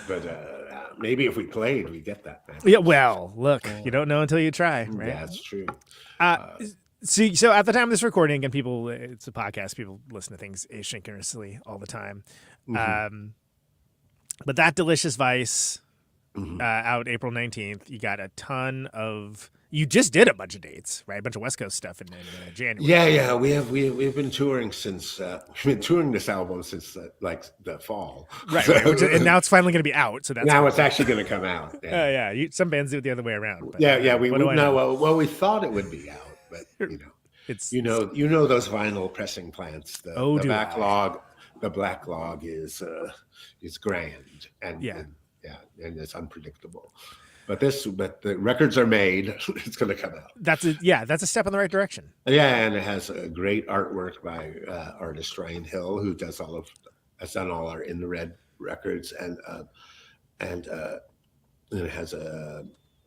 But maybe if we played, we get that. Yeah. Well, look, you don't know until you try, right? Yeah, that's true. So at the time of this recording, and people, it's a podcast. People listen to things asynchronously all the time. Mm-hmm. But that Delicious Vice, out April 19th. You got a ton of. You just did a bunch of dates, right? A bunch of West Coast stuff in January. Yeah. We've been touring since we've been touring this album since the fall, right? And now it's finally going to be out. So that's now it's actually going to come out. Some bands do it the other way around. But, we would know. Well, we thought it would be out, but it's those vinyl pressing plants. The backlog. The backlog is grand and it's unpredictable. But the records are made. It's going to come out. That's a step in the right direction. Yeah, and it has a great artwork by artist Ryan Hill, who has done all our In the Red records, and it has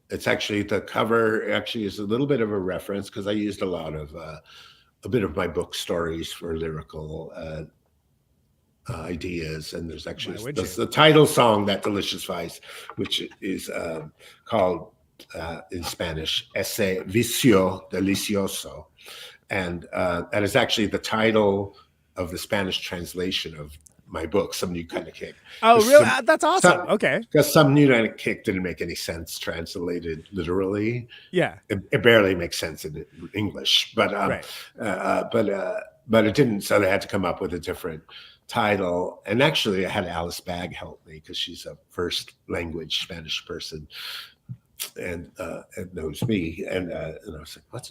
it's actually, the cover actually is a little bit of a reference, because I used a bit of my book stories for lyrical ideas, and there's actually the title song, That Delicious Vice, which is called in Spanish Ese Vicio Delicioso, and that is actually the title of the Spanish translation of my book, Some New Kind of Kick. Oh, really? That's awesome. Okay. Because Some New Kind of Kick didn't make any sense translated literally. Yeah. It barely makes sense in English, but it didn't, so they had to come up with a different title. And actually I had Alice Bagg help me, because she's a first language Spanish person and knows me, and I was like, what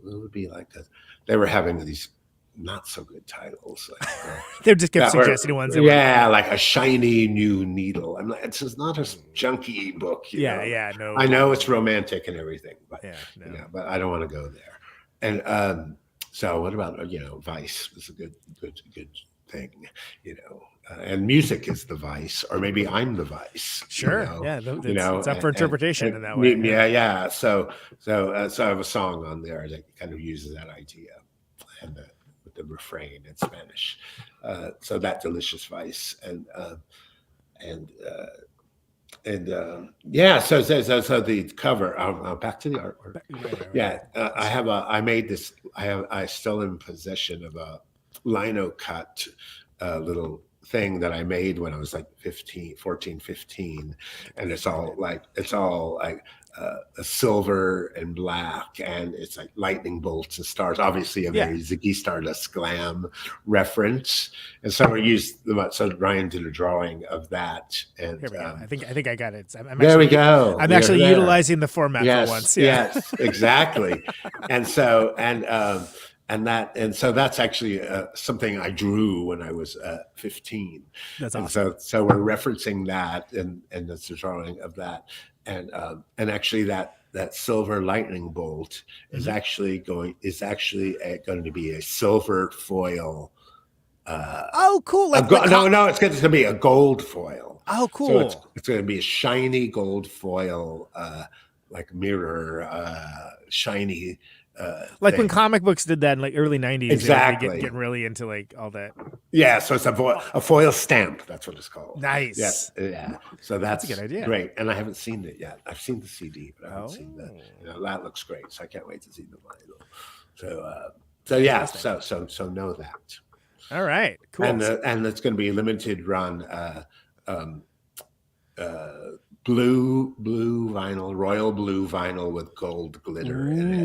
would it be like that? They were having these not so good titles, they just kept suggesting ones like A Shiny New Needle. I'm like, it's not a junky book, no, I know it's romantic and everything, but but I don't want to go there. And so what about Vice was a good thing, and music is the vice, or maybe I'm the vice. Sure. Yeah. It's up for interpretation in that way. Yeah. So I have a song on there that kind of uses that idea, and with the refrain in Spanish. So that delicious vice, so the cover. Back to the artwork. Right. I made this. I still in possession of a lino cut little thing that I made when I was like 14, 15, and it's all like a silver and black, and it's like lightning bolts and stars, obviously a very Ziggy Stardust Glam reference. And so Ryan did a drawing of that, and here we go. I think I got it. We go. I'm actually utilizing the format for once. Yes, exactly. And so that's actually something I drew when I was 15. That's awesome. So we're referencing that, and that's a drawing of that, and actually that silver lightning bolt is actually going to be a silver foil. Cool! No, it's going to be a gold foil. Oh, cool! So it's going to be a shiny gold foil, like mirror, shiny. Like when comic books did that in like early 90s. Exactly. They getting really into like all that. Yeah, so it's a foil stamp. That's what it's called. Nice. Yes. Yeah. So that's a good idea. Great. And I haven't seen it yet. I've seen the CD, but I haven't seen that looks great. So I can't wait to see the vinyl. So yeah. So know that. All right. Cool. And it's going to be a limited run. Blue vinyl, royal blue vinyl with gold glitter in it.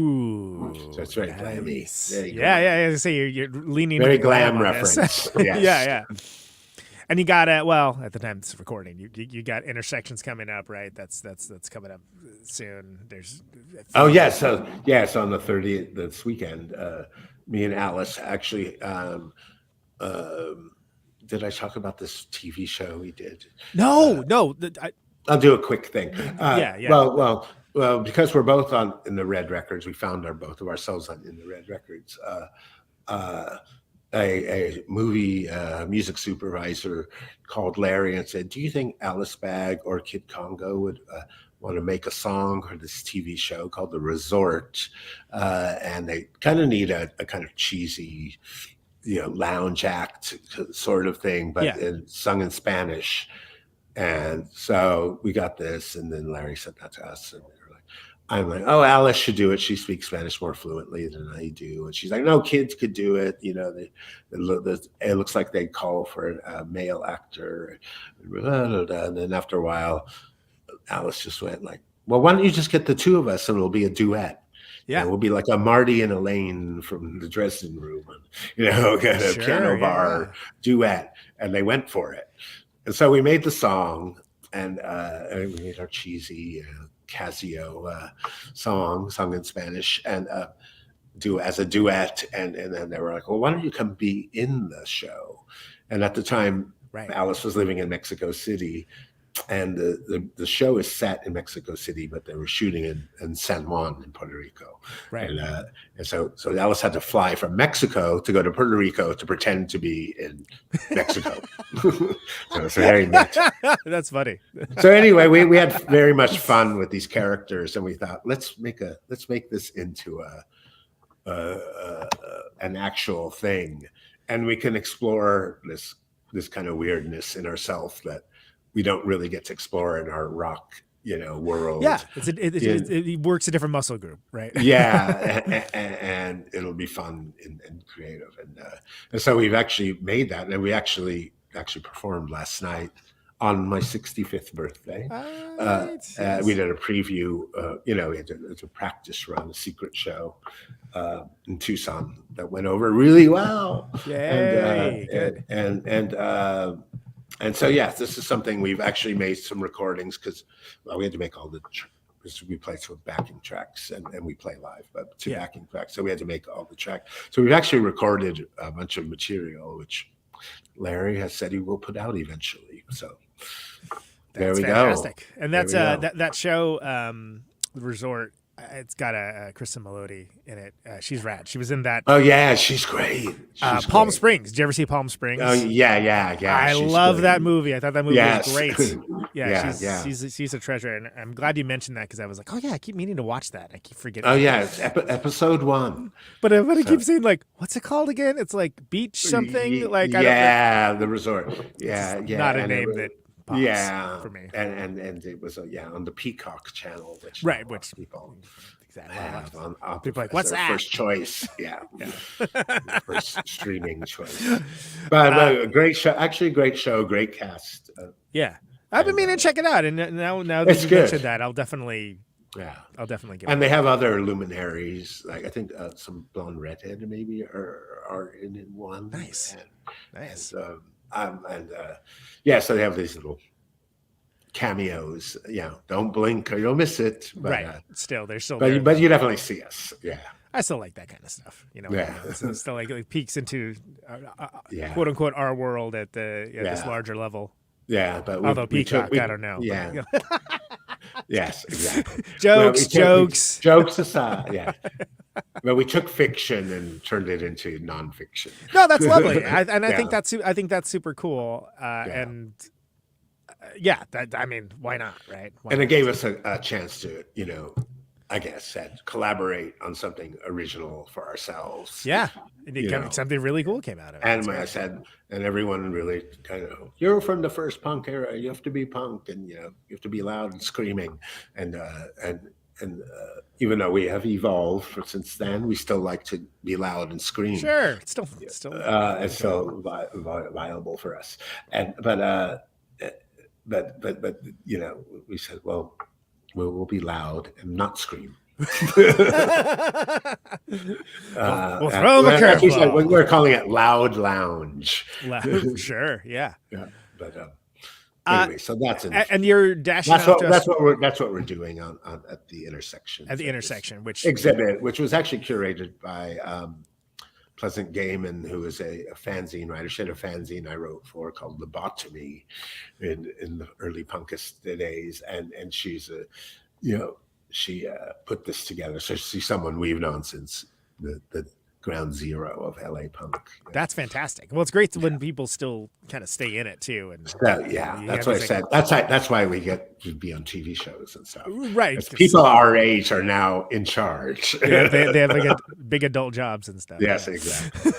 So it's very glammy. Yeah. I say you're leaning very glam reference. Yes. Yeah. And you got at the time this recording, you got Intersections coming up, right? That's coming up soon. There's So on the 30th this weekend, me and Alice actually did I talk about this TV show we did? No. I'll do a quick thing. Yeah. Well, because we're both in the Red Records, we found both of ourselves in the Red Records. A movie music supervisor called Larry and said, "Do you think Alice Bag or Kid Congo would want to make a song for this TV show called The Resort?" And they kind of need a kind of cheesy, lounge act sort of thing, but sung in Spanish. And so we got this, and then Larry sent that to us, and I'm like, "Oh, Alice should do it. She speaks Spanish more fluently than I do." And she's like, "No, kids could do it. It looks like they call for a male actor." And then after a while, Alice just went like, "Well, why don't you just get the two of us, and it'll be a duet." Yeah, we'll be like a Marty and Elaine from the Dresden Room, kind of piano bar duet. And they went for it. And so we made the song, and we made our cheesy Casio song sung in Spanish, and do as a duet. And then they were like, "Well, why don't you come be in the show?" And at the time, Alice was living in Mexico City, and the show is set in Mexico City, but they were shooting in San Juan in Puerto Rico. Right. And so Alice had to fly from Mexico to go to Puerto Rico to pretend to be in Mexico. So it's very neat. That's funny. So anyway, we had very much fun with these characters, and we thought, let's make this into an actual thing, and we can explore this kind of weirdness in ourselves that we don't really get to explore in our rock, world. Yeah, it works a different muscle group, right? Yeah, and it'll be fun and creative, and so we've actually made that, and we actually performed last night on my 65th birthday. We did a preview. It's a practice run, a secret show in Tucson that went over really well. Yay! And so, yes, this is something we've actually made some recordings because we had to make all we play some backing tracks and we play live, but two backing tracks. So we had to make all the tracks. So we've actually recorded a bunch of material, which Larry has said he will put out eventually. So there we fantastic. go. And that's that show, The Resort, It's got a Kristen Melody in it. She's rad. She was in that. Oh yeah, she's great. Palm Springs. Did you ever see Palm Springs? Oh yeah. I love that movie. I thought that movie was great. Yeah, she's a treasure, and I'm glad you mentioned that because I was like, oh yeah, I keep meaning to watch that. I keep forgetting. Oh yeah, it's episode 1. But I keep saying like, what's it called again? It's like Beach something. Like the resort. Yeah. Not a name that pops for me. And it was on the Peacock channel, which people have on people like, what's that? First choice, first streaming choice. But a great show, actually, great show, great cast. I've been meaning to check it out, and now that you mentioned that, I'll definitely give. And they have other luminaries, like I think some blonde redhead maybe are in one. Nice. So they have these little cameos. Don't blink or you'll miss it. But, they're still. But you definitely see us. Yeah. I still like that kind of stuff. It's still like peeks into quote unquote our world at this larger level. Yeah, but although Peacock, I don't know. Yeah. Yes, exactly. Jokes aside. But we took fiction and turned it into nonfiction. No, that's lovely, I think that's super cool. And why not, right? It gave us a chance to, I guess, collaborate on something original for ourselves. Yeah, something really cool came out of it. And when I said, and everyone really kind of, you're from the first punk era. You have to be punk, and you have to be loud and screaming, and even though we have evolved since then, we still like to be loud and scream. Sure, it's still viable for us. But we said, well, we'll be loud and not scream. We'll throw them a curveball. We're calling it Loud Lounge. Sure, yeah. But anyway, so that's and you're dashing. That's what we're doing on at the intersection. At the intersection, which was actually curated by Pleasant Gaiman, who is a fanzine writer. She had a fanzine I wrote for called Lobotomy in the early punkist days, and she's she put this together. So she's someone we've known since the ground zero of LA punk. That's fantastic. Well, it's great when people still kind of stay in it too. And that's what I said. That's why we get to be on TV shows and stuff. Right. People our age are now in charge. They have like big adult jobs and stuff. Yes, exactly.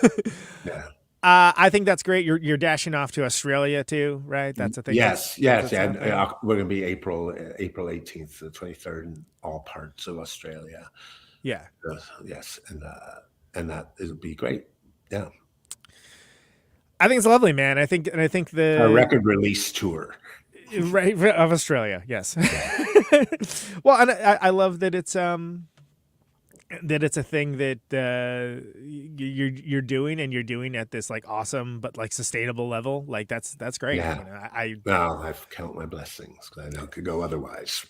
I think that's great. You're dashing off to Australia too, right? That's a thing. Yes. And we're going to be April 18th to the 23rd in all parts of Australia. Yeah. Yes, and that it'll be great. Yeah. I think it's lovely, man. I think the record release tour. Right, of Australia. Yes. Well, and I love that it's a thing that you're doing, and you're doing at this like awesome but like sustainable level. Like that's great. Yeah. I count my blessings because I know it could go otherwise.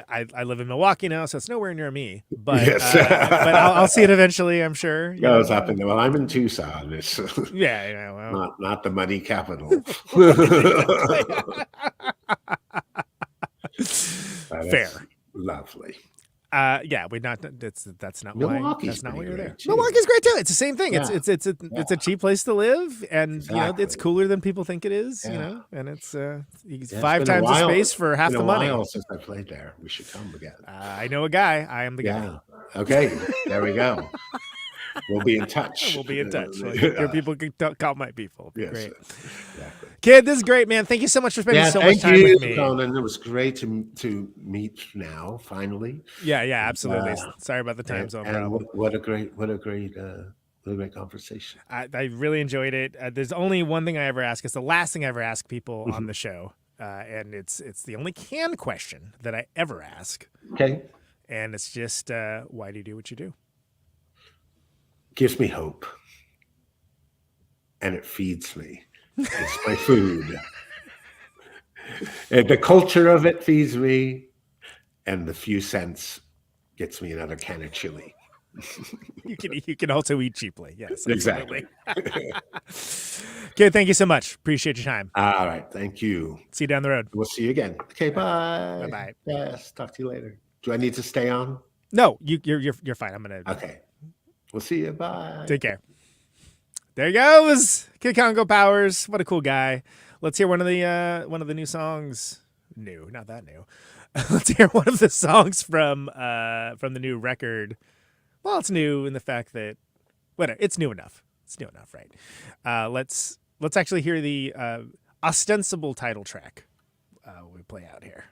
I live in Milwaukee now, so it's nowhere near me. But but I'll see it eventually, I'm sure. Goes up and well, I'm in Tucson. It's not the money capital. Fair. Lovely. That's not Milwaukee's why you're there. Too. Milwaukee's great too. It's the same thing. Yeah. It's a cheap place to live, and Exactly. it's cooler than people think it is. Yeah. And it's 5 been times the space for half the money. While since I played there, we should come again. I know a guy. I am the guy. Yeah. Okay. There we go. We'll be in touch. Your people can call my people. Yes, great. Exactly. Kid, this is great, man. Thank you so much for spending so much time with me. Conan. It was great to meet now, finally. Yeah, absolutely. Sorry about the time zone problem. What a great conversation. I really enjoyed it. There's only one thing I ever ask. It's the last thing I ever ask people on the show, and it's the only canned question that I ever ask. Okay. And it's just, why do you do what you do? Gives me hope, and it feeds me. It's my food. And the culture of it feeds me, and the few cents gets me another can of chili. You can also eat cheaply. Yes, exactly. Okay, thank you so much. Appreciate your time. All right, thank you. See you down the road. We'll see you again. Okay, bye. Bye. Yes, talk to you later. Do I need to stay on? No, you're fine. I'm gonna. Okay. We'll see you. Bye. Take care. There he goes, Kid Congo Powers. What a cool guy. Let's hear one of the new songs. New, not that new. Let's hear one of the songs from the new record. Well, it's new in the fact that whatever, it's new enough. It's new enough, right? Let's actually hear the ostensible title track we play out here.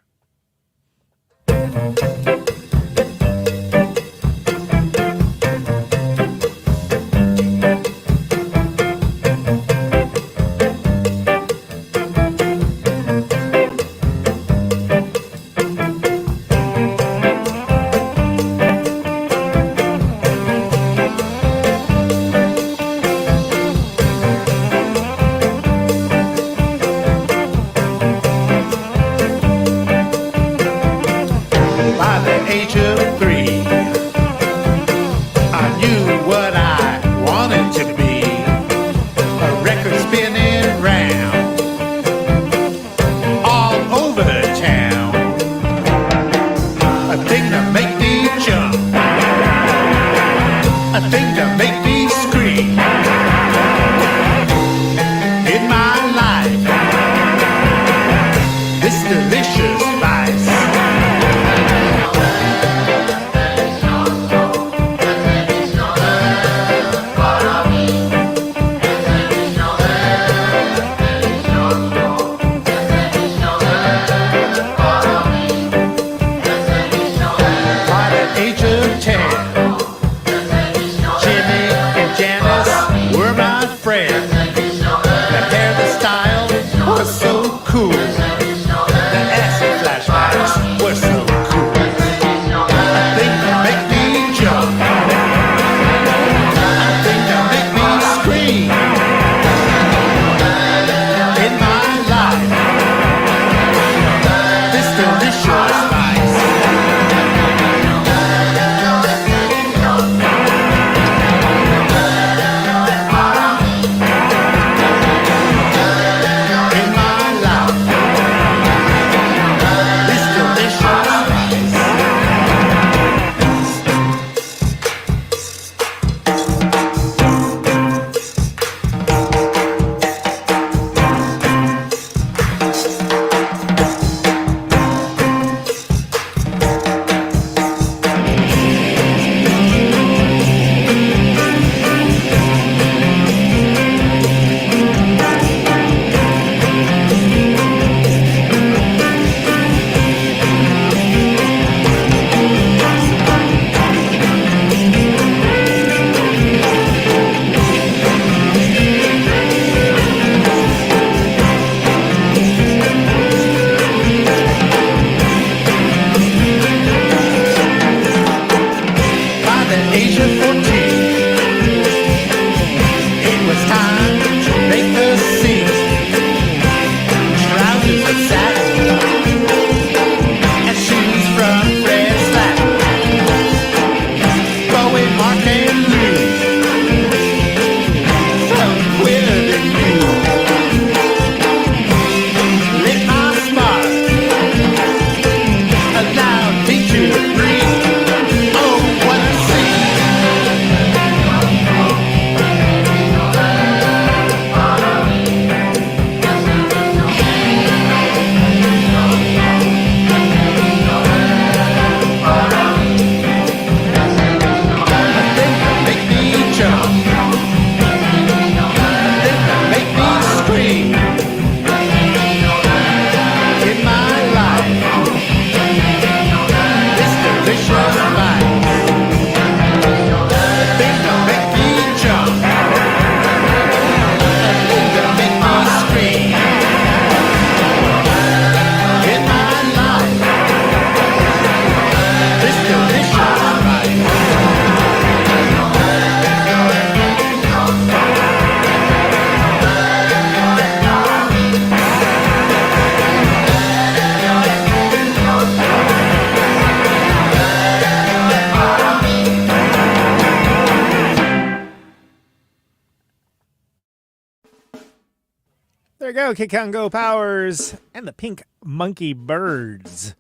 There you go, Kid Congo Powers and the Pink Monkey Birds.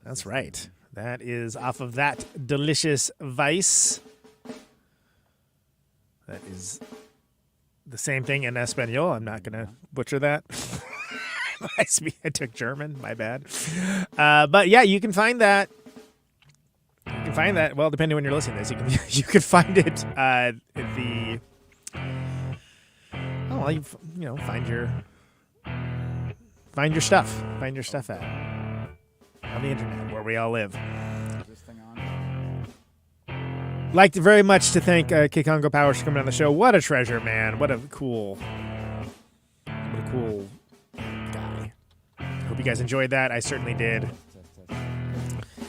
That's right. That is off of that delicious Vice. That is the same thing in Espanol. I'm not going to butcher that. I took German. My bad. But yeah, you can find that. You can find that. Well, depending on when you're listening to this, you can find it at the. Oh, well, you know, find your stuff. Find your stuff at on the internet where we all live. Like to very much to thank Congo Powers for coming on the show. What a treasure, man! What a cool guy. Hope you guys enjoyed that. I certainly did.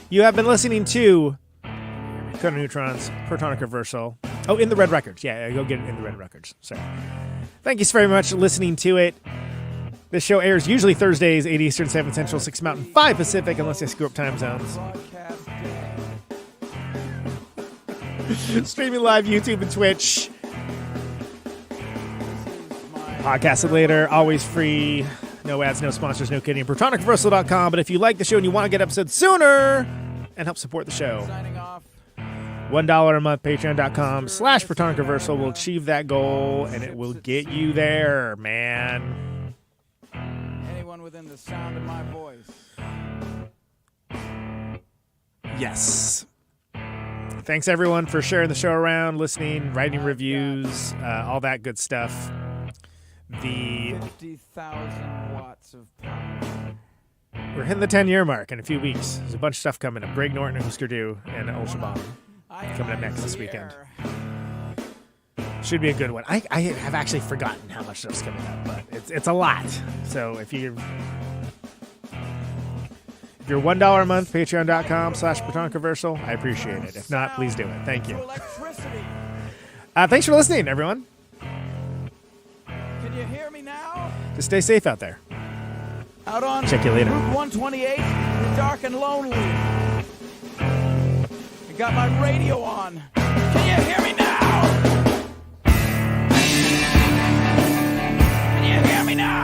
You have been listening to Conan Neutron's Protonic Reversal. Oh, in the Red Records. Yeah, go get it in the Red Records. Sorry. Thank you so very much for listening to it. This show airs usually Thursdays, 8 Eastern, 7 Central, 6 Mountain, 5 Pacific, unless I screw up time zones. Streaming live, YouTube and Twitch. Podcasted later, always free. No ads, no sponsors, no kidding. ProtonicReversal.com. But if you like the show and you want to get episodes sooner and help support the show, $1 a month, patreon.com/Protonic Reversal will achieve that goal, and it will get you there, man. Anyone within the sound of my voice. Yes. Thanks, everyone, for sharing the show around, listening, writing reviews, all that good stuff. 50,000 watts of power. We're hitting the 10-year mark in a few weeks. There's a bunch of stuff coming up. Greg Norton and Husker Du and Ultra Bomb coming up next this weekend. Should be a good one. I have actually forgotten how much stuff's coming up, but it's a lot. So if you're $1 a month, patreon.com/Protonic Reversal, I appreciate it. If not, please do it. Thank you. Thanks for listening, everyone. Can you hear me now? Just stay safe out there. Out on Check you later. Route 128, you're dark and lonely. I got my radio on. Can you hear me now? Can you hear me now?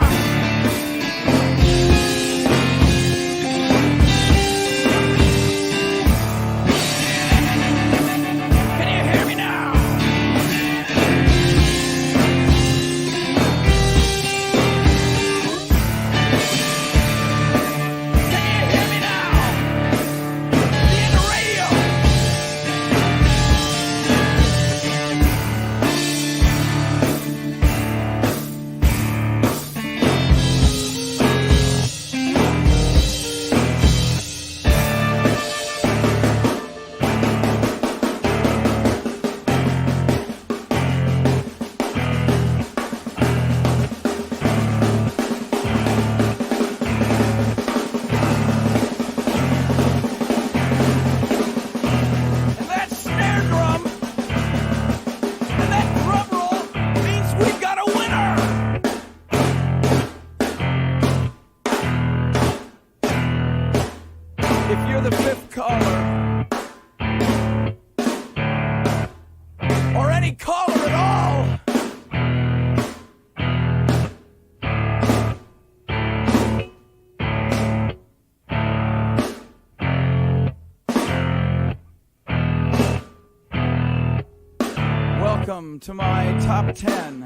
Welcome to my top 10.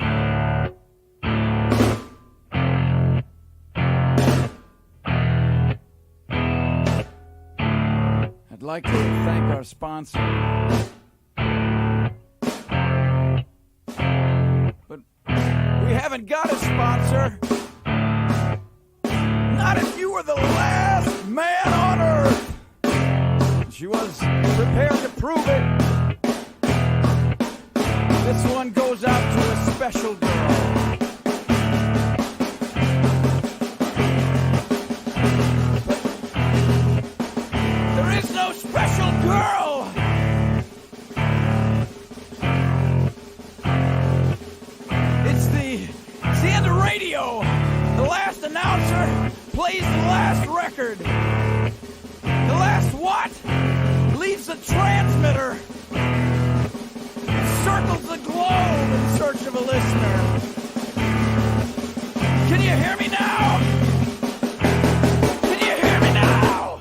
I'd like to thank our sponsor. But we haven't got a sponsor. Not if you were the last man on Earth. She was prepared to prove it. This one goes out to a special girl. But there is no special girl. It's the end of radio. The last announcer plays the last record. The last what? Leaves the transmitter. Circles the globe in search of a listener. Can you hear me now? Can you hear me now?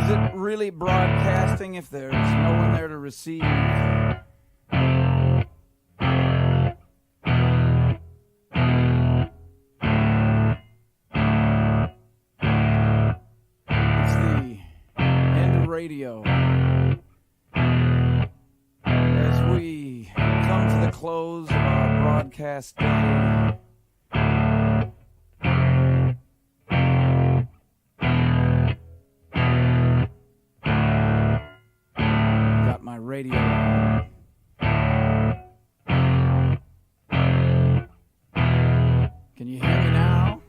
Is it really broadcasting if there's no one there to receive? It's the end of radio. As we come to the close of our broadcast day, got my radio on. Can you hear me now?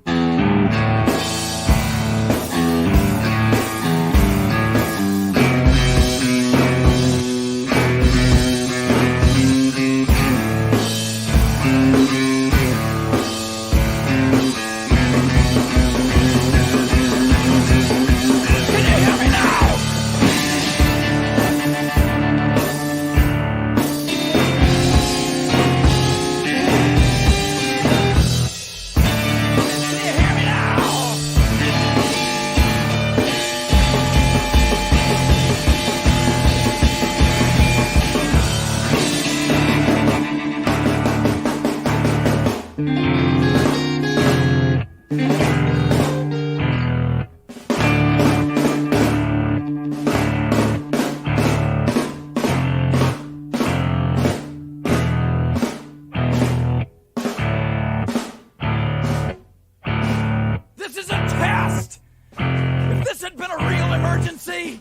This is a test! If this had been a real emergency,